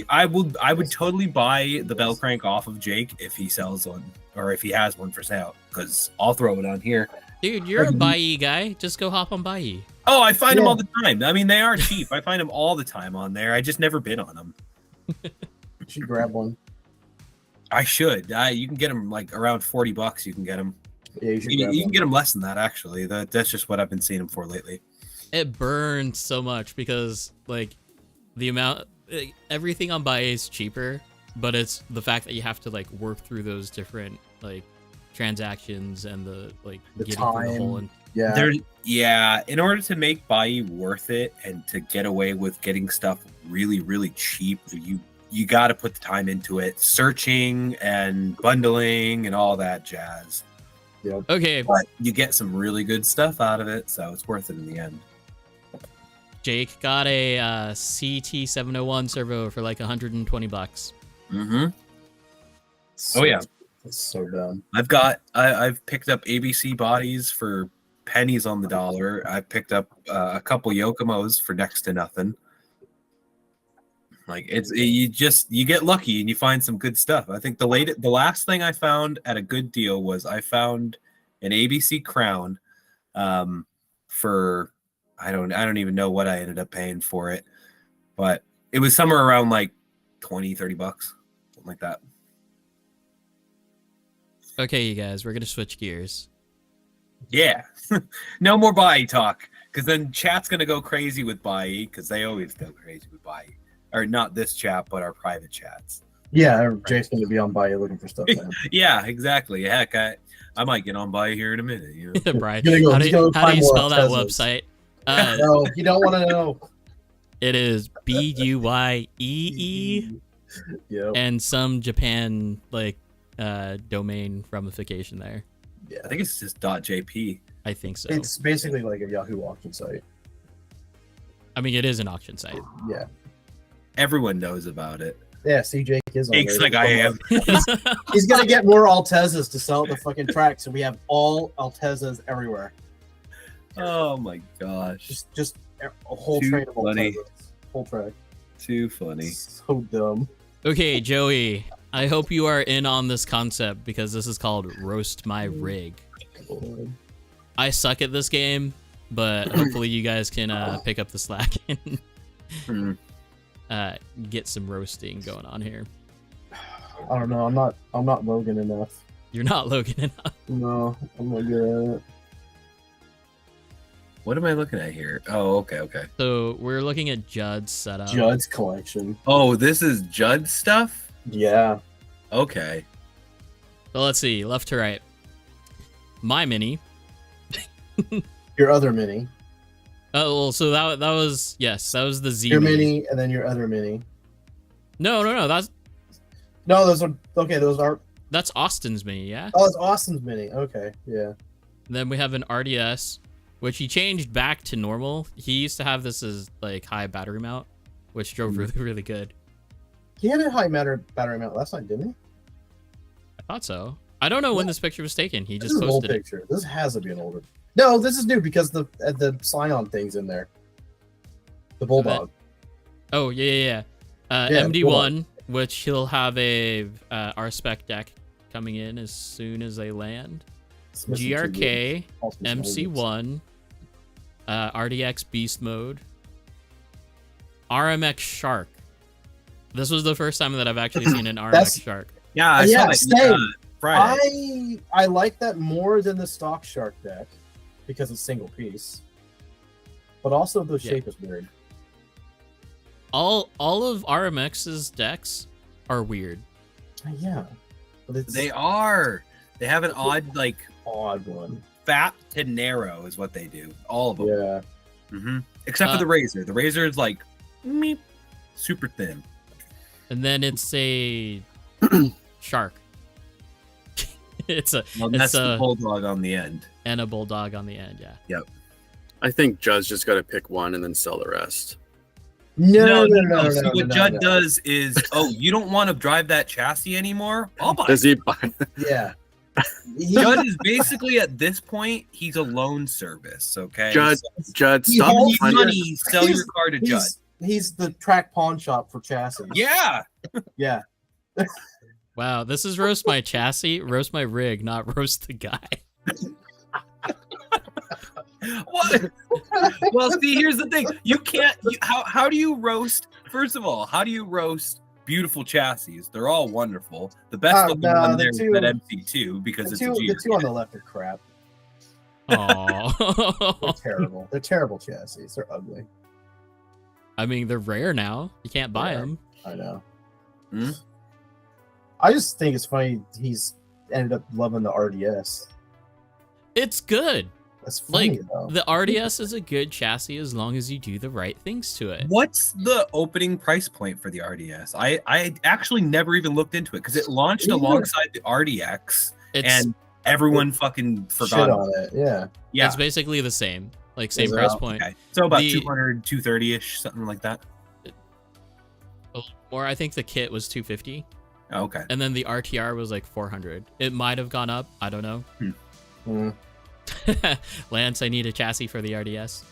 I would totally buy the bell crank off of Jake if he sells one or if he has one for sale because I'll throw it on here. Dude, you're a Baiyi guy. Just go hop on Baiyi. Oh, I find them Yeah. all the time. I mean, they are cheap. I find them all the time on there. I just never bid on them. You should grab one. I should. You can get them like around $40. You can get them. Yeah, you should You, grab you one. can get them less than that actually. That's just what I've been seeing them for lately. It burns so much because like the amount everything on Baiyi is cheaper, but it's the fact that you have to like work through those different like transactions and the The getting through the whole time. Yeah. In order to make Baiyi worth it and to get away with getting stuff really, really cheap, you got to put the time into it, searching and bundling and all that jazz. Okay, But you get some really good stuff out of it, so it's worth it in the end. Jake got a CT701 servo for like $120. Mm-hmm. So- Oh yeah, It's so dumb. I've picked up ABC bodies for pennies on the dollar. I picked up a couple Yokomos for next to nothing. Like you get lucky and you find some good stuff. I think the last thing I found at a good deal was I found an ABC crown for I don't even know what I ended up paying for it, but it was somewhere around like $20-$30, something like that. Okay, you guys, we're gonna switch gears. Yeah. No more body talk. Because then chat's gonna go crazy with Bai, because they always go crazy with Bai. Or not this chat, but our private chats. Yeah, Jake's going to be on Bayou looking for stuff. Man. Yeah, exactly. Heck, I might get on Bai here in a minute. You know? Brian, He's gonna how do you find more spell that Altezas. website? No, you don't want to know. It is BUYEE Yep. and some Japan domain ramification there. Yeah. I think it's just .jp. I think so. It's basically like a Yahoo auction site. I mean, it is an auction site. Yeah. Everyone knows about it. Yeah, see, Jake is on Jake's there. like I am. He's going to get more Altezas to sell at the fucking track, so we have all Altezas everywhere. Oh my gosh. Just a whole Too train of funny. Altezas. Whole track. Too funny. So dumb. Okay, Joey, I hope you are in on this concept because this is called Roast My Rig. I suck at this game, but hopefully you guys can pick up the slack and get some roasting going on here. I don't know. I'm not Logan enough. You're not Logan enough. No, I'm not good at it. What am I looking at here? Oh, okay. So we're looking at Judd's setup. Judd's collection. Oh, this is Judd stuff? Yeah. Okay. So let's see, left to right. My mini. Your other mini. Oh, well, so that was, yes, that was the Z Your mini, and then your other mini. No, that's No, those are okay. Those are. that's Austin's mini, yeah? Oh, it's Austin's mini. Okay, yeah. Then we have an RDS, which he changed back to normal. He used to have this as like high battery mount, which drove really, really good. He had a high battery mount last night, didn't he? I thought so. I don't know when this picture was taken. He This just is an old posted it. picture. This has to be an older. No, this is new because the Scion thing's in there. The Bulldog. Oh, yeah. Yeah, MD1, which he'll have a R-Spec deck coming in as soon as they land. It's missing two wheels. GRK, Also missing MC1, RDX Beast Mode, RMX Shark. This was the first time that I've actually seen an RMX Shark. Yeah, I Yeah, saw that same. Friday. I like that more than the stock Shark deck because it's single piece, but also the shape is weird. All of RMX's decks are weird. Yeah, but it's They are. They have an odd, odd one. fat to narrow is what they do. All of them. Yeah, Except for the Razor. The Razor is like meep, super thin. And then it's a shark. It's That's the Bulldog on the end. and a bulldog on the end, yeah. Yep. I think Judd's just got to pick one and then sell the rest. no. So what Judd does is, you don't want to drive that chassis anymore? I'll buy Does it. he buy? Yeah, Judd is basically at this point, he's a loan service. Okay. Judd, So Judd, He stop. holds need funding- money, sell your car to Judd. He's the track pawn shop for chassis. Yeah. Yeah. Wow, this is roast my chassis, roast my rig, not roast the guy. What? Well, see, here's the thing. You can't. How do you roast? First of all, how do you roast beautiful chassis? They're all wonderful. The best looking no, one the there is two- that MC2 because The it's two, a the G. two on the left are crap. They're Aww. terrible. They're terrible chassis. They're ugly. I mean, they're rare now. You can't buy Yeah. them. I know. Hmm? I just think it's funny he's ended up loving the RDS. It's good. That's funny Like, though. the RDS is a good chassis as long as you do the right things to it. What's the opening price point for the RDS? I actually never even looked into it because it launched Yeah. alongside the RDX It's and everyone fucking Shit forgot. on it. Yeah. Yeah. it's basically the same. Like same Is it? price point. Okay. So about The- 200, 230-ish, something like that. Or I think the kit was 250 Oh, okay. and then the RTR was like 400. It might have gone up. I don't know. Mm. Lance, I need a chassis for the RDS.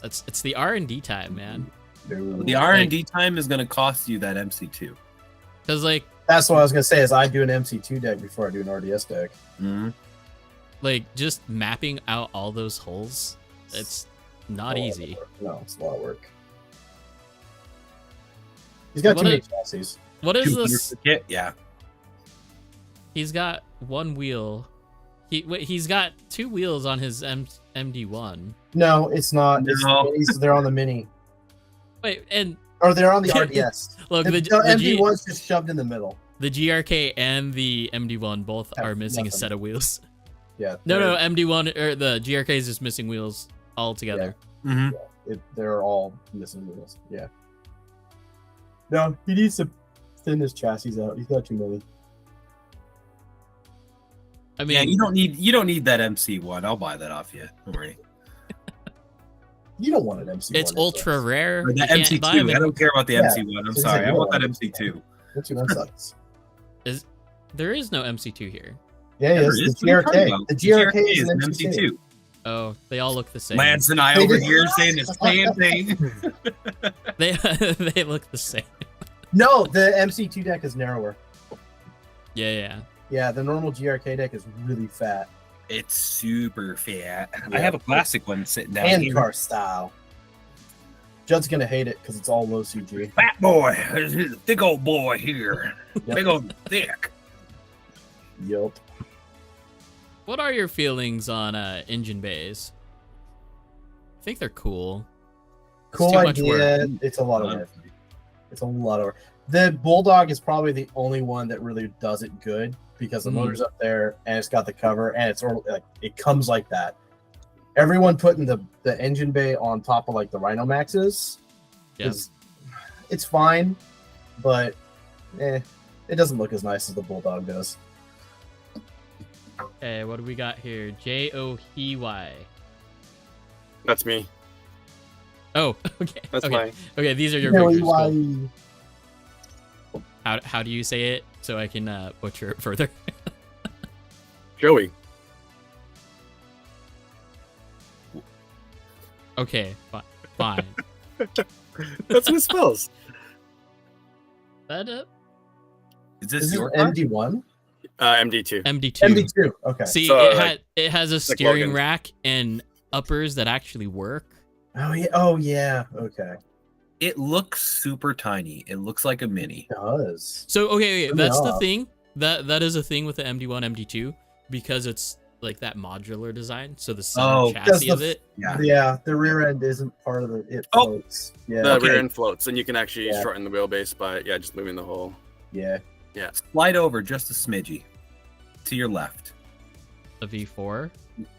It's the R&D time, man. No. The R&D time is going to cost you that MC2. Because like That's what I was gonna say. Is I do an MC2 deck before I do an RDS deck. Mhm. just mapping out all those holes, it's not A lot of easy. work. No, it's a lot of work. He's got What too a- many chassis. What is 200 this? for kit? Yeah. He's got one wheel He's got 2 wheels on his MD1. No, it's not. No. They're on the Mini. Wait, and Or they're on the RDS. look, the MD1's just shoved in the middle. the GRK and the MD1 both Have are missing nothing. a set of wheels. Yeah. No, MD1 or the GRK is just missing wheels altogether. Mhm. They're all missing wheels. Yeah. No, he needs to thin his chassis out. He's got too many. I mean, Yeah, you don't need that MC1. I'll buy that off you. Don't worry. You don't want an MC1. it's ultra rare. Or You the can't buy 'em MC2. I don't care about the Yeah, MC1. I'm so sorry. it's I a want that good one. MC2. MC1 sucks. There is no MC2 here. Yeah, There yes, is? the What are you talking GRK. about? The GRK is an MC2. MC2. Oh, they all look the same. Lance and I They over just- here saying the same thing. They they look the same. No, the MC2 deck is narrower. Yeah. Yeah, the normal GRK deck is really fat. It's super fat. I Yeah. have a plastic one sitting down And here. car style. Judd's gonna hate it because it's all low CG. Fat boy. This is a big old boy here. Big old dick. Yup. What are your feelings on engine bays? I think they're cool. It's Cool too much idea. It's a lot of work. It's a lot of work. The Bulldog is probably the only one that really does it good because the Mhm. motor's up there and it's got the cover and it's sort of like it comes like that. Everyone putting the engine bay on top of like the Rhino Maxes Yeah. is it's fine, but it doesn't look as nice as the Bulldog does. Okay, what do we got here? JOHY. That's me. Oh, okay. That's okay. mine. Okay, these are your Really, pictures. Cool. why- How do you say it so I can butcher it further? Joey. Okay, fine. That's what it spells. That Is Is this this your car? MD1? MD2. MD2. MD2. Okay. See, So, it has a like steering Logan's. rack and uppers that actually work. Oh yeah. Oh yeah. Okay. It looks super tiny. It looks like a mini. It does. So okay, Turn me that's the off. thing. That is a thing with the MD1, MD2 because it's like that modular design. So the center Oh, chassis the of it. Yeah. Yeah, the rear end isn't part of it. It Oh. floats. Yeah. The Okay. rear end floats, and you can actually Yeah. shorten the wheelbase by just moving the whole. Yeah. Slide over just a smidgy to your left. The V4.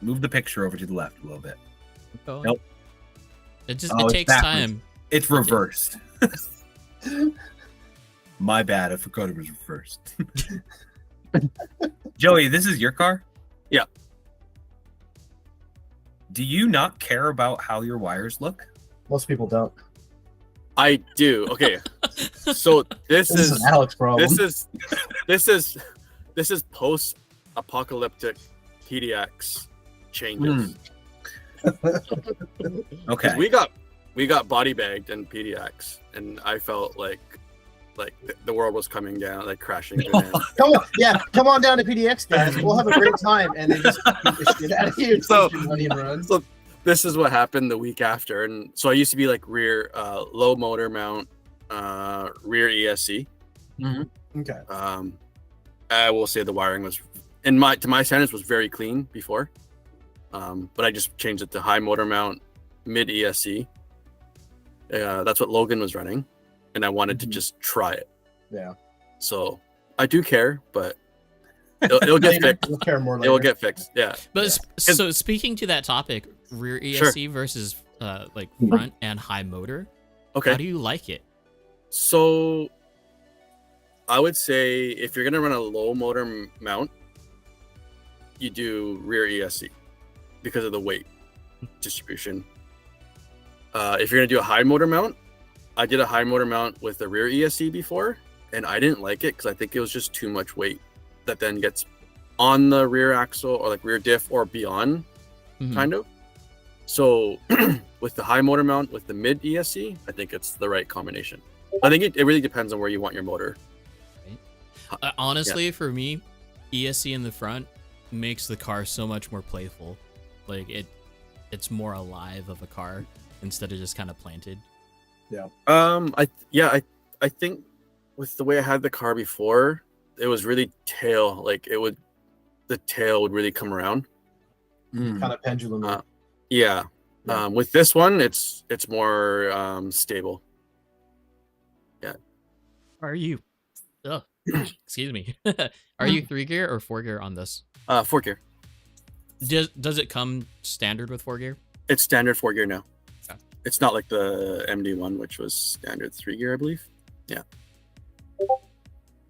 Move the picture over to the left a little bit. Oh. Nope. It just Oh, it it's takes backwards. time. It's reversed. My bad. I forgot it was reversed. Joey, this is your car? Yeah. Do you not care about how your wires look? Most people don't. I do. Okay. So this This is is an Alex problem. this is post-apocalyptic PDX changes. Okay. We got body bagged in PDX, and I felt like the world was coming down, like crashing down. Come on, yeah, come on down to PDX, guys. We'll have a great time, and then just beat the shit out of you. So- Take your money and run. So this is what happened the week after, and so I used to be like rear low motor mount, rear ESC. Okay. I will say the wiring was, to my standards, was very clean before, but I just changed it to high motor mount, mid ESC. That's what Logan was running, and I wanted to just try it. Yeah. So I do care, but it'll get fixed. We'll care more It later. will get fixed. Yeah. But so speaking to that topic, rear ESC versus like front and high motor. Okay. How do you like it? So I would say if you're gonna run a low motor mount, you do rear ESC because of the weight distribution. If you're gonna do a high motor mount, I did a high motor mount with the rear ESC before, and I didn't like it because I think it was just too much weight that then gets on the rear axle or like rear diff or beyond, Mhm. kind of. So with the high motor mount with the mid ESC, I think it's the right combination. I think it really depends on where you want your motor. Honestly, for me, ESC in the front makes the car so much more playful. Like it's more alive of a car instead of just kind of planted. I think with the way I had the car before, it was really tail. Like it would the tail would really come around. Mm. Kind of pendulum. Yeah. Yeah. With this one, it's more stable. Are you? Ugh. Excuse me. Are you 3-gear or 4-gear on this? 4-gear. Does it come standard with 4-gear? It's standard 4-gear now. Okay. It's not like the MD one, which was standard 3-gear, I believe. Yeah.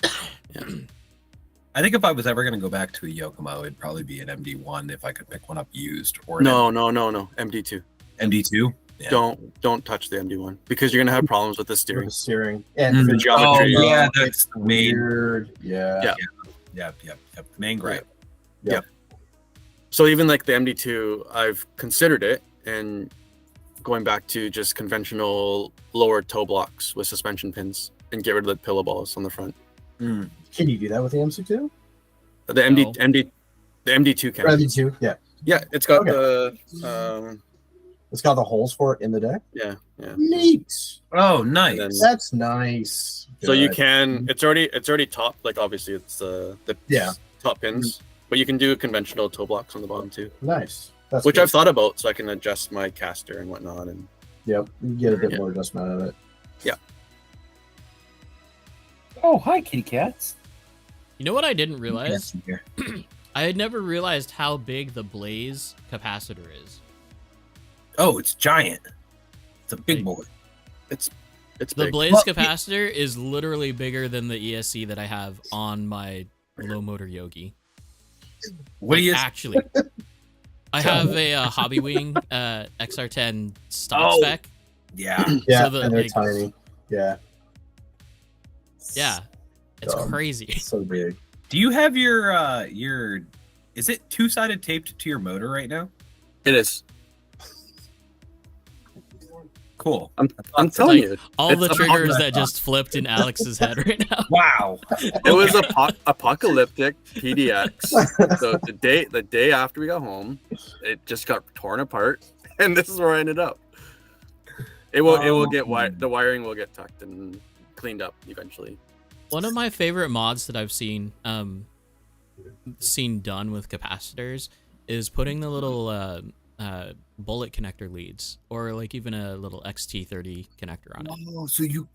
Yeah. I think if I was ever going to go back to a Yokomo, it'd probably be an MD1 if I could pick one up used. Or an No. MD2. MD2. Yeah. Don't touch the MD1 because you're gonna have problems with the steering. With the steering Mm. and The the geometry. Oh, yeah, it's that's the main. weird. Yeah. Yeah. Yep. The main gripe. So even like the MD2, I've considered it and going back to just conventional lower toe blocks with suspension pins and get rid of the pillow balls on the front. Mm. Can you do that with the MC2? The No. the MD2 can. Or MD2? Yeah. Yeah, it's got Okay. the It's got the holes for it in the deck. yeah. Neat. Oh, nice. And then- That's nice. So you Good. can. It's already topped. Like obviously it's the Yeah. top pins, but you can do conventional toe blocks on the bottom too, Nice. That's which good. I've thought about, so I can adjust my caster and whatnot. And Yep. You get a bit Yeah. more adjustment out of it. Oh, hi, kitty cats. You know what I didn't realize? Yes, I'm here. I had never realized how big the Blaze capacitor is. Oh, it's giant. It's a big boy. it's The big. Blaze Well, capacitor is literally bigger than the ESC that I have on my low motor Yogi. What do you? Actually? I have a Hobby Wing XR10 stock Oh. spec. Yeah. Yeah, So the- and they're like- tiny. Yeah. Yeah, it's Dumb. crazy. So big. Do you have your? Is it two-sided taped to your motor right now? It is. Cool. I'm telling Like, you, All it's the a- triggers that just flipped in Alex's head right now. Wow. it was a apocalyptic PDX. So the day after we got home, it just got torn apart, and this is where I ended up. It will get the wiring will get tucked and cleaned up eventually. One of my favorite mods that I've seen done with capacitors is putting the little bullet connector leads, or like even a little XT30 connector on it. Oh, so you.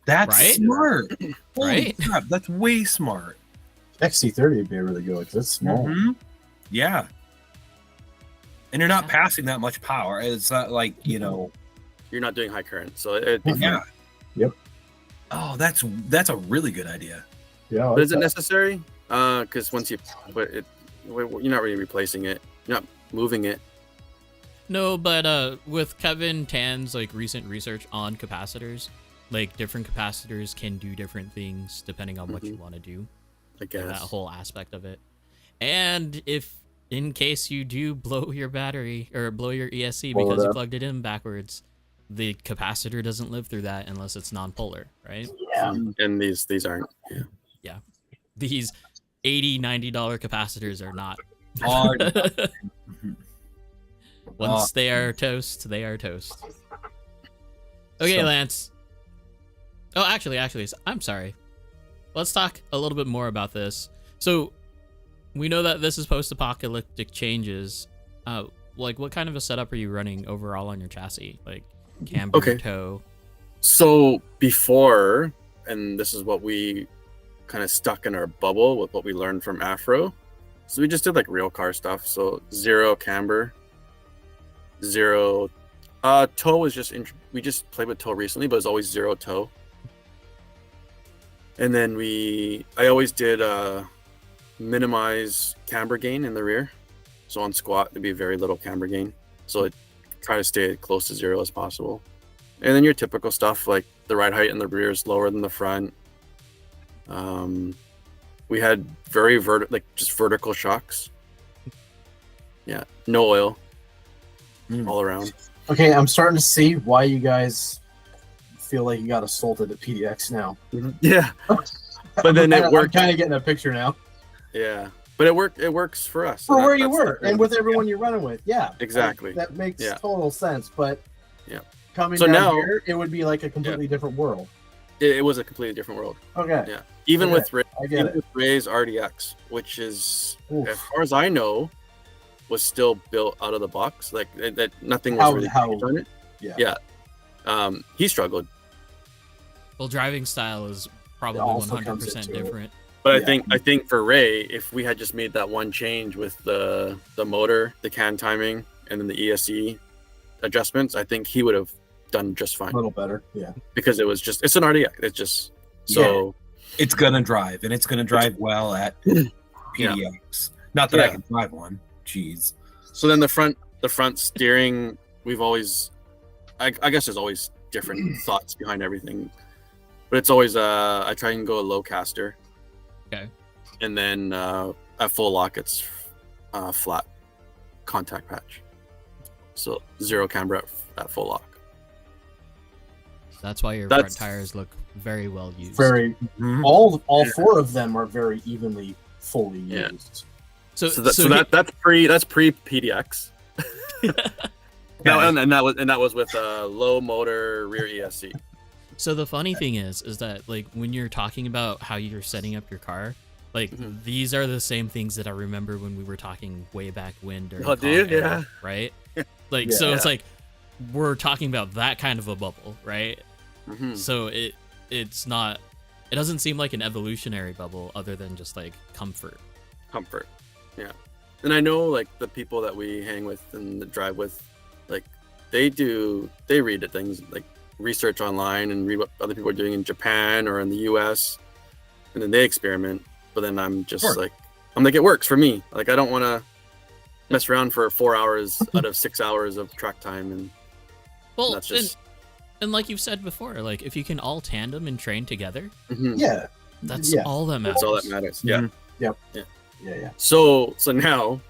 That's Right? smart. Holy Right? crap, that's way smart. XC30 would be really good because it's small. Mhm. Yeah. And you're not passing that much power. It's not like, You're not doing high current, so it. yeah. Yep. Oh, that's a really good idea. Yeah. I But like is it that. necessary? Because once you put it, you're not really replacing it. You're not moving it. No, but with Kevin Tan's like recent research on capacitors, like different capacitors can do different things depending on what you want to do. I Like, that guess. whole aspect of it. And if in case you do blow your battery or blow your ESC Blow it because you up. plugged it in backwards, the capacitor doesn't live through that unless it's non-polar, right? Yeah. And these aren't. Yeah. These $80-$90 capacitors are not. Hard. Once they are toast, they are toast. Okay, So- Lance. Oh, actually, I'm sorry. Let's talk a little bit more about this. So, we know that this is post-apocalyptic changes. Like, what kind of a setup are you running overall on your chassis? Like, camber, Okay. toe? So before, and this is what we kind of stuck in our bubble with what we learned from Afro. So we just did like real car stuff. So 0 camber, 0 toe was we just played with toe recently, but it's always 0 toe. And then I always did minimize camber gain in the rear. So on squat there'd be very little camber gain. So it try to stay close to 0 as possible. And then your typical stuff like the ride height in the rear is lower than the front. We had very just vertical shocks. Yeah, no oil all around. Okay, I'm starting to see why you guys feel like you got assaulted at PDX now. Yeah, but then it worked. I'm kind of getting a picture now. Yeah, but it worked. It works for us. For And where you that's were the- and with everyone you're running with. Yeah. Exactly. That makes Yeah. total sense. But Yeah. coming So down now- here, it would be like a completely different world. it was a completely different world. Okay. Yeah. Even Okay, with Ray, I get it. with Ray's RDX, which is, Oof. as far as I know, was still built out of the box. Like that, nothing was How- really how- changed on it. Yeah. Yeah. He struggled, Well, driving style is probably also comes 100% into it. different. but Yeah. I think for Ray, if we had just made that one change with the motor, the can timing, and then the ESC adjustments, I think he would have done just fine A little better. Yeah. because it's an RDX. It's just so. It's gonna drive, and it's gonna drive well at PDX. Not that I Yeah. can drive one. Jeez. So then the front steering, we've always, I guess there's always different thoughts behind everything, but it's always I try and go a low caster. Okay. And then at full lock, it's flat contact patch. So 0 camber at full lock. That's why your front That's- tires look very well used. Very. Mhm. All 4 of them are very evenly fully Yeah. used. So, So so that's pre PDX. No, and that was with low motor rear ESC. So the funny thing is that like when you're talking about how you're setting up your car, like Mhm. these are the same things that I remember when we were talking way back when during Oh, Con dude, era, yeah. right? Like Yeah. so it's Yeah. like we're talking about that kind of a bubble, right? Mhm. So it's not, it doesn't seem like an evolutionary bubble other than just like comfort. Comfort, yeah. And I know like the people that we hang with and drive with, like they read the things, like research online and read what other people are doing in Japan or in the US, and then they experiment. But then I'm just Sure. like, it works for me. Like I don't want to mess around for 4 hours out of 6 hours of track time, and Well, that's just and like you've said before, like if you can all tandem and train together, Mhm. Yeah. that's Yeah. all that matters. That's all that matters. Yeah. Mhm. Yeah. So now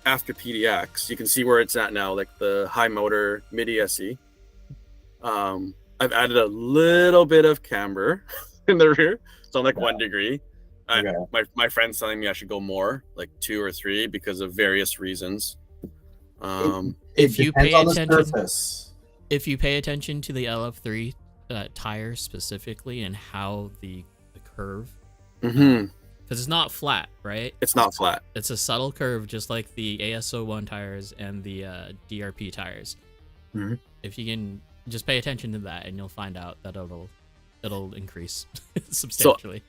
after PDX, you can see where it's at now, like the high motor mid ESC. I've added a little bit of camber in the rear, so I'm like 1 degree. Okay. My friend's telling me I should go more, like 2 or 3, because of various reasons. If you depends pay on the attention- surface. If you pay attention to the LF3 tires specifically and how the curve, mhm. because it's not flat, right? It's not flat. It's a subtle curve, just like the ASO1 tires and the DRP tires. Mhm. If you can just pay attention to that, and you'll find out that it'll increase substantially.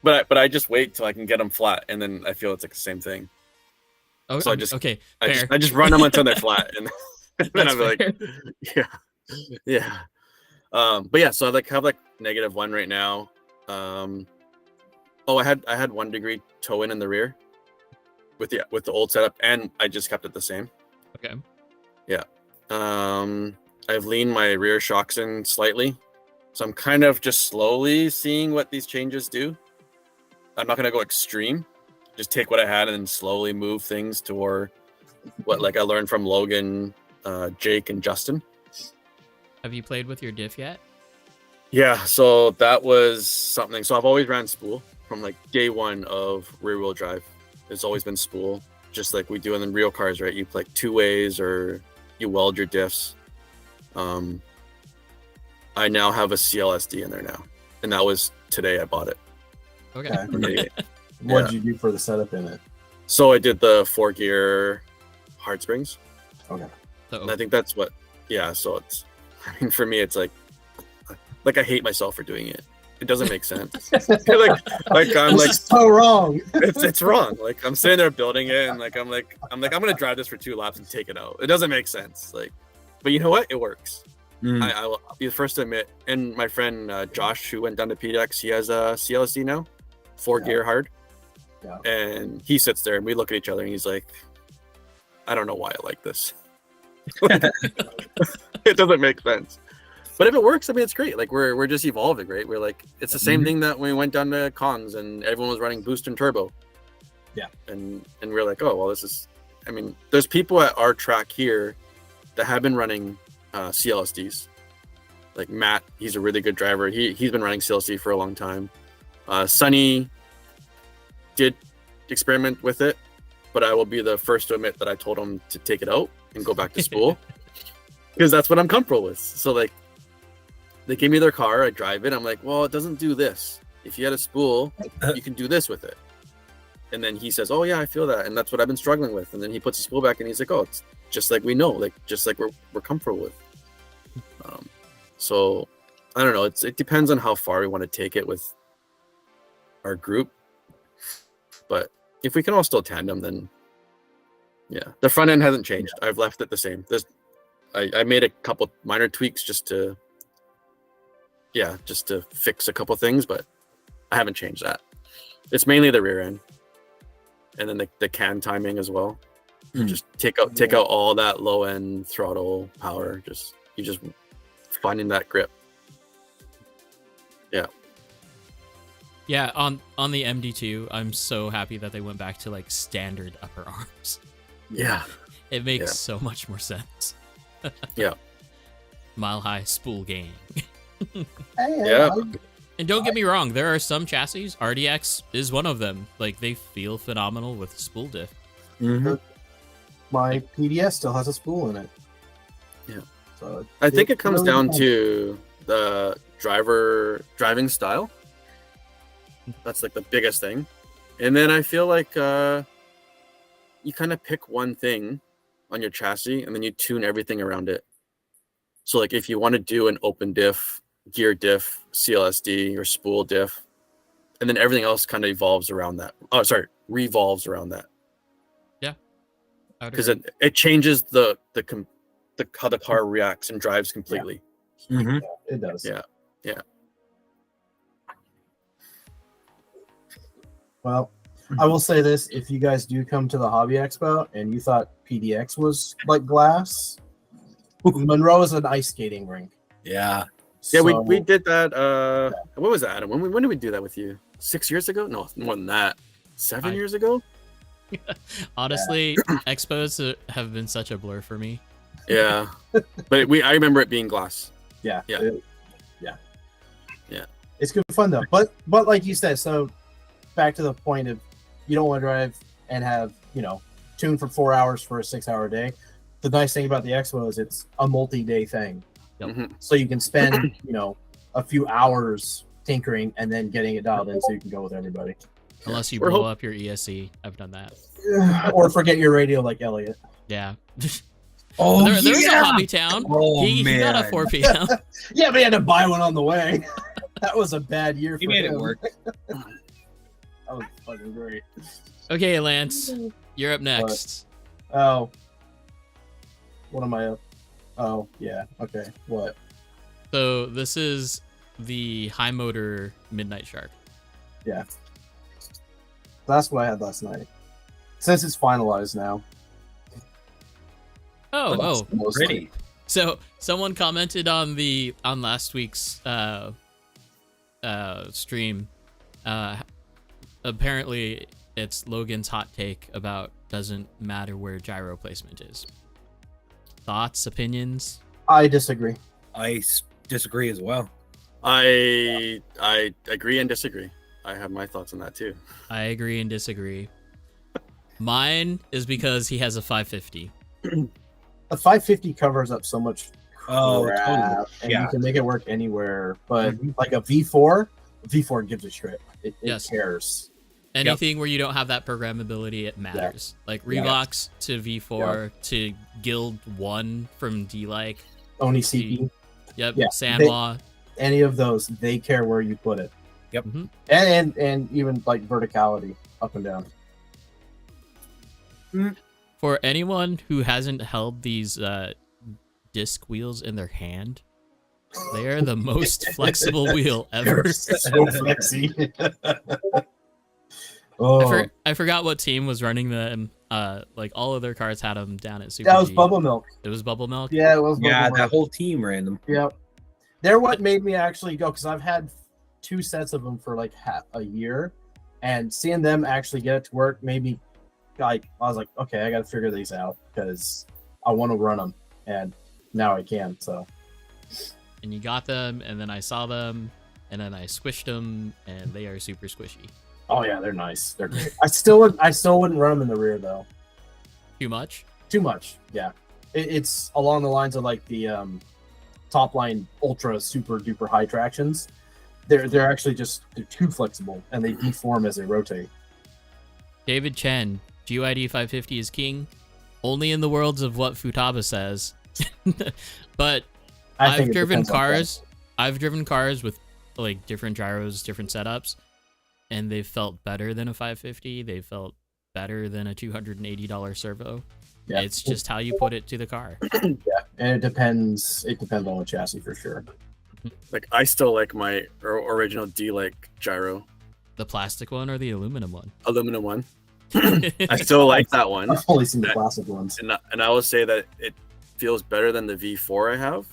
But I just wait till I can get them flat, and then I feel it's like the same thing. Oh, so I just- okay, I fair. just run them until they're flat, and then That's I'm like, fair. yeah. But yeah, so I have -1 right now. I had 1 degree toe in the rear with the old setup, and I just kept it the same. Okay. I've leaned my rear shocks in slightly, so I'm kind of just slowly seeing what these changes do. I'm not gonna go extreme, just take what I had and then slowly move things toward what like I learned from Logan, Jake, and Justin. Have you played with your diff yet? Yeah, so that was something. So I've always ran spool from like day 1 of rear wheel drive. It's always been spool, just like we do in the real cars, right? You like 2 ways or you weld your diffs. I now have a CLSD in there now, and that was today I bought it. Okay. Okay. Yeah. What did you do for the setup in it? So I did the 4-gear hard springs. Okay. And I think that's what, yeah. So it's, I mean, for me, it's like I hate myself for doing it. It doesn't make sense. like I'm This like, is so wrong. it's wrong. Like I'm sitting there building it, and I'm gonna drive this for 2 laps and take it out. It doesn't make sense. Like, but you know what? It works. Mhm. I will be the first to admit. And my friend Josh, who went down to PDX, he has a CLSD now, 4-gear hard. Yeah. And he sits there, and we look at each other, and he's like, "I don't know why I like this. It doesn't make sense." But if it works, I mean, it's great. Like we're just evolving, right? We're like, it's the same Mhm. thing that when we went down to Kongs and everyone was running boost and turbo. Yeah. And we're like, oh well, this is. I mean, there's people at our track here that have been running CLSDs. Like Matt, he's a really good driver. He's been running CLSD for a long time. Sonny did experiment with it, but I will be the first to admit that I told him to take it out and go back to spool because that's what I'm comfortable with. So like, they gave me their car. I drive it. I'm like, well, it doesn't do this. If you had a spool, you can do this with it. And then he says, oh yeah, I feel that, and that's what I've been struggling with. And then he puts the spool back, and he's like, oh, it's just like we know, like just like we're comfortable with. So I don't know. It depends on how far we want to take it with our group. But if we can all still tandem, then yeah, the front end hasn't changed. I've left it the same. I made a couple minor tweaks just to fix a couple things, but I haven't changed that. It's mainly the rear end, and then the can timing as well. Just take out all that low end throttle power. You just finding that grip. Yeah, on the MD2, I'm so happy that they went back to like standard upper arms. Yeah. It makes so much more sense. Yeah. Mile high spool gang. Yeah. And don't get me wrong, there are some chassis, RDX is one of them. Like, they feel phenomenal with spool diff. My PDS still has a spool in it. Yeah. So I think it comes really down depends. to the driving style. That's like the biggest thing. And then I feel like you kind of pick one thing on your chassis and then you tune everything around it. So like if you want to do an open diff, gear diff, CLSD, or spool diff, and then everything else kind of revolves around that. Yeah. Because it changes the how the car reacts and drives completely. Yeah, it does. Yeah. Well, I will say this: if you guys do come to the Hobby Expo and you thought PDX was like glass, Monroe is an ice skating rink. Yeah. Yeah, So, we did that. What was that, Adam? When did we do that with you? 6 years ago? No, more than that. 7 years ago? Honestly, expos have been such a blur for me. Yeah, but I remember it being glass. Yeah. Yeah. It's good fun though. But like you said, so back to the point of you don't want to drive and have, tune for 4 hours for a 6 hour day. The nice thing about the Expo is it's a multi-day thing. Yep. Mhm. So you can spend, a few hours tinkering and then getting it dialed in so you can go with everybody. Unless you We're blow up your ESC. I've done that. Or forget your radio like Elliot. Yeah. Oh, there was a Hobby Town. Oh, he got a man. 4 p.m. Yeah, but he had to buy one on the way. That was a bad year for He made him. it work. That was fucking great. Okay, Lance, you're up next. Oh. What am I up? Oh, yeah. Okay. What? So this is the high motor Midnight Shark. Yeah. That's what I had last night. Since it's finalized now. Oh. Mostly. Pretty. So someone commented on last week's stream. Apparently, it's Logan's hot take about doesn't matter where gyro placement is. Thoughts, opinions? I disagree. I disagree as well. I agree and disagree. I have my thoughts on that too. I agree and disagree. Mine is because he has a 550. A 550 covers up so much Oh, crap, totally. and Yeah. you can make it work anywhere. But like a V4 gives a shit. It Yes. cares. Anything where you don't have that programmability, it matters. Like Revox to V4 to Guild 1 from D-Like. Oni CP, Yep, Yeah, Sanwa. any of those, they care where you put it. Yep. Mhm. And even like verticality up and down. For anyone who hasn't held these disc wheels in their hand, they are the most flexible wheel ever. So flexy. Oh, I forgot what team was running them. Like all of their cars had them down at Super that was G. Bubble Milk. It was Bubble Milk. Yeah, it was. Yeah, Bubble that Milk. whole team random. Yep. They're what made me actually go, because I've had 2 sets of them for like a year, and seeing them actually get it to work made me like, I was like, okay, I got to figure these out because I want to run them, and now I can. So And you got them, and then I saw them, and then I squished them, and they are super squishy. oh yeah, they're nice. They're great. I still wouldn't run them in the rear though. Too much? Too much. Yeah, it's along the lines of like the top line ultra super duper high tractions, they're actually they're too flexible and they deform as they rotate. David Chen, GYD 550 is king, only in the worlds of what Futaba says. But I've driven cars with like different gyros, different setups, and they felt better than a 550. They felt better than a $280 servo. Yeah. It's just how you put it to the car. Yeah, and it depends on the chassis for sure. Like I still like my original D-like gyro, The plastic one or the aluminum one? aluminum one. I still like that one. I've only seen the classic ones. And I will say that it feels better than the V4 I have.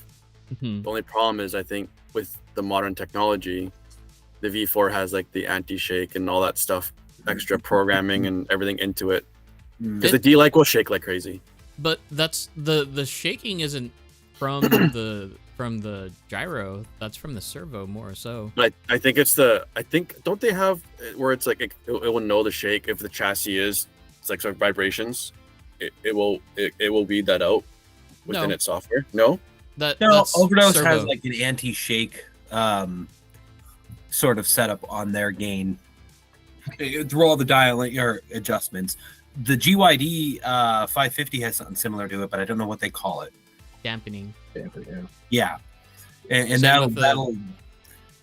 Mhm. The only problem is I think with the modern technology, the V4 has like the anti-shake and all that stuff, extra programming and everything into it. Because the D-like will shake like crazy. But that's the shaking isn't from the gyro. That's from the servo more so. But I think don't they have where it's like it will know the shake if the chassis it's like sort of vibrations. It will weed that out within its software. No, That's Overdose servo. has like an anti-shake sort of setup on their gain through all the dial or adjustments. The GYD 550 has something similar to it, but I don't know what they call it. dampening. Yeah, and Same that'll with the- that'll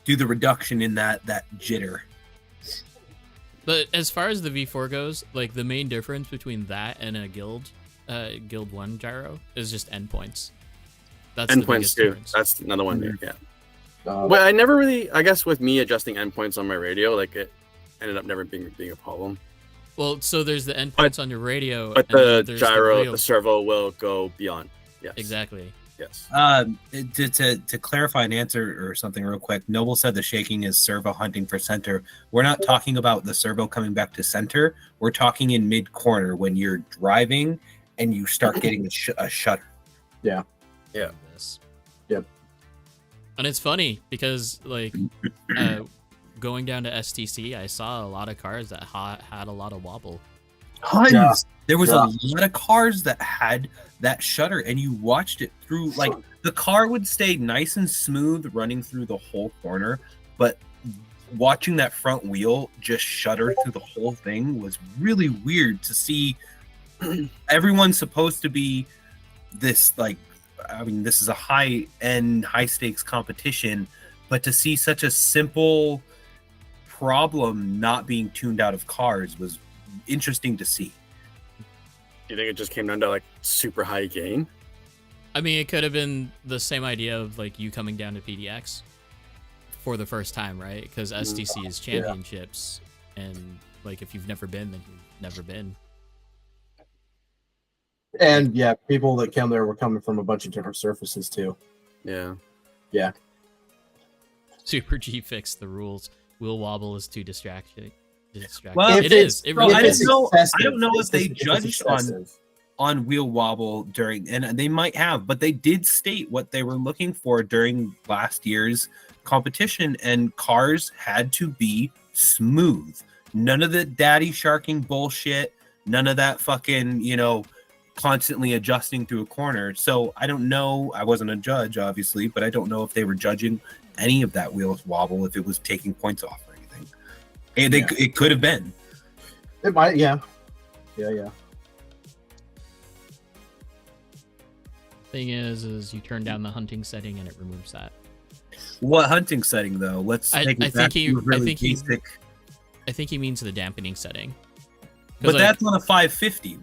do the reduction in that jitter. But as far as the V4 goes, like the main difference between that and a Guild 1 gyro is just endpoints. That's the endpoints biggest too. difference. That's another one there. Yeah. Uh, But I never really, I guess, with me adjusting endpoints on my radio, like it ended up never being a problem. Well, so there's the endpoints on your radio, But and then the there's gyro, real- the servo will go beyond. Yes. exactly. Yes. To clarify an answer or something real quick, Noble said the shaking is servo hunting for center. We're not talking about the servo coming back to center. We're talking in mid corner when you're driving and you start getting a shutter. Yeah. This. Yep. And it's funny because like going down to STC, I saw a lot of cars that had a lot of wobble. Tons. Yeah. There was Yeah. a lot of cars that had that shutter, and you watched it through. Like the car would stay nice and smooth running through the whole corner, but watching that front wheel just shudder through the whole thing was really weird to see. Everyone's supposed to be this like, I mean, this is a high-end, high-stakes competition, but to see such a simple problem not being tuned out of cars was interesting to see. Do you think it just came down to like super high gain? I mean, it could have been the same idea of like you coming down to PDX for the first time, right? Because STC is championships, and like if you've never been, then you've never been. And yeah, people that came there were coming from a bunch of different surfaces too. Yeah. Super G fixed the rules. Wheel wobble is too distracting. Well, it is. It really I is. don't know if they it's judged on wheel wobble during, and they might have, but they did state what they were looking for during last year's competition, and cars had to be smooth. None of the daddy sharking bullshit. None of that fucking, constantly adjusting through a corner. So I don't know. I wasn't a judge, obviously, but I don't know if they were judging any of that wheel wobble, if it was taking points off or anything. And it could have been. It might, yeah. Thing is you turn down the hunting setting and it removes that. What hunting setting though? Let's take it back to really basic. I think he means the dampening setting. But that's on a 550.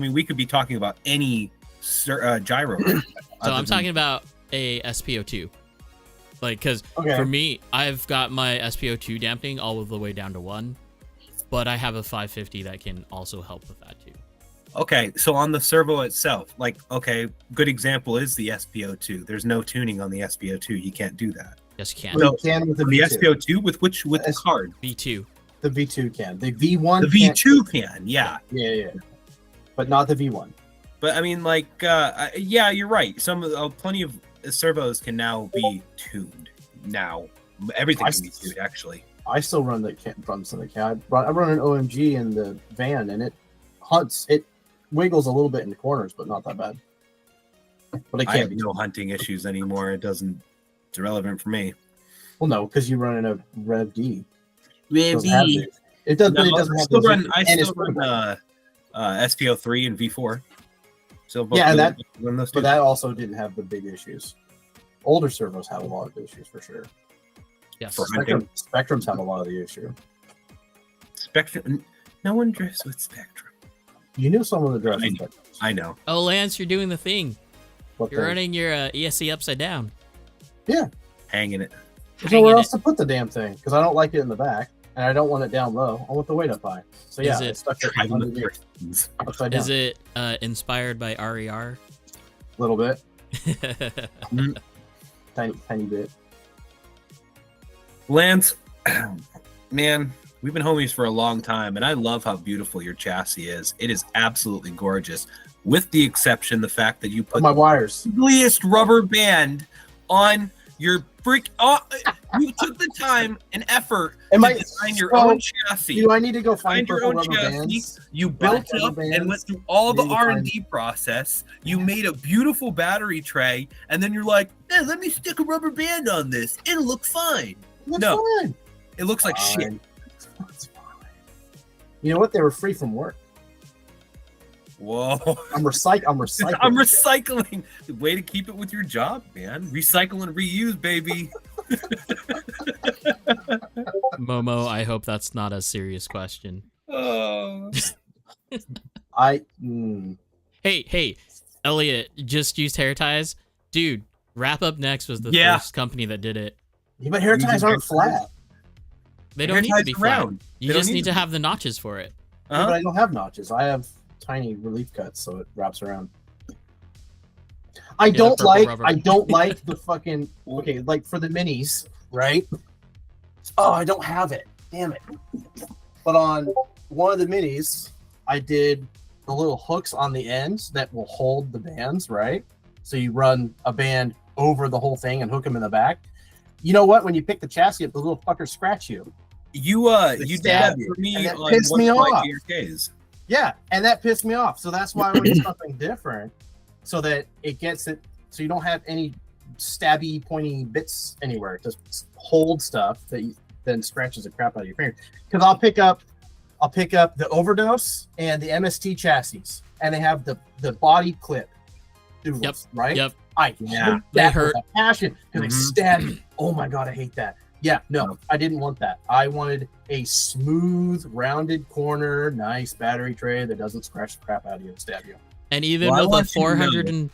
We could be talking about any gyro. So I'm talking about a SPO2. Like, because for me, I've got my SPO2 dampening all the way down to 1, but I have a 550 that can also help with that too. Okay, so on the servo itself, good example is the SPO2. There's no tuning on the SPO2. You can't do that. Yes, you can. Well, you can with the The V2. SPO2 with the card? V2. The V2 can. The V1 The V2 can, yeah. Yeah. But not the V1. But I mean, yeah, you're right. Plenty of servos can now be tuned. Now everything can be tuned, actually. I still run the front of the cab. I run an OMG in the van, and it hunts. It wiggles a little bit in the corners, but not that bad. but it I can't have be. no hunting issues anymore. It's irrelevant for me. Well, no, because you run in a Rev D. Rev Doesn't have D. the- It does, but it No, doesn't have still those run. issues, I and it's still run portable. SPO3 and V4. So Yeah, and that- run those two. But that also didn't have the big issues. Older servos have a lot of issues for sure. Yes. For hunting. Spectrums have a lot of the issue. Spectrum. No one drifts with Spectrum. You knew someone that drives I with know. Spectrums. I know. Oh, Lance, you're doing the thing. What You're thing? running your ESC upside down. Hanging it. There's Hanging nowhere it. else to put the damn thing because I don't like it in the back and I don't want it down low. I want the weight up high. So yeah, Is it it's stuck it Driving the underneath, Pistons. upside down. Is it inspired by RER? A little bit, tiny bit. Lance, man, we've been homies for a long time, and I love how beautiful your chassis is. It is absolutely gorgeous, with the exception the fact that you But put my the wires. ugliest rubber band on your brick. Oh, you took the time and effort Am to I- design your so, own chassis. Do I need to go find Find your purple own rubber chassis. bands? You Black built up rubber and bands? went through all the Need to R&D process. You made a beautiful battery tray, and then you're like, "Eh, let me stick a rubber band on this. It'll look fine." That's No. fine. It looks like shit. Fine. It's fine. You know what? They were free from work. Whoa. I'm recycling. I'm recycling. The way to keep it with your job, man. Recycle and reuse, baby. Momo, I hope that's not a serious question. Oh. Hey, Elliot, just used hair ties. Dude, Wrap Up Next was the Yeah. first company that did it. Yeah, but hair ties aren't flat. They Hair don't need to ties be flat. around. You They don't just need need to to be. have the notches for it. Yeah, Uh-huh. but I don't have notches. I have tiny relief cuts, so it wraps around. I the don't purple like. rubber. I don't like the fucking. Okay, like for the minis, right? Oh, I don't have it. Damn it! But on one of the minis, I did the little hooks on the ends that will hold the bands, right? So you run a band over the whole thing and hook them in the back. You know what? When you pick the chassis up, the little fuckers scratch you. You did that stab you, for me and that on pissed one me of my off. GRKs. Yeah, and that pissed me off. So that's why I went something different, so that it gets it. So you don't have any stabby, pointy bits anywhere. Just hold stuff that then scratches the crap out of your fingers. Because I'll pick up the Overdose and the MST chassis, and they have the body clip doodles, Yep, right? Yep. I Yeah. hate They that hurt. with a passion because they Mhm. stab me. Oh my god, I hate that. Yeah, no, I didn't want that. I wanted a smooth, rounded corner, nice battery tray that doesn't scratch the crap out of you and stab you. And even Well, I with a want you to 400 know- and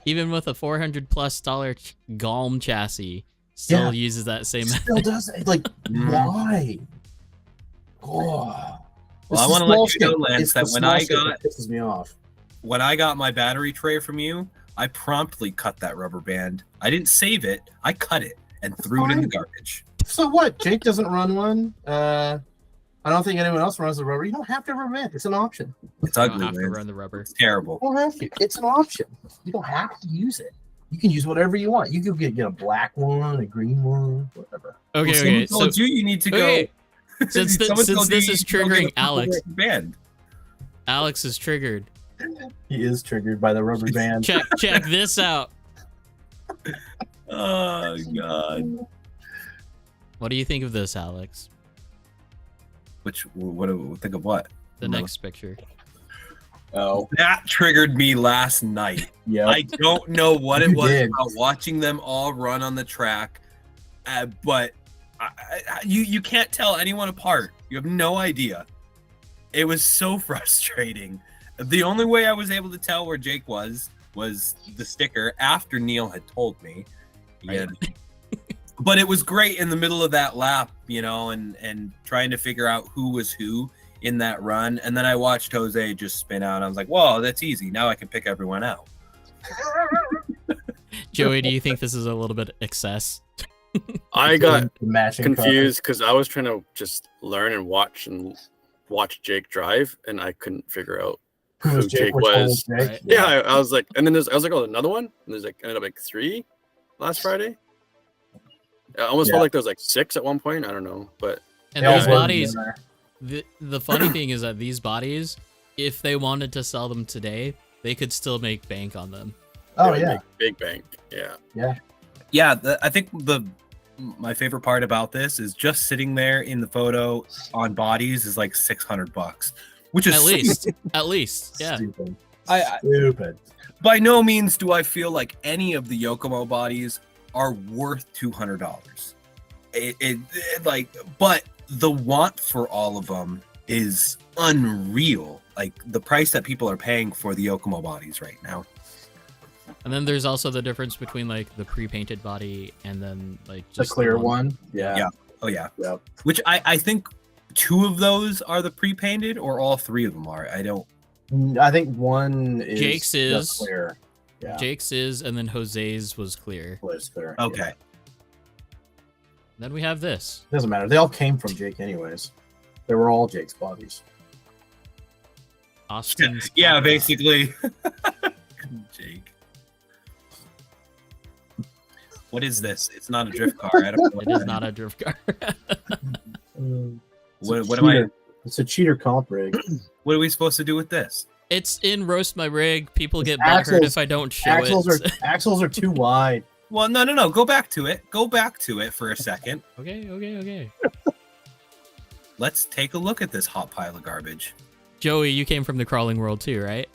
even with a $400+ Galm chassis, still Yeah. uses that same. Still does it. Like, Mhm. why? Oh. Well, I It's want to the small let you know, shit. Lance, It's the that when small I shit got that pisses me off. my battery tray from you, I promptly cut that rubber band. I didn't save it. I cut it and threw it in the Fine. garbage. So what? Jake doesn't run one. I don't think anyone else runs the rubber. You don't have to rub it. It's an option. It's You don't ugly, have to Lance. run the rubber. It's terrible. You don't have to. It's an option. You don't have to use it. You can use whatever you want. You can get a black one, a green one, whatever. Okay, Well, okay. someone So told you need to go. okay, since Someone since told you this you is need to go get triggering a purple Alex, rubber band. Alex is triggered. He is triggered by the rubber band. Check this out. Oh God. What do you think of this, Alex? What think of what? The next picture. Oh, That triggered me last night. yeah. I don't know what it You was did. about watching them all run on the track, but you can't tell anyone apart. You have no idea. It was so frustrating. The only way I was able to tell where Jake was the sticker after Neil had told me. Right. But it was great in the middle of that lap, and trying to figure out who was who in that run. And then I watched Jose just spin out. I was like, whoa, that's easy. Now I can pick everyone out. Joey, do you think this is a little bit excess? I got Matching confused because I was trying to just learn and watch Jake drive, and I couldn't figure out Who was Jake? Which one was Jake? Right. Yeah, I was like, and then I was like, oh, another one. And there's ended up 3 last Friday. I almost felt like there was 6 at one point. I don't know, but And They all these blend bodies, together. the funny thing is that these bodies, if they wanted to sell them today, they could still make bank on them. Oh would yeah, make big bank. Yeah. Yeah, I think my favorite part about this is just sitting there in the photo on bodies is like $600, which is At least, yeah. Stupid. I Stupid. by no means do I feel like any of the Yokomo bodies are worth $200. It like, but the want for all of them is unreal. Like the price that people are paying for the Yokomo bodies right now. And then there's also the difference between like the pre-painted body and then like The just clear one. Yeah. Yeah. Oh yeah. Yep. Which I think 2 of those are the pre-painted, or all 3 of them are. I don't. I think one is Jake's the is. clear. Yeah. Jake's is, and then Jose's was clear. Was clear. Okay. Yeah. Then we have this. Doesn't matter. They all came from Jake anyways. They were all Jake's bodies. Austin's. Yeah, Papa. basically. Jake. What is this? It's not a drift car. I don't know. It is not a drift car. What am I? It's a cheater comp rig. What are we supposed to do with this? It's in Roast My Rig. People get Axles- butthurt if I don't show Axles it. axles are too wide. Well, no. Go back to it. Go back to it for a second. Okay. Let's take a look at this hot pile of garbage. Joey, you came from the crawling world too, right?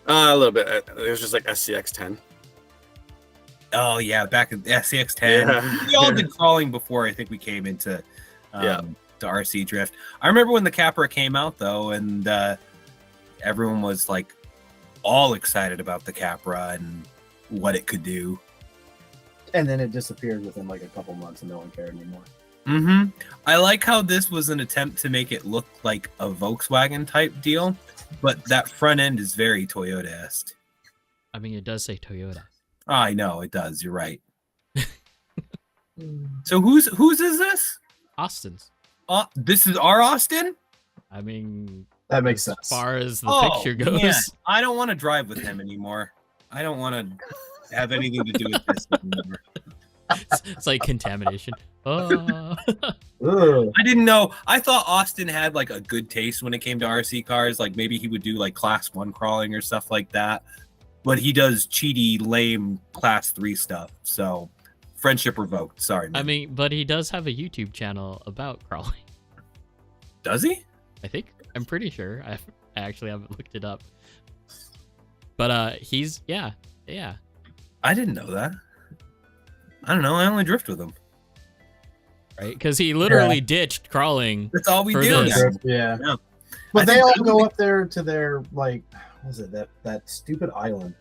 A little bit. It was just like SCX10. Oh yeah, back in SCX10. Yeah. We all did crawling before I think we came into the RC drift. I remember when the Capra came out though, and everyone was like all excited about the Capra and what it could do. And then it disappeared within like a couple months and no one cared anymore. Mm-hmm. I like how this was an attempt to make it look like a Volkswagen type deal, but that front end is very Toyota-esque. I mean, it does say Toyota. I know it does. You're right. So whose is this? Austin's. This is our Austin. I mean, That makes as sense. far as the picture goes. Man, I don't want to drive with him anymore. I don't want to have anything to do with this anymore. It's like contamination. Oh. Ugh. I didn't know. I thought Austin had like a good taste when it came to RC cars. Like maybe he would do like class 1 crawling or stuff like that. But he does cheaty, lame class 3 stuff. So friendship revoked. Sorry, man. I mean, but he does have a YouTube channel about crawling. Does he? I think. I'm pretty sure. I actually haven't looked it up. But he's yeah. I didn't know that. I don't know. I only drift with him. Right? Because he literally ditched crawling. That's all we For do. this. Yeah. Yeah. Yeah. But I they think all that go would up there to their like what is it, that stupid island.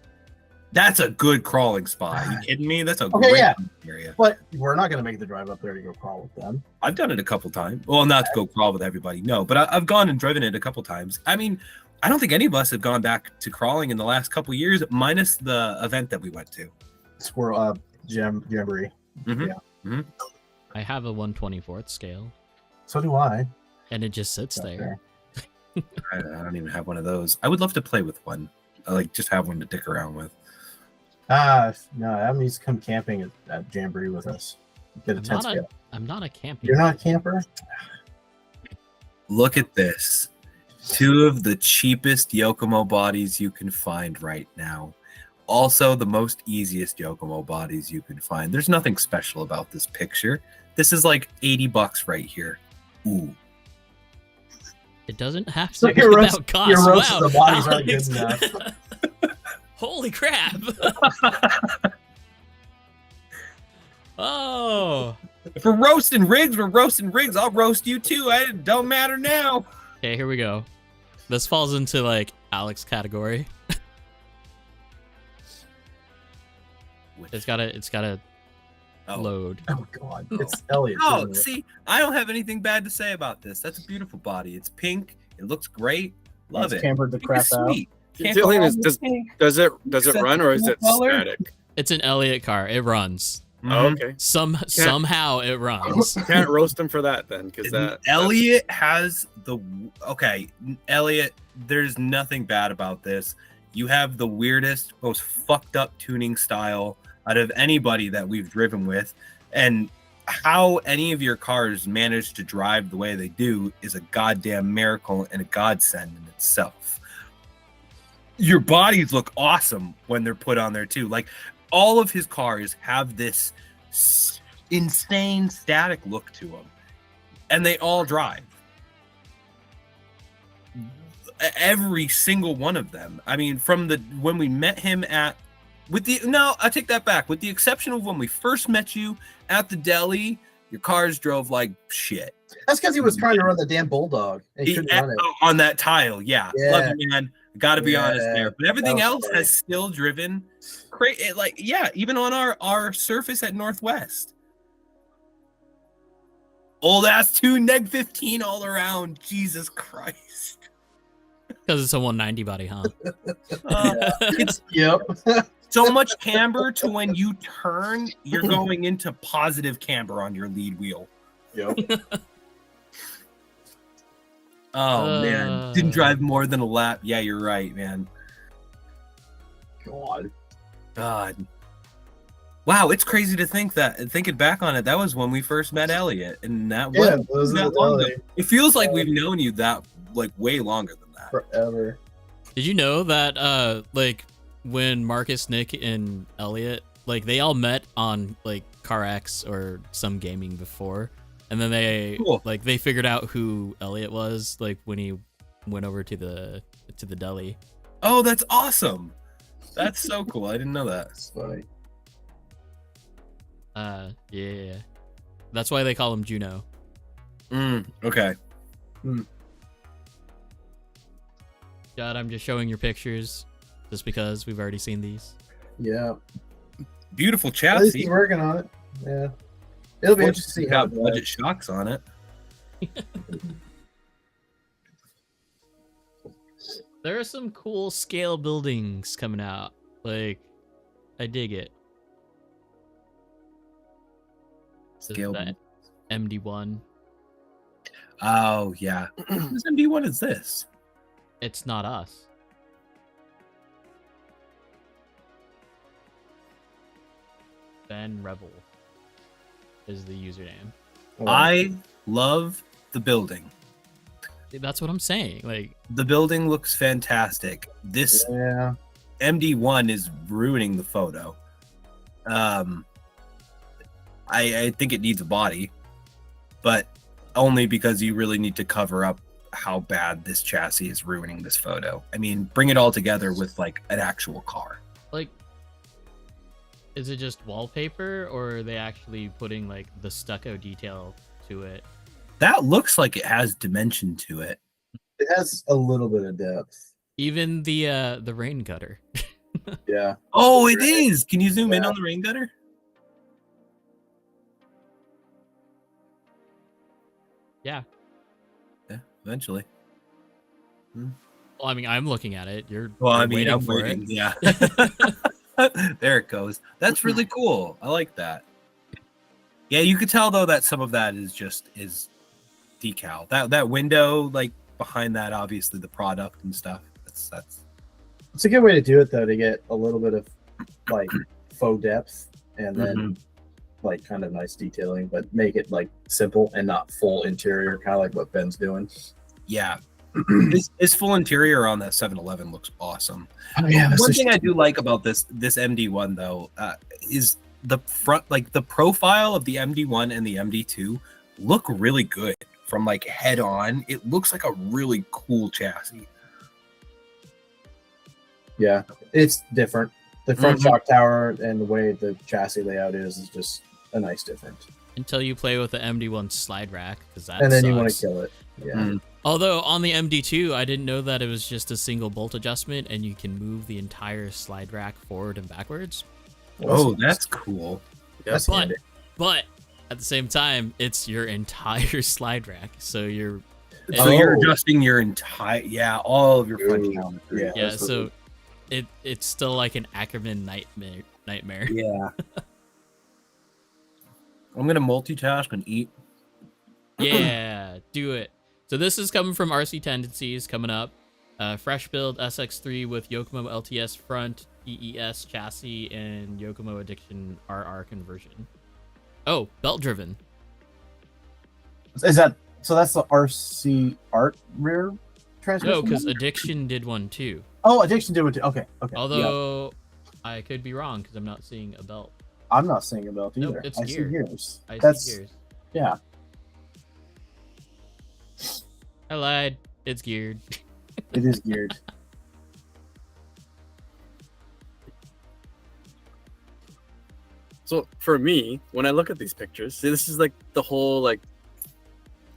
That's a good crawling spot. Are you kidding me? That's a Okay, great yeah. area. But we're not gonna make the drive up there to go crawl with them. I've done it a couple times. Well, not to go crawl with everybody, no, but I've gone and driven it a couple times. I mean, I don't think any of us have gone back to crawling in the last couple years, minus the event that we went to. Squirrel jamboree. Mhm. Yeah. I have a 1/24th scale, So do I. and it just sits Up there. I don't even have one of those. I would love to play with one. I like just have one to dick around with. No, that means come camping at Jamboree with us. Get a I'm 10 not scale. I'm not a camping. You're not a camper? Look at this. 2 of the cheapest Yokomo bodies you can find right now. Also, the most easiest Yokomo bodies you can find. There's nothing special about this picture. This is like $80 right here. Ooh. It doesn't have So to be your roast- about cost. your roast Wow, of the bodies aren't Alex. good enough. Holy crap! Oh. If we're roasting rigs, we're roasting rigs. I'll roast you too. It don't matter now. Okay, here we go. This falls into like Alex category. It's gotta Oh. load. Oh god. It's Elliot. Oh, isn't it? see, I don't have anything bad to say about this. That's a beautiful body. It's pink. It looks great. Love It's it. cambered the Pink crap is out. sweet. Can't The go only thing wrong is, with does pink. does it Except run or is the it color. static? It's an Elliott car. It runs. Oh, Mhm. okay. Somehow it runs. Can't roast him for that then, because that Elliot has the okay. Elliot, there's nothing bad about this. You have the weirdest, most fucked up tuning style out of anybody that we've driven with, and how any of your cars manage to drive the way they do is a goddamn miracle and a godsend in itself. your bodies look awesome when they're put on there too. Like all of his cars have this insane static look to them, and they all drive. Every single one of them. I mean, from when we met him I take that back. With the exception of when we first met you at the deli, your cars drove like shit. That's because he was trying to run the damn bulldog. And he couldn't run it on that tile. Yeah. Love you, man. Got to be honest there. But everything else funny. has still driven crazy. Like, yeah, even on our surface at Northwest. Old ass 2 neg 15 all around. Jesus Christ. Because it's a 190 body, huh? It's Yep. so much camber to when you turn, you're going into positive camber on your lead wheel. Yep. Oh man, didn't drive more than a lap. Yeah, you're right, man. God. Wow, it's crazy to think that. Thinking back on it, that was when we first met Elliot, and that was that long ago. It feels like we've known you that like way longer than that. Forever. Did you know that like when Marcus, Nick, and Elliot, like they all met on like CarX or some gaming before, and then they like they figured out who Elliot was like when he went over to the deli. Oh, that's awesome. That's so cool. I didn't know that. That's funny. Yeah. That's why they call him Juno. Okay. God, I'm just showing your pictures just because we've already seen these. Yeah. Beautiful At least chassis. he's working on it. Yeah. It'll be interesting to see how Got budget shocks on it. There are some cool scale buildings coming out. Like, I dig it. Scale that MD1. Oh yeah. Whose MD1 is this? It's not us. Ben Rebel is the username. I love the building. That's what I'm saying. Like, the building looks fantastic. This MD1 is ruining the photo. I think it needs a body, but only because you really need to cover up how bad this chassis is ruining this photo. I mean, bring it all together with like an actual car. like, is it just wallpaper, or are they actually putting like the stucco detail to it? That looks like it has dimension to it. It has a little bit of depth. Even the rain gutter. Yeah. Oh, it is. Can you zoom in on the rain gutter? Yeah. Yeah, eventually. Well, I mean, I'm looking at it. You're I'm waiting for waiting. it. Yeah. There it goes. That's really cool. I like that. Yeah, you could tell though that some of that is decal. That window, like behind that, obviously the product and stuff. That's. It's a good way to do it though, to get a little bit of like faux depth and then like kind of nice detailing, but make it like simple and not full interior, kind of like what Ben's doing. Yeah. His full interior on that 7-Eleven looks awesome. Oh, yeah, one thing I do like about this MD1 though is the front, like the profile of the MD1 and the MD2 look really good from like head on. It looks like a really cool chassis. Yeah, it's different. The front shock tower and the way the chassis layout is just a nice difference. Until you play with the MD1 slide rack, because that And then sucks. you want to kill it. Yeah. Although on the MD2, I didn't know that it was just a single bolt adjustment, and you can move the entire slide rack forward and backwards. Oh, that's cool. That's but, handy. but at the same time, it's your entire slide rack, so you're So you're adjusting your entire, all of your front geometry. yeah. So it's still like an Ackerman nightmare. Yeah. I'm gonna multitask and eat. Yeah, do it. So this is coming from RC Tendencies coming up. Fresh build SX3 with Yokomo LTS front, EES chassis, and Yokomo Addiction RR conversion. Oh, belt driven. Is that so? That's the RC Art rear transmission. No, because Addiction did one too. Oh, addiction do it too. Okay. Yeah. Although I could be wrong because I'm not seeing a belt. I'm not seeing a belt Nope, either. it's I see geared. gears. I That's see gears. yeah. I lied. It's geared. It is geared. So for me, when I look at these pictures, see, this is like the whole like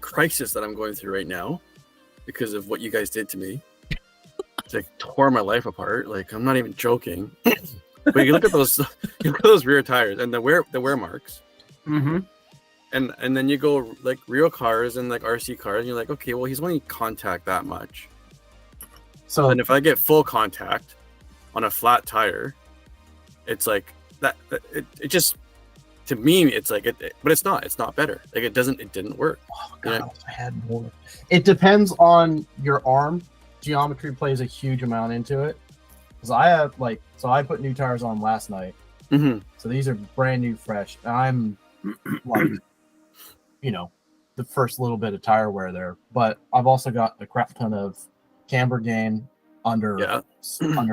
crisis that I'm going through right now because of what you guys did to me. It's like tore my life apart. Like I'm not even joking. But you look at those, rear tires and the wear marks, Mm-hmm. and then you go like real cars and like RC cars, and you're like, okay, well he's only contact that much. So And if I get full contact on a flat tire, it's like that. It just, to me, it's like but it's not better. Like it didn't work. oh god, I wish I had more. It depends on your arm. Geometry plays a huge amount into it. Because I put new tires on last night. Mm-hmm. So these are brand new, fresh. And I'm like, the first little bit of tire wear there. But I've also got a crap ton of camber gain under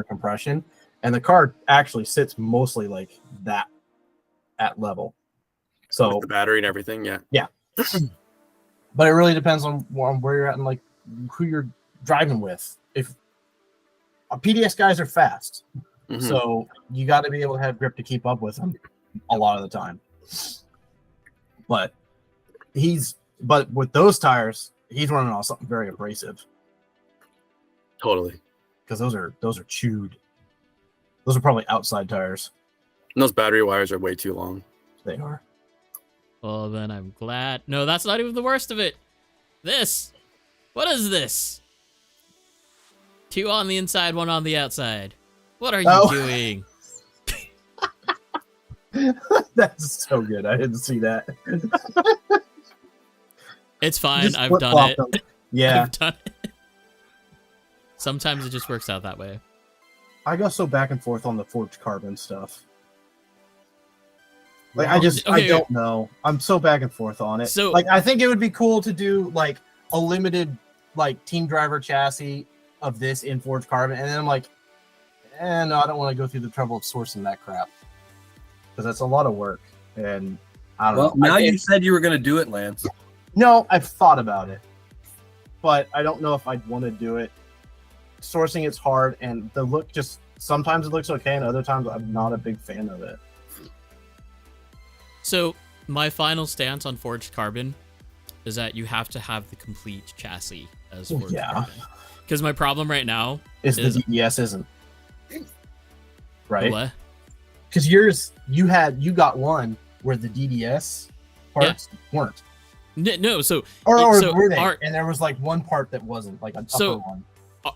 compression, and the car actually sits mostly like that at level. So with the battery and everything, yeah. But it really depends on where you're at and like who you're driving with. If PDS guys are fast, Mhm. so you got to be able to have grip to keep up with them a lot of the time. But with those tires, he's running on something very abrasive Totally. because those are chewed. Those are probably outside tires. And those battery wires are way too long. They are. Well, then I'm glad. No, that's not even the worst of it. This. What is this? 2 on the inside, 1 on the outside. What are you doing? That's so good. I didn't see that. It's fine. Just I've done flip-flopped it. them. Yeah. I've done it. Sometimes it just works out that way. I go so back and forth on the forged carbon stuff. Like Okay. I don't know. I'm so back and forth on it. So- like I think it would be cool to do like a limited like team driver chassis of this in forged carbon, and then I'm like, no, I don't want to go through the trouble of sourcing that crap because that's a lot of work, and I don't Well, know. now you said you were going to do it, Lance. No, I've thought about it, but I don't know if I'd want to do it. Sourcing it's hard, and the look just sometimes it looks okay, and other times I'm not a big fan of it. So my final stance on forged carbon is that you have to have the complete chassis as forged carbon. Because my problem right now Is the DDS isn't right? What? Because you got one where the DDS parts weren't, No, so or so were they? our- And there was like one part that wasn't, like an So- upper one.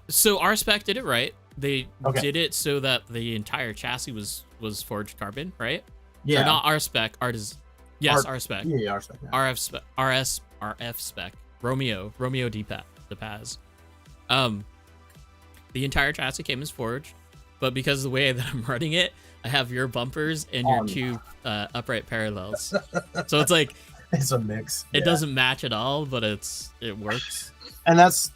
so our spec did it right. They Okay. did it so that the entire chassis was forged carbon, right? Yeah, Or not our spec. Our spec. Yeah, our spec. RF spec. Romeo DePaz. The entire chassis came as forged, but because of the way that I'm running it, I have your bumpers and your two upright parallels. So it's like It's a mix. it Yeah. doesn't match at all, but it works. And that's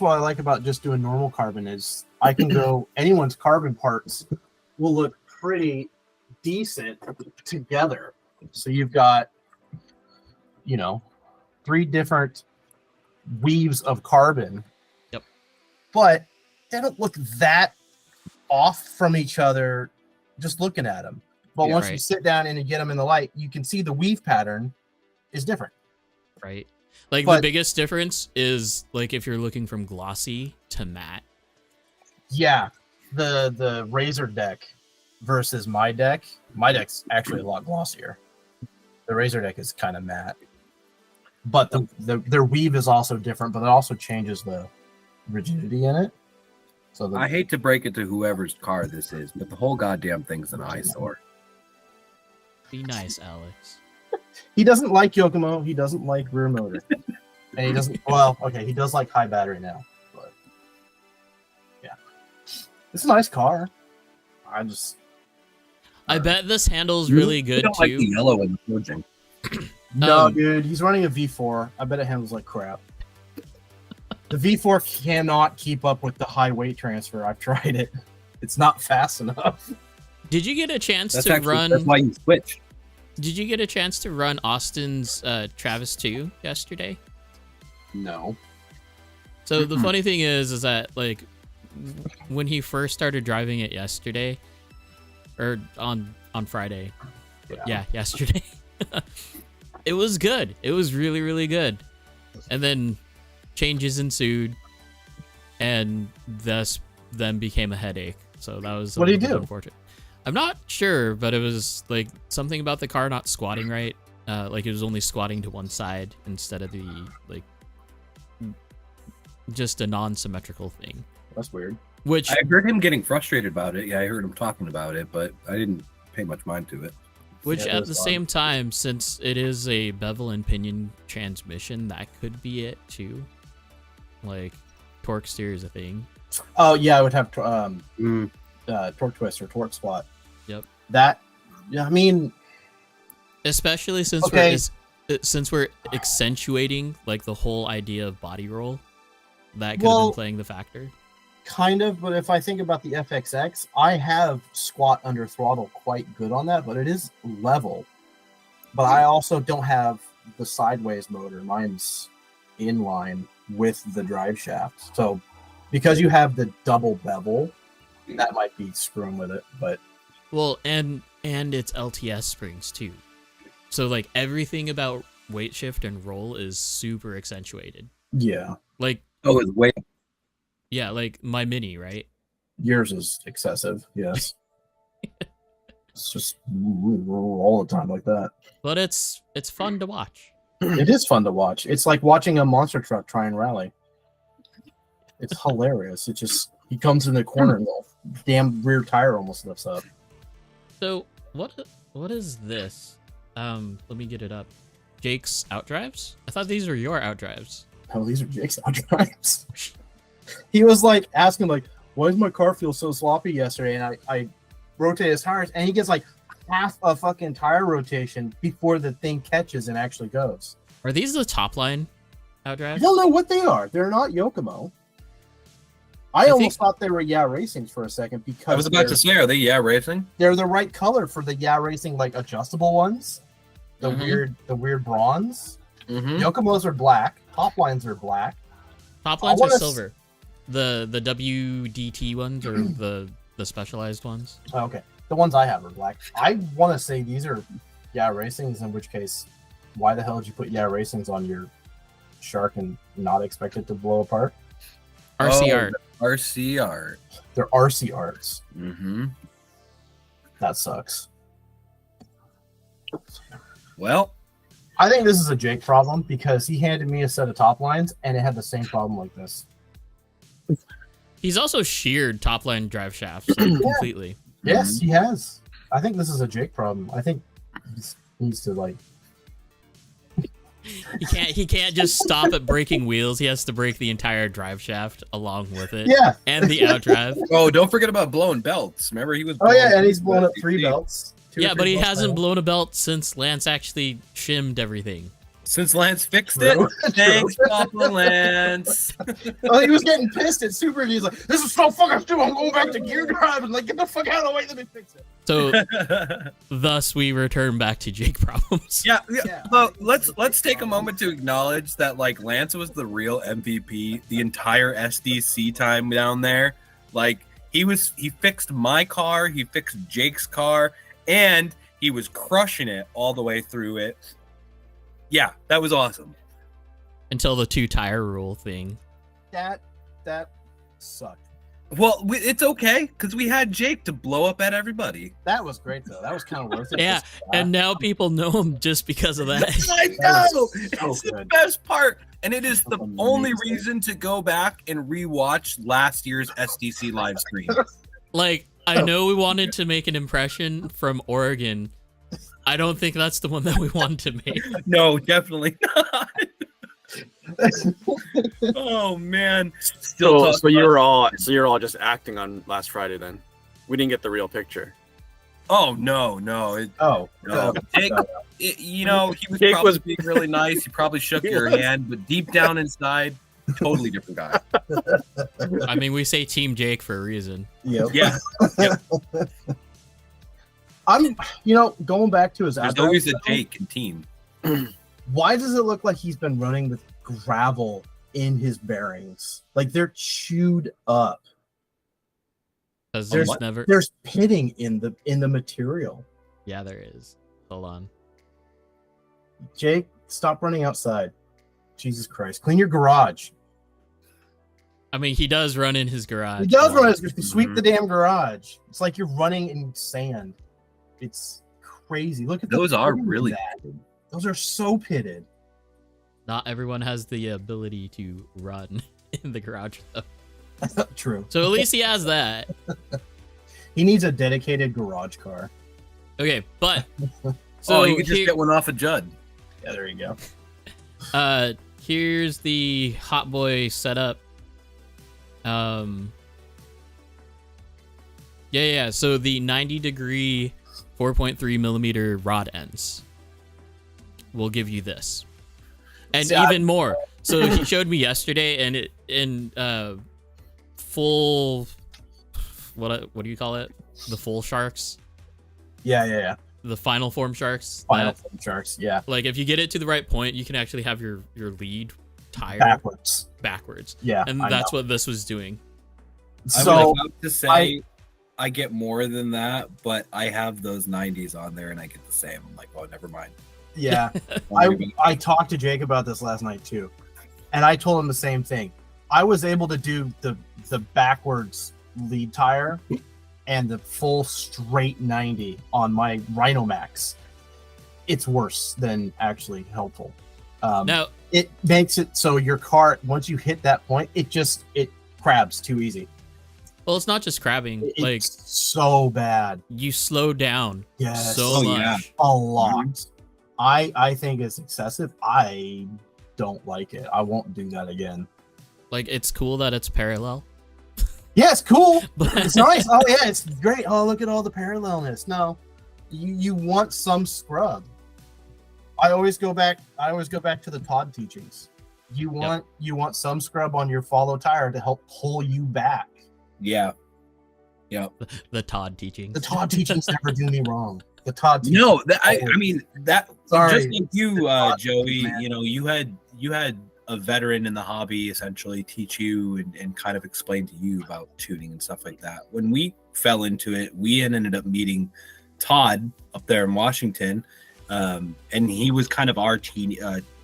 what I like about just doing normal carbon is I can go anyone's carbon parts will look pretty decent together. So you've got 3 different weaves of carbon. Yep. But they don't look that off from each other just looking at them. But Yeah, once you right. sit down and you get them in the light, you can see the weave pattern is different. Right. Like the But- biggest difference is like if you're looking from glossy to matte. Yeah, the Razor deck versus my deck. My deck's actually a lot glossier. The Razor deck is kind of matte, but their weave is also different. But it also changes the rigidity in it. So I hate to break it to whoever's car this is, but the whole goddamn thing's an eyesore. Be nice, Alex. he doesn't like Yokomo. He doesn't like rear motor, and he doesn't. Well, okay, he does like high battery now, but yeah, it's a nice car. I bet this handles really You good don't like the too. yellow in the forging. No, Um, dude, he's running a V4. I bet it handles like crap. The V4 cannot keep up with the high weight transfer. I've tried it. It's not fast enough. Did you get a chance That's to actually run? that's why you switch. Did you get a chance to run Austin's Travis 2 yesterday? No. So the funny thing is that like when he first started driving it yesterday, or on Friday, yeah yesterday, it was good. It was really, really good. And then changes ensued, and thus then became a headache. So that was What did he do? unfortunate. I'm not sure, but it was like something about the car not squatting right. Like it was only squatting to one side instead of the like just a non-symmetrical thing. That's weird. Which I heard him getting frustrated about it. Yeah, I heard him talking about it, but I didn't pay much mind to it. Which Yeah, at that's the odd. same time, since it is a bevel and pinion transmission, that could be it too. Like torque steer is a thing. Oh yeah, I would have torque twist or torque squat. Yep. That, yeah, I mean, Especially since Okay. we're accentuating like the whole idea of body roll. That could have Well- been playing the factor. kind of. But if I think about the FXX, I have squat under throttle quite good on that, but it is level. But I also don't have the sideways motor. Mine's inline with the drive shaft. So because you have the double bevel, that might be screwing with it. But Well, and it's LTS springs too. So like everything about weight shift and roll is super accentuated. yeah, Like Oh, it's way. yeah, like my Mini, right? yours is excessive. Yes. It's just all the time like that. But it's fun to watch. It is fun to watch. It's like watching a monster truck try and rally. It's hilarious. It just, he comes in the corner and the damn rear tire almost lifts up. So what is this? Let me get it up. Jake's outdrives? I thought these were your outdrives. Oh, these are Jake's outdrives. He was like asking like, why does my car feel so sloppy yesterday? And I rotate his tires and he gets like half a fucking tire rotation before the thing catches and actually goes. Are these the top line I outdrives? don't know what they are. They're not Yokomo. I almost thought they were Racings for a second because I was about to say, are they racing? they're the right color for the Racing like adjustable ones. The Mhm. weird bronze. Mm-hmm. Yokomos are black. Top lines are black. Top I lines are wanna silver. The WDT ones or the specialized ones. Oh, okay, the ones I have are black. I want to say these are Racings. In which case, why the hell did you put Racings on your Shark and not expect it to blow apart? RC art. RC art. They're RC arts. Mm-hmm. That sucks. Well, I think this is a Jake problem because he handed me a set of top lines and it had the same problem like this. He's also sheared top line drive shafts like, completely. Yes, he has. I think this is a Jake problem. I think he needs to like. He can't just stop at breaking wheels. He has to break the entire drive shaft along with it. Yeah. And the outdrive. oh, don't forget about blowing belts. Remember, he was. Oh yeah, and he's blowing blown up 3 belts. Yeah, but he hasn't blown a belt since Lance actually shimmed everything. Since Lance fixed it. True. Thanks, Papa Lance. Oh, he was getting pissed at Super. And he's like, "This is so fucking stupid. I'm going back to gear drive." And like, get the fuck out of the way. Let me fix it. So thus we return back to Jake problems. Yeah. Yeah. Well, let's take a moment to acknowledge that like Lance was the real MVP the entire SDC time down there. Like he fixed my car, he fixed Jake's car, and he was crushing it all the way through it. Yeah, that was awesome. Until the 2 tire rule thing. That sucked. Well, it's okay because we had Jake to blow up at everybody. That was great though. That was kind of worth it. Yeah, and now people know him just because of that. I That know. was so It's the good. best part, and it is the Amazing. only reason to go back and rewatch last year's SDC live stream. Like, I know we wanted to make an impression from Oregon. I don't think that's the one that we wanted to make. No, definitely not. Oh man. So, talking so you're about- all just acting on last Friday then. We didn't get the real picture. Oh no. Oh, No. Jake, he was Jake probably was- being really nice. He probably shook your hand, but deep down inside, Totally different guy. I mean, we say Team Jake for a reason. Yep. Yeah. Yep. I'm, going back to his There's Acuvance always a though, Jake in team. why does it look like he's been running with gravel in his bearings? Like they're chewed up. Because There's there's never. There's pitting in the material. Yeah, there is. Hold on. Jake, stop running outside. Jesus Christ. Clean your garage. I mean, he does run in his garage. He does a lot. run his sweep the damn garage. It's like you're running in sand. It's crazy. Look at Those are pitting in really that. Those are so pitted. Not everyone has the ability to run in the garage, though. True. So at least he has that. He needs a dedicated garage car. Okay, but so you could just here- get one off of Judd. Yeah, there you go. here's the Hot Boy setup. Yeah. So the 90-degree 4.3 millimeter rod ends will give you this, and See, even more. So he showed me yesterday, and it in full. What do you call it? The full sharks, Yeah. the final form sharks. Final that- form sharks. Yeah. Like if you get it to the right point, you can actually have your lead tire Backwards. backwards, Yeah. and I that's know. what this was doing. I So would like to say I get more than that, but I have those 90s on there and I get the same. I'm like, oh, never mind. yeah. I talked to Jake about this last night too, and I told him the same thing. I was able to do the backwards lead tire and the full straight 90 on my Rhino Max. It's worse than actually helpful. Now, It makes it so your car, once you hit that point, it crabs too easy. well, it's not just crabbing. It's Like so bad. you slow down Yes. so Oh, much. yeah. A lot. I think it's excessive. I don't like it. I won't do that again. Like it's cool that it's parallel. Yeah, it's cool. But It's nice. Oh yeah, it's great. Oh, look at all the parallelness. No, you want some scrub. I always go back to the Todd teachings. You want some scrub on your follow tire to help pull you back. Yeah. Yeah. the Todd teaching. The Todd teachings never do me wrong. The Todd teachings. No, I mean that. Sorry. Just like you, Todd Joey. teachings, man. You had a veteran in the hobby essentially teach you and kind of explain to you about tuning and stuff like that. When we fell into it, we ended up meeting Todd up there in Washington, and he was kind of our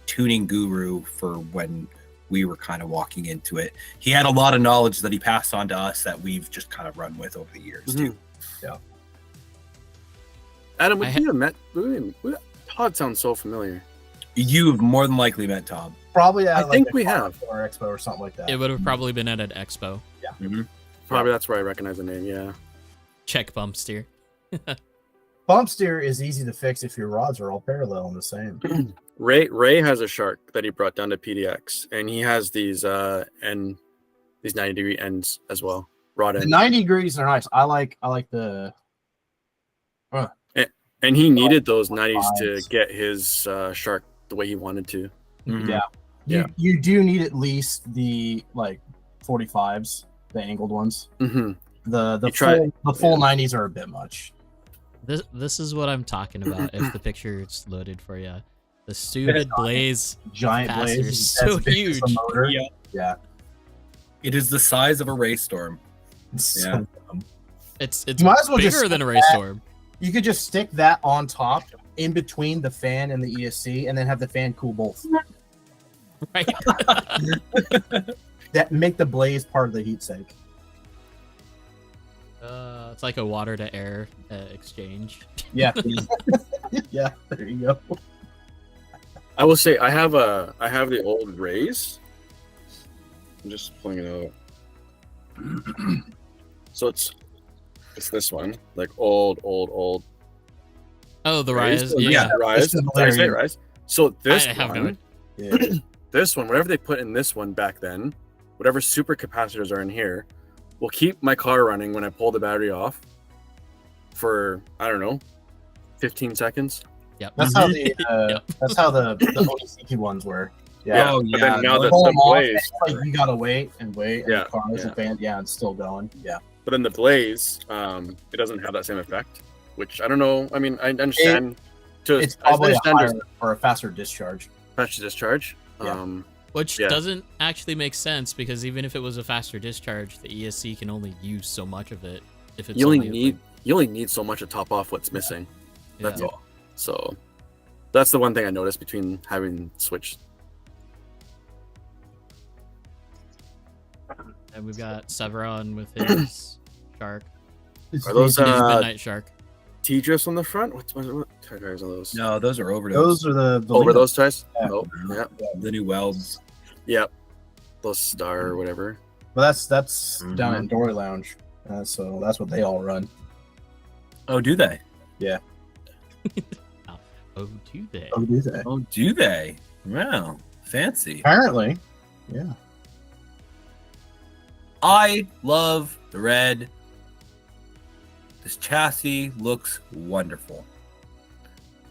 tuning guru for when we were kind of walking into it. He had a lot of knowledge that he passed on to us that we've just kind of run with over the years too. Yeah. Adam, would you have met Todd? Sounds so familiar. You've more than likely met Tom. Probably at I like think a we car have. or expo or something like that. It would have probably been at an expo. Probably that's where I recognize the name. Yeah. Check bump steer. Bump steer is easy to fix if your rods are all parallel and the same. Ray has a shark that he brought down to PDX, and he has these 90-degree ends as well. Rod The ends. 90 degrees are nice. I like the And he needed those 90s to Vibes. get his shark the way he wanted to. Yeah. Yeah. You do need at least the like 45s, the angled ones. Mm-hmm. The full 90s are a bit much. This is what I'm talking about. If the picture is loaded for you, the stupid blaze Giant capacitor blades is so as big as huge. the motor. Yeah. Yeah. It is the size of a rainstorm. It's so Yeah. dumb. It's You might as well just bigger than a stick rainstorm. You could just stick that on top in between the fan and the ESC and then have the fan cool both. Right. That make the blaze part of the heat sink. It's like a water to air exchange. Yeah. Yeah, there you go. I will say I have the old Rays. I'm just pulling it out. So it's this one, like old. Oh, the Rays. rise. So Yeah. the Rise. It's Did I say hilarious. Rise? So this I have no one, idea. Yeah. this one, whatever they put in this one back then, whatever super capacitors are in here, will keep my car running when I pull the battery off for, I don't know, 15 seconds. Yep. That's how the Yep. that's how the OCT ones were. Yeah. But then now those- Pull the them off, blaze. it's like you gotta wait and wait, and Yeah, the car isn't yeah. fanned. Yeah, it's still going. Yeah. But in the blaze, it doesn't have that same effect. Which I don't know. I mean, I understand. It's I probably a understand higher there's or a faster discharge. faster discharge. Yeah. Which Yeah. doesn't actually make sense because even if it was a faster discharge, the ESC can only use so much of it. If it's you only only need so much to top off what's missing. That's Yeah. all. So that's the one thing I noticed between having switched. And we've got Severon with his shark. Are those His midnight shark. T-drifts on the front? What tires are those? No, those are overdose. Those are the Over leaders. those tires? Yeah. Oh, yeah, The new welds. yep. Those Star or whatever. But that's down Mhm. in Dory Lounge, so that's what they all run. Oh, do they? Oh, do they? Oh, do they? Oh, do they? Wow, fancy. Apparently, yeah. I love the red. This chassis looks wonderful.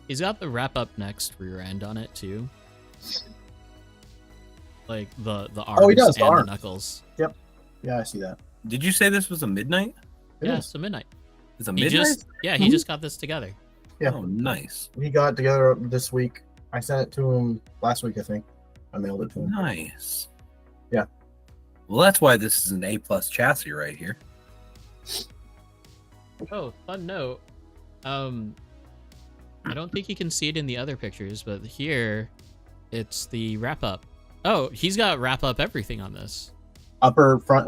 He's got the wrap up next rear end on it too. Like the arms Oh, he does, the and the arms. knuckles. Yeah, I see that. Did you say this was a midnight? It Yeah, is. so midnight. It's a He midnight? just he just got this together. Yeah. Oh, nice. We got together this week. I sent it to him last week, I think. I mailed it to him. Nice. Yeah. Well, that's why this is an A+ chassis right here. Oh, fun note. I don't think you can see it in the other pictures, but here it's the wrap up. Oh, he's got wrap up everything on this. Upper, front,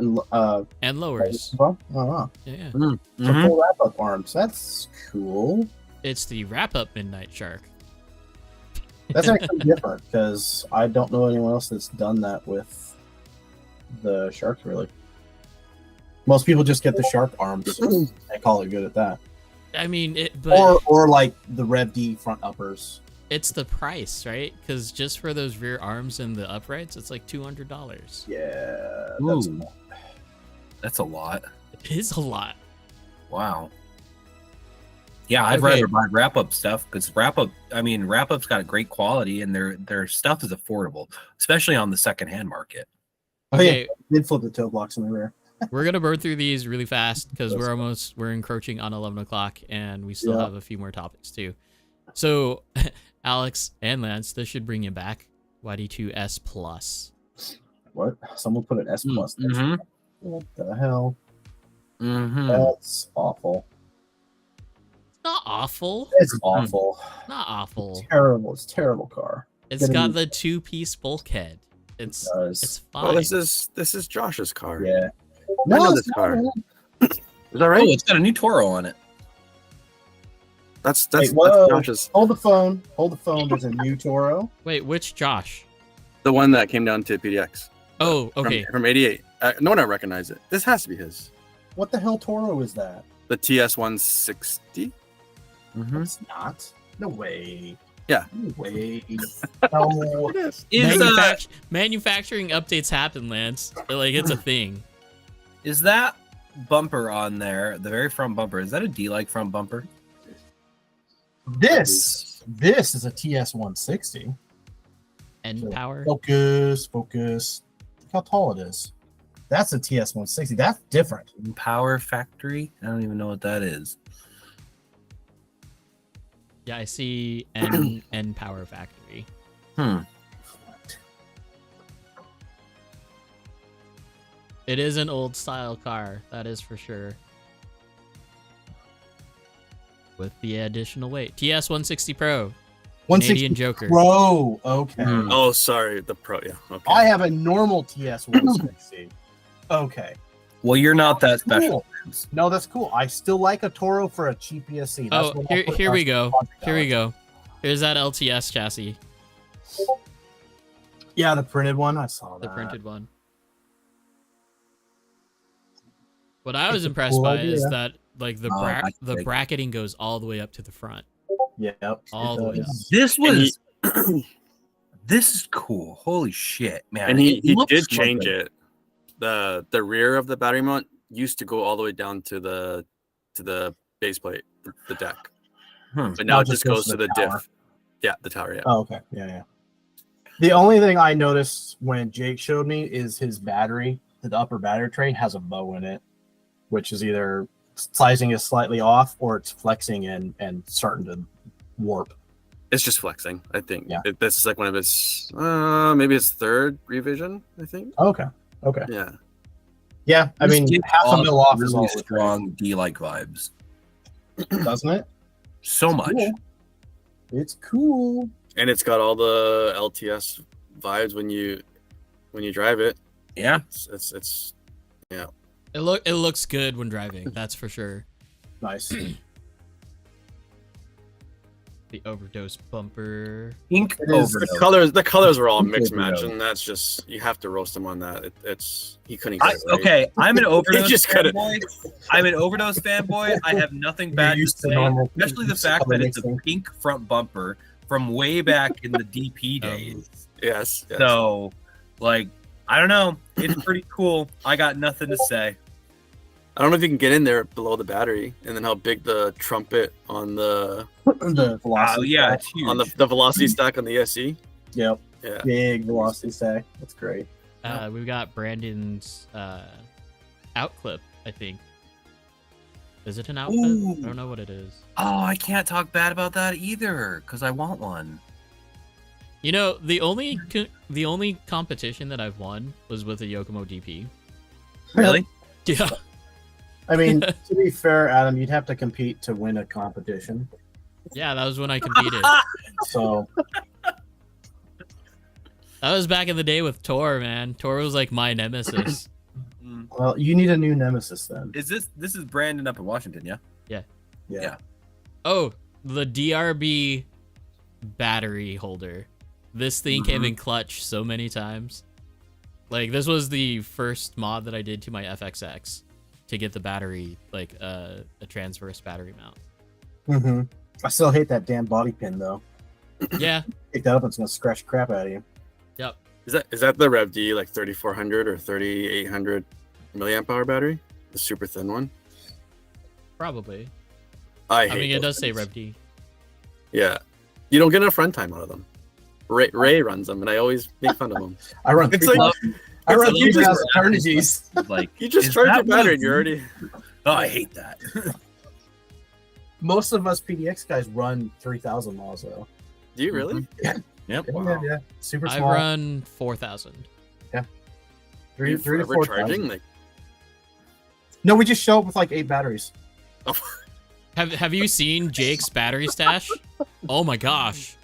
And lowers. oh, wow. Yeah. So Mhm. full wrap up arms. That's cool. It's the wrap up midnight shark. That's actually different because I don't know anyone else that's done that with the sharks, really. Most people just get the shark arms and call it good at that. I mean, but Or like the Rev D front uppers. it's the price, right? Because just for those rear arms and the uprights, it's like $200. Yeah, that's Ooh. That's a lot. It is a lot. Wow. Yeah, I'd Okay. rather buy wrap-up stuff because wrap-up's got a great quality and their stuff is affordable, especially on the secondhand market. Oh yeah, Okay, did flip the toe blocks in the rear. we're gonna burn through these really fast because That's we're encroaching on 11 o'clock and we still Yeah. have a few more topics too. So, Alex and Lance, this should bring you back. YD2S Plus. What? Someone put an S plus. there. Mm-hmm. What the hell? Mm-hmm. That's awful. Not awful. It's awful. Not awful. Terrible. It's a terrible car. It's got the 2-piece bulkhead. It's It does. it's fine. Well, this is Josh's car. Yeah. I know it's this not, car. man. Is that Oh, right? it's got a new Toro on it. That's whoa. Josh's. Hold the phone. Hold the phone. There's a new Toro. Wait, which Josh? The one that came down to PDX. Oh, From- okay. From 88. No one recognized it. This has to be his. What the hell Toro is that? The TS 160. Mm-hmm. It's not. No way. Yeah. No way. No. It is. Manufacturing updates happen, Lance. Like it's a thing. Is that bumper on there, the very front bumper, is that a D-like front bumper? This is a TS 160. End power. Focus. Look how tall it is. That's a TS 160. That's different. Power Factory? I don't even know what that is. Yeah, I see N Power Factory. It is an old style car, that is for sure. With the additional weight. TS 160 Pro. 160 Canadian Joker. Pro. Okay. Oh, sorry. The Pro. Yeah. Okay. I have a normal TS 160. Okay. Well, you're not that special. Cool. No, that's cool. I still like a Toro for a cheap ESC. That's Oh, what I'll put here on we go. $100. Here we go. Here's that LTS chassis, Yeah, the printed one. I saw that. the printed one. What I was It's a impressed cool by idea. is that like the that's the big. bracketing goes all the way up to the front. Yep. All it the way does. This And was this is cool. Holy shit, man. And he It looks did change lovely. it. The rear of the battery mount used to go all the way down to the base plate, the deck. Hmm. But now it just goes to the tower. diff. Yeah, the tower. Yeah. Oh, okay. Yeah, yeah. The only thing I noticed when Jake showed me is his battery. The upper battery tray has a bow in it, which is either sizing is slightly off or it's flexing and starting to warp. It's just flexing, I think. Yeah. This is like one of his, maybe his third revision, I think. Okay. Yeah. Yeah, I mean, half a mil off is all really strong D-like vibes, doesn't it? so much. Cool. It's cool. And it's got all the LTS vibes when you drive it. Yeah, It's yeah. It looks good when driving. That's for sure. Nice. The overdose bumper. ink It is- overdose. The colors were all mixed Overdose. match, and that's just you have to roast him on that. He couldn't get it right. Okay, I'm an overdose just couldn't. fanboy. I'm an overdose fanboy. I have nothing bad to used to say, normal- especially the used to fact color that it's a mixing. pink front bumper from way back in the DP days. Yes. So, like, I don't know. It's pretty cool. I got nothing to say. I don't know if you can get in there below the battery, and then how big the trumpet on the The velocity. Yeah, stack. it's huge. on the velocity stack on the SE. Yep. Yeah. Big velocity stack. That's great. We've got Brandon's out clip, I think. Is it an outfit? Ooh. I don't know what it is. Oh, I can't talk bad about that either because I want one. You know, the only competition that I've won was with a Yokomo DP. Really? Yeah. I mean, to be fair, Adam, you'd have to compete to win a competition. Yeah, that was when I competed. So That was back in the day with Tor, man. Tor was like my nemesis. well, you need a new nemesis then. Is this is Brandon up in Washington? Yeah. Yeah. Oh, the DRB battery holder. This thing came in clutch so many times. Like, this was the first mod that I did to my FXX to get the battery, like a transverse battery mount. Mm-hmm. I still hate that damn body pin though. Yeah. Pick that up, it's gonna scratch the crap out of you. Yep. Is that the Rev D like 3400 or 3800 milliamp hour battery? The super thin one. Probably. I I mean, it those does say things. Rev D. Yeah, you don't get enough runtime out of them. Ray runs them, and I always make fun of him. I run It's 3,000 I run you just- 3,000 energies. Like, You just is charge that your battery, what- and you're already. Oh, I hate that. Most of us PDX guys run 3,000 miles though. Do you really? Yep. Yeah. Super I small. run 4,000. three You to forever 4,000. charging? Like, No, we just show up with like 8 batteries. Have you seen Jake's battery stash? Oh my gosh.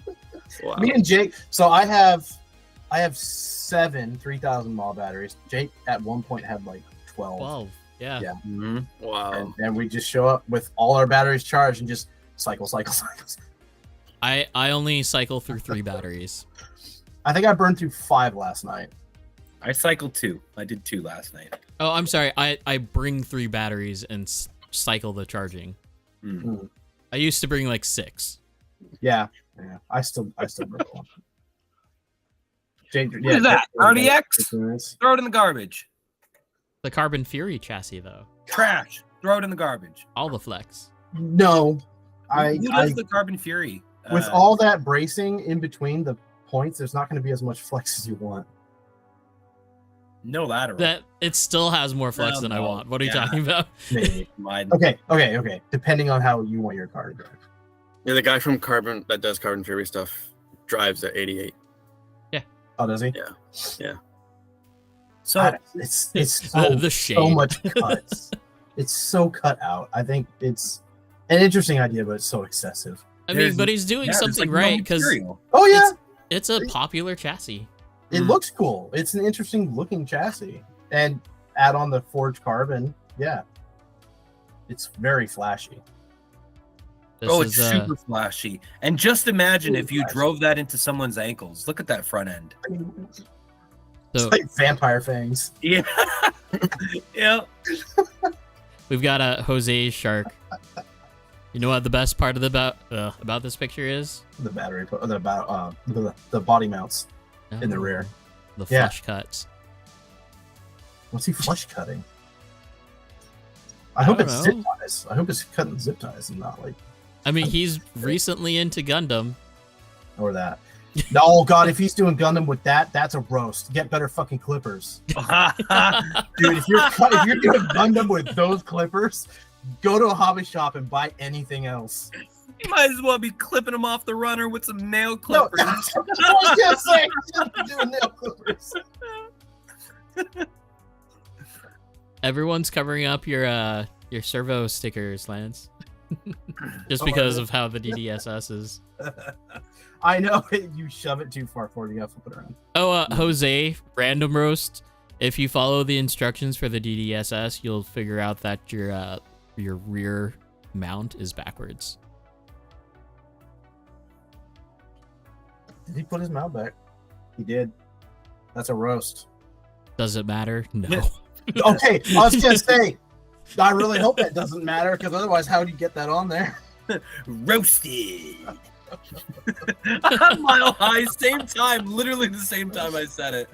wow. Me and Jake. So I have 7 3,000 mile batteries. Jake at one point had like 12. 12. Yeah. Yeah. Mhm. Wow. And we just show up with all our batteries charged and just cycle. I only cycle through 3 batteries. I think I burned through 5 last night. I cycled 2. I did 2 last night. Oh, I'm sorry. I bring 3 batteries and cycle the charging. Mm. I used to bring like 6. Yeah. I still burn one. Jake, What is that? RDX? Throw it in the garbage. The Carbon Fury chassis, though. Trash. Throw it in the garbage. All the flex. No, Who does the Carbon Fury? with all that bracing in between the points, there's not going to be as much flex as you want. no lateral. That it still has more flex Oh, than I no. want. What are you Yeah. talking about? Maybe. Mine. Okay. Depending on how you want your car to drive. Yeah, the guy from Carbon that does Carbon Fury stuff drives at 88. Oh, does he? Yeah. So It's The so shade. much cuts. It's so cut out. I think it's an interesting idea, but it's so excessive. I mean, There's- but he's doing yeah, there's, something like, no right because material. Oh yeah, it's a popular chassis. it looks cool. It's an interesting looking chassis, and add on the forged carbon. Yeah, it's very flashy. This Oh, is, it's super flashy. And just imagine if you flashy. drove that into someone's ankles. Look at that front end. It's so like vampire fangs. Yeah. Yeah. we've got a Jose Shark. You know what the best part of about this picture is? The battery, the body mounts in the rear. The Yeah. flush cuts. What's he flush cutting? I hope don't it's know. zip ties. I hope it's cutting zip ties and not like I mean, he's recently into Gundam. or that. Oh god, if he's doing Gundam with that, that's a roast. Get better fucking clippers, dude. If you're doing Gundam with those clippers, go to a hobby shop and buy anything else. You might as well be clipping them off the runner with some nail clippers. No, I was just saying, doing nail clippers. Everyone's covering up your servo stickers, Lance. Just because of how the DDSS is. I know you shove it too far forward. You gotta flip it around. Oh, Jose, random roast. If you follow the instructions for the DDSS, you'll figure out that your rear mount is backwards. Did he put his mount back? He did. That's a roast. Does it matter? No. Okay, I was gonna say, I really hope that doesn't matter, because otherwise, how do you get that on there? Roasted. Mile high, same time, literally the same time I said it.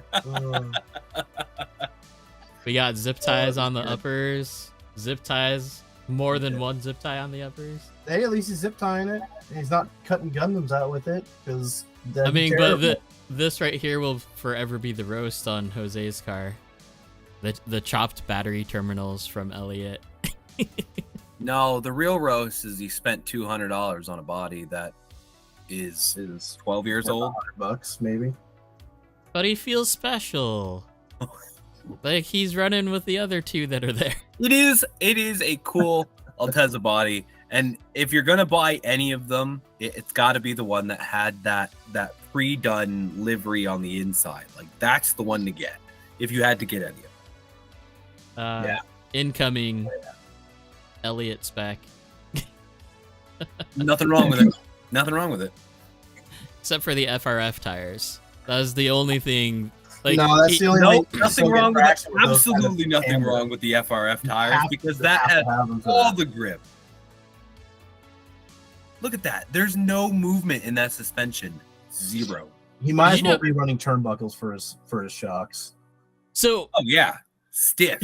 We got zip ties on the uppers. Zip ties, more than one zip tie on the uppers. Hey, at least he's zip tying it. He's not cutting Gundams out with it, because I mean, but this right here will forever be the roast on Jose's car. The chopped battery terminals from Elliot. No, the real roast is he spent $200 on a body that is 12 years old. $100 maybe. But he feels special. Like he's running with the other two that are there. It is a cool Altezza body, and if you're gonna buy any of them, it's got to be the one that had that pre-done livery on the inside. Like that's the one to get if you had to get any of them. Yeah. Incoming Elliot spec. Nothing wrong with it. Nothing wrong with it. Except for the FRF tires. That was the only thing. Like, No, that's the only No, way you nothing still wrong get with traction it. those kind of Absolutely nothing camber. wrong with the FRF You tires have because to- that have had to have them for all that. the grip. Look at that. There's no movement in that suspension. Zero. He might as You well know- be running turnbuckles for his shocks. So, Oh yeah, stiff.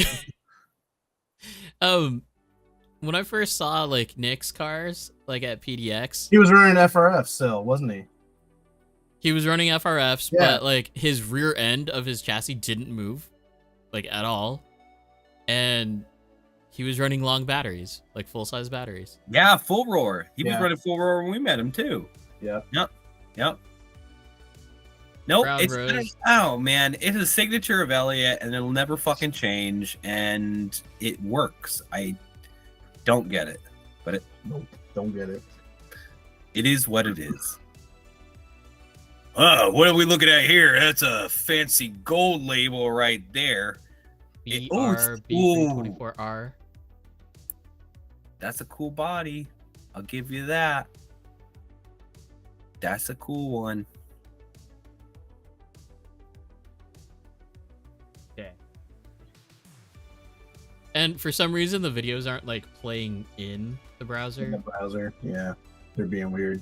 when I first saw like Nick's cars, like at PDX, He was running FRF still, wasn't he? he was running FRFs, Yeah. but like his rear end of his chassis didn't move, like at all, and he was running long batteries, like full size batteries. Yeah, full roar. He was Yeah. running full roar when we met him too. Yeah. Yep. Nope. Brown It's Rose. oh man, it's a signature of Elliot, and it'll never fucking change, and it works. I don't get it, but Nope, don't get it. it is what it is. Oh, what are we looking at here? That's a fancy gold label right there. BRB324R. That's a cool body. I'll give you that. That's a cool one. Okay. And for some reason, the videos aren't like playing in the browser. In the browser, yeah, they're being weird.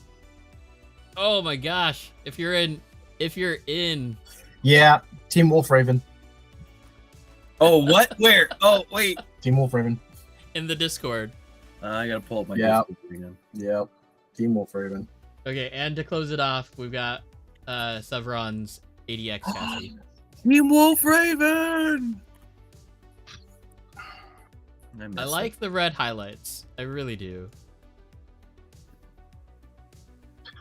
Oh my gosh! If you're in, Yeah, Team Wolfraven. Oh, what? Where? Oh, wait. Team Wolfraven. in the Discord. I gotta pull up my Yeah. Discord again. Yep. Team Wolfraven. Okay, and to close it off, we've got Sevron's ADX chassis. Team Wolfraven. I like the red highlights. I really do.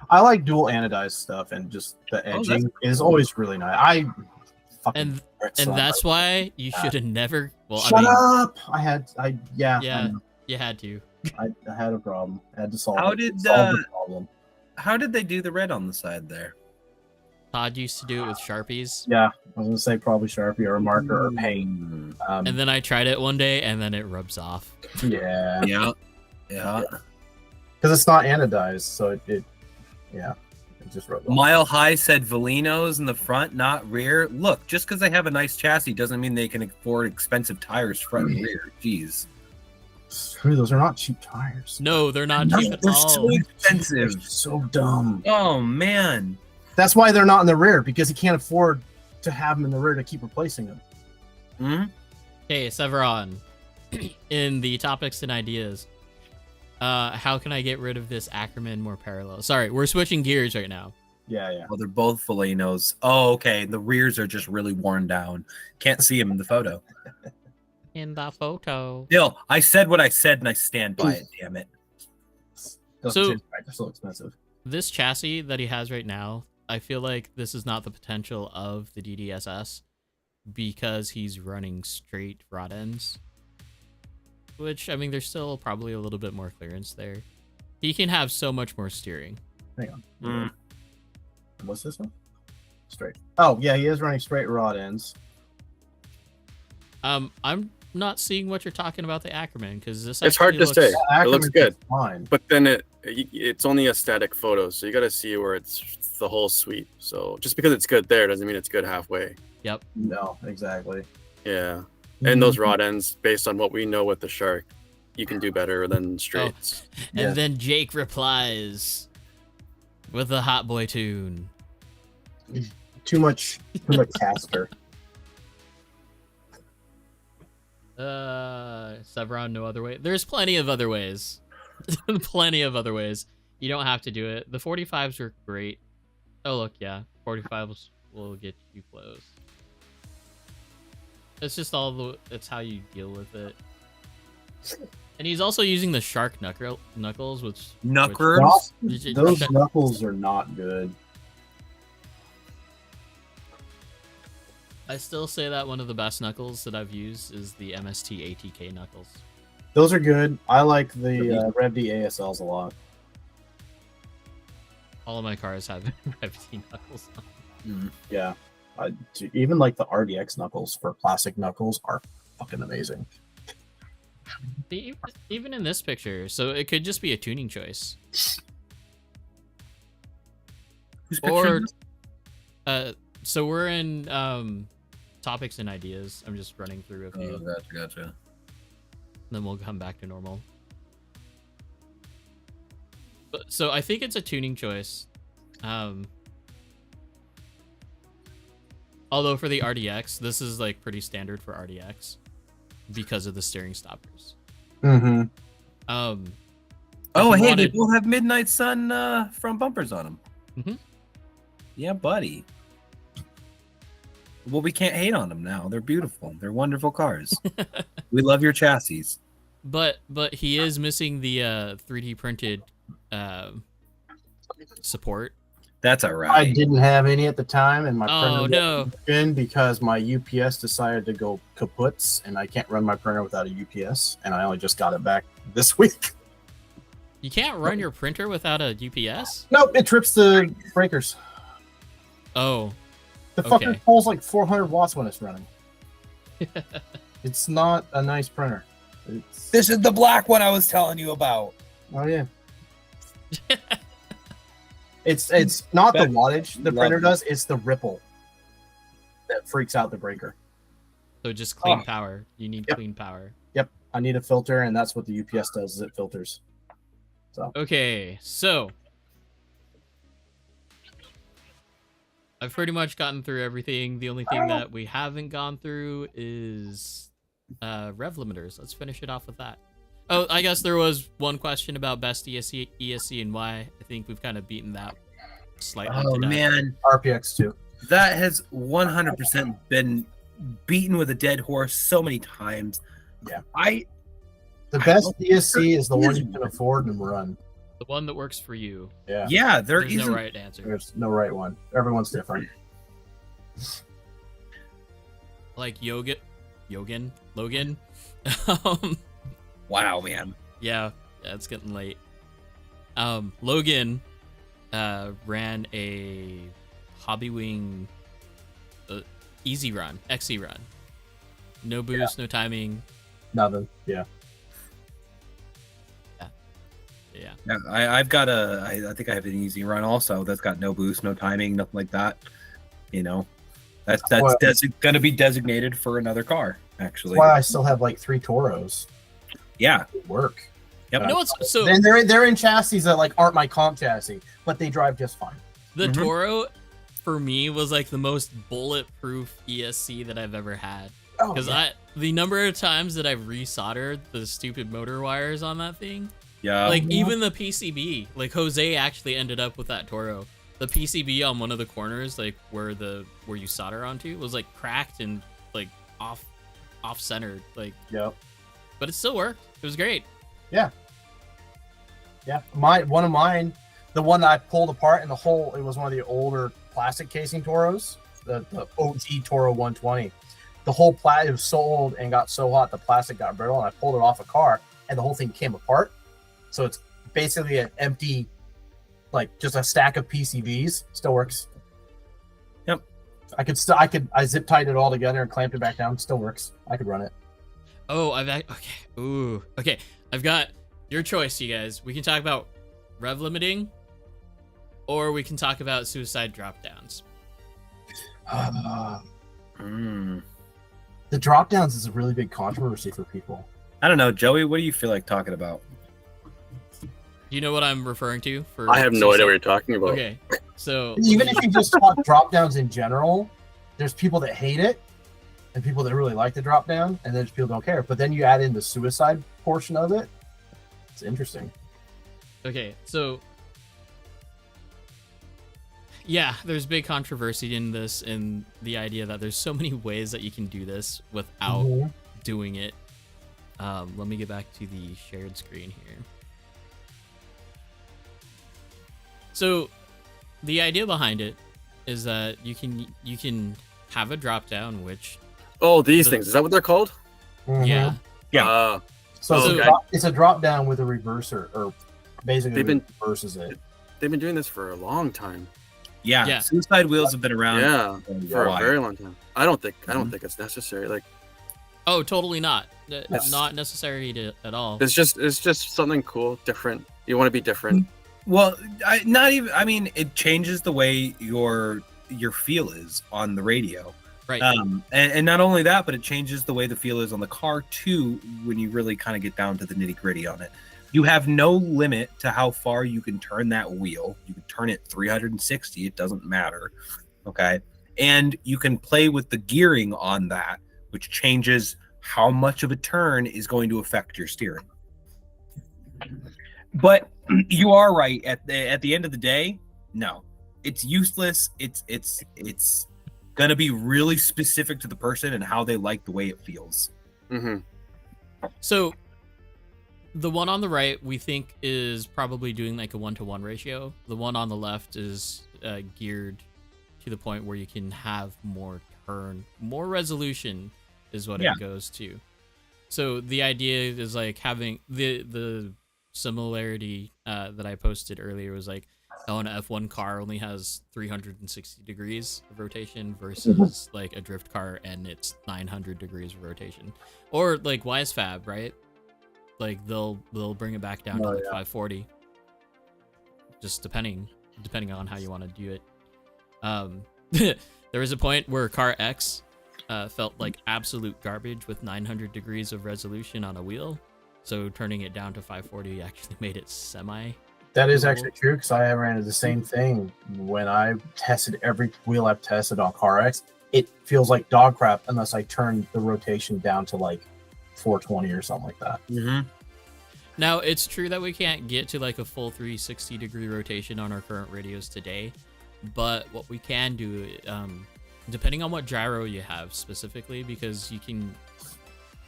I like dual anodized stuff, and just the edging is always really nice. I fucking And regret and slap that's my- why you should have never. Well, Shut I mean, up! Yeah, Yeah. you had to. I had a problem. I had to solve How it. did, Solve the problem. How did they do the red on the side there? Todd used to do it with Sharpies, Yeah, I was gonna say probably Sharpie or a marker or paint. Mm. and then I tried it one day, and then it rubs off. Yeah, Yeah. Yeah. because it's not anodized, so it just rubs off. Mile High said Valinos in the front, not rear. Look, just because they have a nice chassis doesn't mean they can afford expensive tires front and rear. Jeez. Screw, those are not cheap tires. No, they're not No, cheap at they're all. so expensive. They're so dumb. Oh man. That's why they're not in the rear, because he can't afford to have them in the rear to keep replacing them. Hmm? Okay, Severon, in the topics and ideas, how can I get rid of this Ackerman more parallel? Sorry, we're switching gears right now. Yeah. Well, they're both Felinos. Oh, okay. The rears are just really worn down. Can't see them in the photo. In the photo. Still, I said what I said and I stand by it. Damn it. Doesn't So- change the fact they're so expensive. This chassis that he has right now, I feel like this is not the potential of the DDSS because he's running straight rod ends. Which, I mean, there's still probably a little bit more clearance there. He can have so much more steering. Hang on. Mm. What's this one? Straight. Oh, yeah, he is running straight rod ends. I'm not seeing what you're talking about the Ackerman because this. It's hard actually to say. Ackerman It looks good, is fine. but then it's only a static photo, so you got to see where it's the whole sweep. So just because it's good there doesn't mean it's good halfway. Yep. No, exactly. Yeah, and those rod ends, based on what we know with the Shark, you can do better than straights. And Yeah. then Jake replies with the Hot Boy tune. Too much caster. Sevron, no other way. There's plenty of other ways. Plenty of other ways. You don't have to do it. The 45s are great. Oh, look, yeah. 45s will get you close. It's just it's how you deal with it. And he's also using the shark knuckles, which... Knuckers? Those knuckles are not good. I still say that one of the best knuckles that I've used is the MST ATK knuckles. Those are good. I like the Rev D ASLs a lot. All of my cars have FT knuckles on. Yeah. Even like the RDX knuckles for plastic knuckles are fucking amazing. Even in this picture, so it could just be a tuning choice. Or, so we're in topics and ideas. I'm just running through a few. Oh, gotcha. Then we'll come back to normal. But, so I think it's a tuning choice. Although for the RDX, this is like pretty standard for RDX because of the steering stoppers. Mm-hmm. Oh, If you hey, wanted- they both have Midnight Sun front bumpers on them. Mhm. Yeah, buddy. Well, we can't hate on them now. They're beautiful. They're wonderful cars. We love your chassis. But he is missing the 3D printed support. That's all I right. didn't have any at the time, and my Oh, printer no. got broken because my UPS decided to go kaputs, and I can't run my printer without a UPS, and I only just got it back this week. You can't run your printer without a UPS? Nope, it trips the breakers. Oh, The Okay. fucker pulls like 400 watts when it's running. It's not a nice printer. It's... This is the black one I was telling you about. Oh yeah. It's not the wattage the printer does, it's the ripple that freaks out the breaker. so just clean power. You need clean power. Yep. I need a filter, and that's what the UPS does, is it filters. So Okay, so I've pretty much gotten through everything. The only thing that we haven't gone through is rev limiters. Let's finish it off with that. Oh, I guess there was one question about best ESC and why. I think we've kind of beaten that slightly. Oh, to death. man. RPX 2. That has 100% been beaten with a dead horse so many times. Yeah. I The best don't- ESC is the one you isn't. can afford and run. The one that works for you. Yeah. Yeah, there There's isn't. no right answer. There's no right one. Everyone's different. Like Logan. Wow, man. Yeah, it's getting late. Logan ran a Hobby Wing easy run, XE run. No boost, no timing. Nothing. Yeah. Yeah. Yeah, I've got I think I have an easy run also. That's got no boost, no timing, nothing like that. You know, that's Well- going to be designated for another car. Actually, That's why I still have like 3 Toros. yeah. They work. Yep. You know what's so And they're in chassis that like aren't my comp chassis, but they drive just fine. the Mhm. Toro for me was like the most bulletproof ESC that I've ever had. Oh, Because the number of times that I've resoldered the stupid motor wires on that thing, Yeah. like even the PCB, like Jose actually ended up with that Toro. the PCB on one of the corners, like where you solder onto, was like cracked and like off centered, like. Yep. But it still worked. It was great. Yeah. One of mine, the one that I pulled apart, and it was one of the older plastic casing Toros, the OG Toro 120. The whole it was so old and got so hot, the plastic got brittle, and I pulled it off a car, and the whole thing came apart. So it's basically an empty, like just a stack of PCBs. Still works. Yep. I zip tied it all together and clamped it back down. Still works. I could run it. Oh, okay. Ooh, okay. I've got your choice, you guys. We can talk about rev limiting, or we can talk about suicide drop downs. The drop downs is a really big controversy for people. I don't know, Joey. What do you feel like talking about? You know what I'm referring to? I have no idea what you're talking about. Okay, so Even if you just talk drop downs in general, there's people that hate it and people that really like the drop down, and then people don't care. But then you add in the suicide portion of it. It's interesting. okay, so yeah, there's big controversy in this, in the idea that there's so many ways that you can do this without doing it. Let me get back to the shared screen here. So the idea behind it is that you can have a drop down, which these things, is that what they're called? yeah. So it's a drop down with a reverser, or basically reverses it. They've been doing this for a long time. Yeah. Suicide wheels have been around for a very long time. I don't think it's necessary. Like, oh, totally not. Not necessary at all. It's just something cool, different. You want to be different. Well, it changes the way your feel is on the radio. Right. And not only that, but it changes the way the feel is on the car too, when you really kind of get down to the nitty gritty on it. You have no limit to how far you can turn that wheel. You can turn it 360. It doesn't matter. Okay. And you can play with the gearing on that, which changes how much of a turn is going to affect your steering. But you are right. At the end of the day, no, it's useless. It's going to be really specific to the person and how they like the way it feels. Mm-hmm. So the one on the right, we think, is probably doing like a 1-to-1 ratio. The one on the left is geared to the point where you can have more resolution is what it goes to. So the idea is like having the similarity that I posted earlier was like, an F1 car only has 360 degrees of rotation versus like a drift car and it's 900 degrees of rotation. Or like YSFAB, right? Like they'll bring it back down to like 540, just depending on how you want to do it. There was a point where car X felt like absolute garbage with 900 degrees of resolution on a wheel, so turning it down to 540 actually made it semi. That is actually true, because I ran into the same thing when I tested every wheel I've tested on car X. It feels like dog crap unless I turn the rotation down to like 420 or something like that. Mm-hmm. Now, it's true that we can't get to like a full 360 degree rotation on our current radios today, but what we can do, depending on what gyro you have specifically, because you can,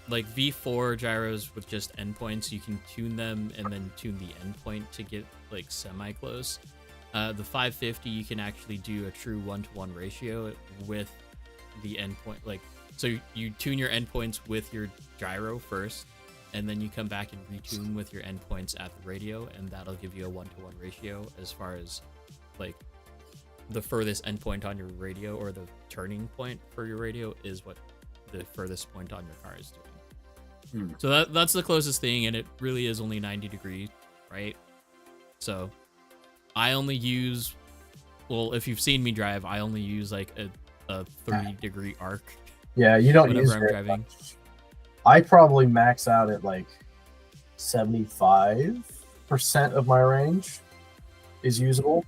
like V4 gyros with just endpoints, you can tune them and then tune the endpoint to get like semi-close. The 550, you can actually do a true 1-to-1 ratio with the endpoint. Like, so you tune your endpoints with your gyro first, and then you come back and retune with your endpoints at the radio, and that'll give you a 1-to-1 ratio as far as like the furthest endpoint on your radio, or the turning point for your radio is what the furthest point on your car is doing. So that's the closest thing, and it really is only 90 degrees, right? So I only use, well, if you've seen me drive, I only use like a 30-degree arc. Yeah, you don't use whenever I'm driving. I probably max out at like 75% of my range is usable.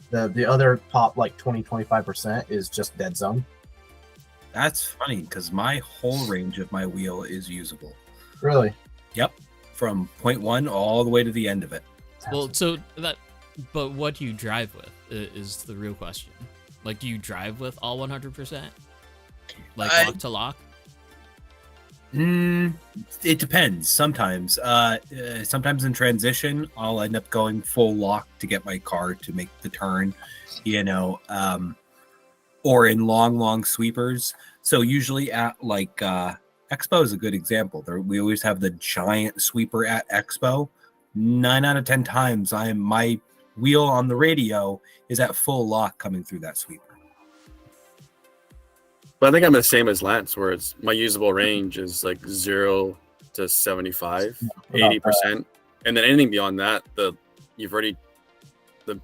The other top like 20-25% is just dead zone. That's funny, because my whole range of my wheel is usable. Really? Yep. From point one all the way to the end of it. Well, so But what do you drive with is the real question. Like, do you drive with all 100%? Like lock to lock? It depends. Sometimes, sometimes in transition, I'll end up going full lock to get my car to make the turn, or in long sweepers. So usually at like Expo is a good example. We always have the giant sweeper at Expo. 9 out of 10 times, my wheel on the radio is at full lock coming through that sweeper. But I think I'm the same as Lance, where it's my usable range is like 0 to 75, 80%, and then anything beyond that, the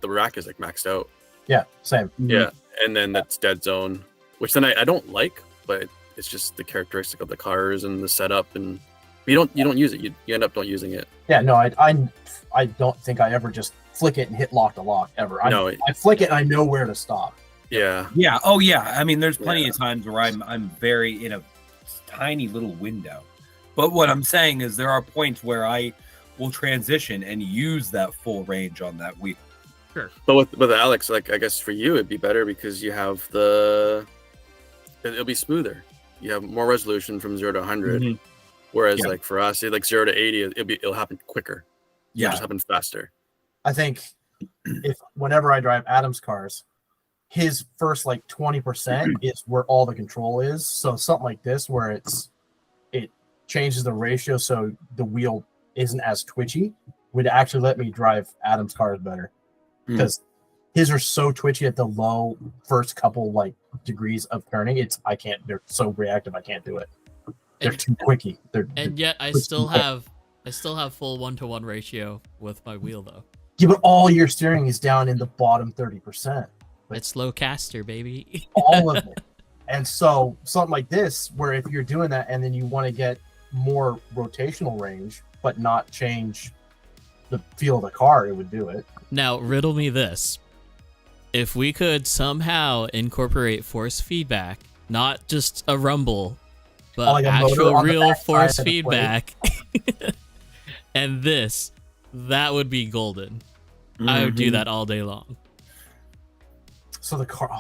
rack is like maxed out. Yeah, same. Yeah, and then that's dead zone, which then I don't like, but it's just the characteristic of the cars and the setup, and you don't use it. You end up not using it. Yeah, no, I don't think I ever just flick it and hit lock to lock ever. I flick it and I know where to stop. Yeah. Yeah. Oh, yeah. I mean, there's plenty of times where I'm very in a tiny little window. But what I'm saying is there are points where I will transition and use that full range on that wheel. Sure. But with Alex, like I guess for you it'd be better because you have it'll be smoother. You have more resolution from 0 to 100. Mm-hmm. Whereas like for us, like 0 to 80, it'll happen quicker. It'll just happen faster. I think whenever I drive Adam's cars, his first like 20% is where all the control is. So something like this where it changes the ratio so the wheel isn't as twitchy would actually let me drive Adam's cars better. Because his are so twitchy at the low first couple like degrees of turning. They're so reactive, I can't do it. They're too quickie. Yet I still have full 1-to-1 ratio with my wheel though. Yeah, but all your steering is down in the bottom 30%. It's low caster, baby. All of it. And so something like this, where if you're doing that and then you want to get more rotational range, but not change the feel of the car, it would do it. Now, riddle me this. If we could somehow incorporate force feedback, not just a rumble, but like actual real force feedback, and that would be golden. Mm-hmm. I would do that all day long. So the car,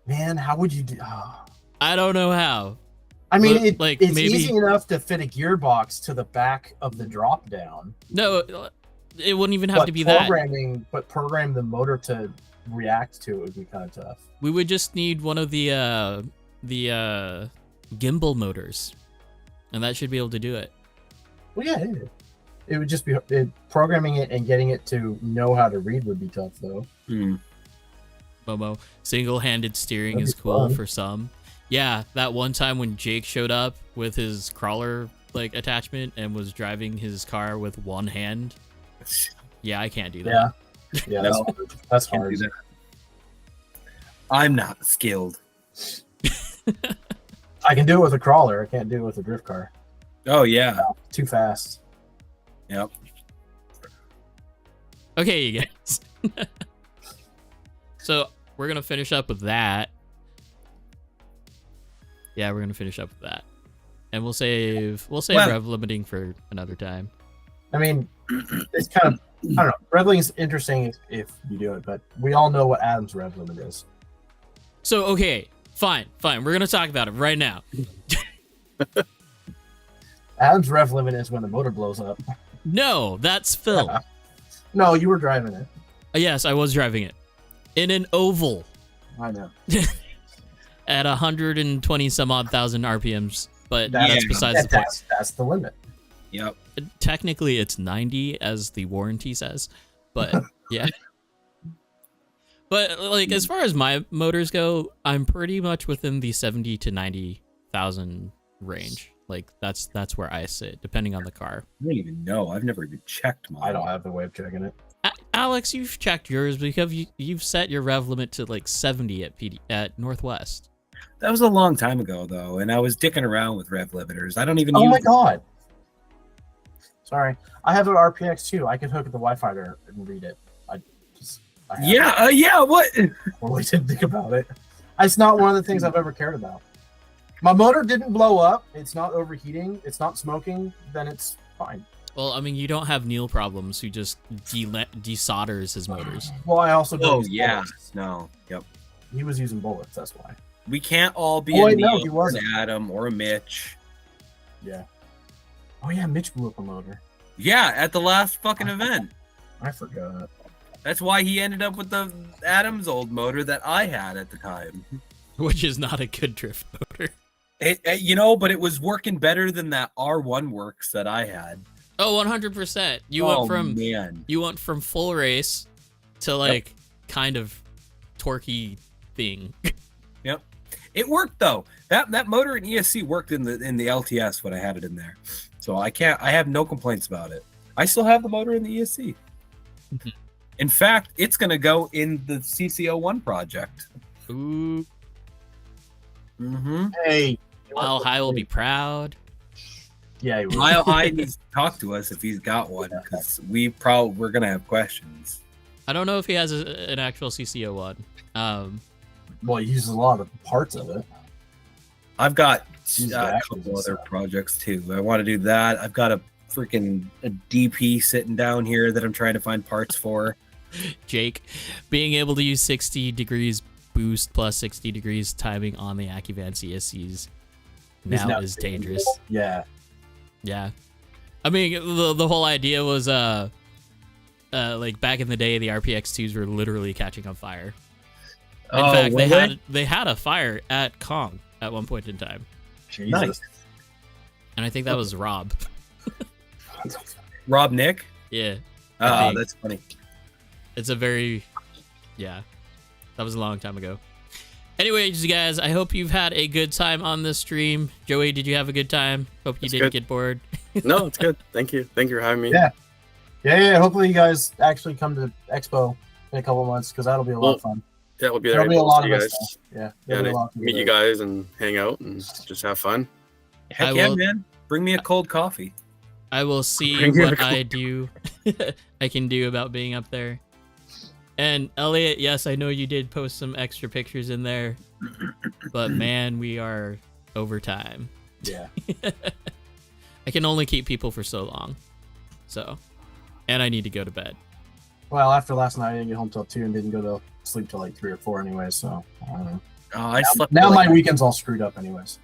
man, how would you do? I don't know how. I mean, it's maybe easy enough to fit a gearbox to the back of the drop down. No, it wouldn't even have to be that. But program the motor to react to it would be kind of tough. We would just need one of the gimbal motors, and that should be able to do it. Well, yeah, it would just be programming it and getting it to know how to read would be tough, though. Momo, single-handed steering is cool for some. Yeah, that one time when Jake showed up with his crawler like attachment and was driving his car with one hand. Yeah, I can't do that. Yeah, that's hard. I'm not skilled. I can do it with a crawler. I can't do it with a drift car. Oh yeah, too fast. Yep. Okay, you guys. So we're gonna finish up with that. Yeah, we're gonna finish up with that, and we'll save rev limiting for another time. I mean, it's kind of, I don't know. Rev limiting is interesting if you do it, but we all know what Adam's rev limit is. So okay, fine. We're gonna talk about it right now. Adam's rev limit is when the motor blows up. No, that's Phil. No, you were driving it. Yes, I was driving it. In an oval. I know. At 120 some odd thousand RPMs, but that's besides the point. That's the limit. Yep. Technically, it's 90 as the warranty says, but yeah. But like as far as my motors go, I'm pretty much within the 70 to 90,000 range. Like that's where I sit, depending on the car. I don't even know. I've never even checked mine. I don't have the way of checking it. Alex, you've checked yours because you've set your rev limit to like 70 at Northwest. That was a long time ago, though, and I was dicking around with rev limiters. I don't even. Oh my god! Sorry, I have an RPX too. I could hook up the Wi-Fi and read it. Yeah. What? I really didn't think about it. It's not one of the things I've ever cared about. My motor didn't blow up. It's not overheating. It's not smoking. Then it's fine. Well, I mean, you don't have Neil problems who just desolders his motors. Well, I also don't Oh use yeah, bullets. no, yep. He was using bullets. That's why. We can't all be Oh, a wait, no, Neil he or an wasn't. Adam or a Mitch. Yeah. Oh yeah, Mitch blew up a motor. Yeah, at the last fucking event. I forgot. That's why he ended up with the Adam's old motor that I had at the time. Which is not a good drift motor. But it was working better than that R1 works that I had. Oh, 100%. You went from full race to like kind of torquey thing. Yep. It worked though. That motor in ESC worked in the LTS when I had it in there. So I have no complaints about it. I still have the motor in the ESC. In fact, it's going to go in the CCO1 project. Ooh. Mm-hmm. Hey, Mile High will be proud. Yeah, he will. Mile High needs to talk to us if he's got one, because we're going to have questions. I don't know if he has an actual CCO one. Well, he uses a lot of parts of it. I've got He's a got couple actions other and stuff. projects too. I want to do that. I've got a DP sitting down here that I'm trying to find parts for. Jake, being able to use 60 degrees boost plus 60 degrees timing on the Acuvance ESCs now is dangerous. Yeah. Yeah. I mean, the whole idea was like back in the day, the RPX2s were literally catching on fire. In fact, they had a fire at Kong at one point in time. Jesus. Nice. And I think that was Rob. Rob Nick? Yeah. Oh, think. that's funny. It's a very, yeah, that was a long time ago. Anyways, you guys, I hope you've had a good time on this stream. Joey, did you have a good time? Hope you didn't get bored. No, it's good. Thank you. Thank you for having me. Yeah. Yeah. Hopefully, you guys actually come to Expo in a couple of months because that'll be a lot of fun. Yeah, we'll be There'll there. be a We'll lot see of you us. guys. Yeah. Yeah, There'll be a and lot of people meet you there. guys and hang out and just have fun. Heck I yeah, will- man. Bring me a cold coffee. I will see Bring it what a I can do about being up there. And Elliot, yes, I know you did post some extra pictures in there, but man, we are over time. Yeah. I can only keep people for so long. So, and I need to go to bed. Well, after last night, I didn't get home till 2 and didn't go to sleep till like 3 or 4 anyway. So I don't know. Oh, I slept Now like- my weekend's all screwed up anyways.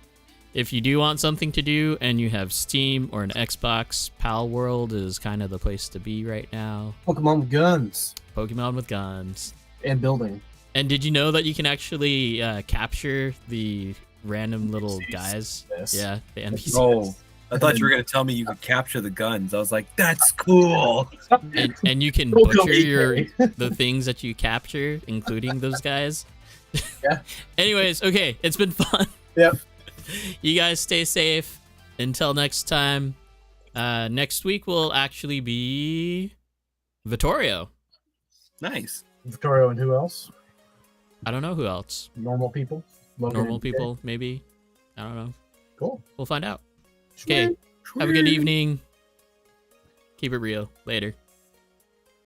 If you do want something to do and you have Steam or an Xbox, Pal World is kind of the place to be right now. Pokemon guns Pokemon with guns. and building. And did you know that you can actually capture the random little NPCs. guys? Yes. Yeah, the NPCs. Oh, I thought you were going to tell me you could capture the guns. I was like, that's cool. And you can Go butcher eat me. the things that you capture, including those guys. Yeah. Anyways, okay, it's been fun. Yep. You guys stay safe. Until next time. Next week will actually be Vittorio. Nice. Victoria and who else? I don't know who else. Normal people. Logan Normal and people, maybe. I don't know. Jay. Cool. We'll find out. Okay. Have a good evening. Keep it real. Later.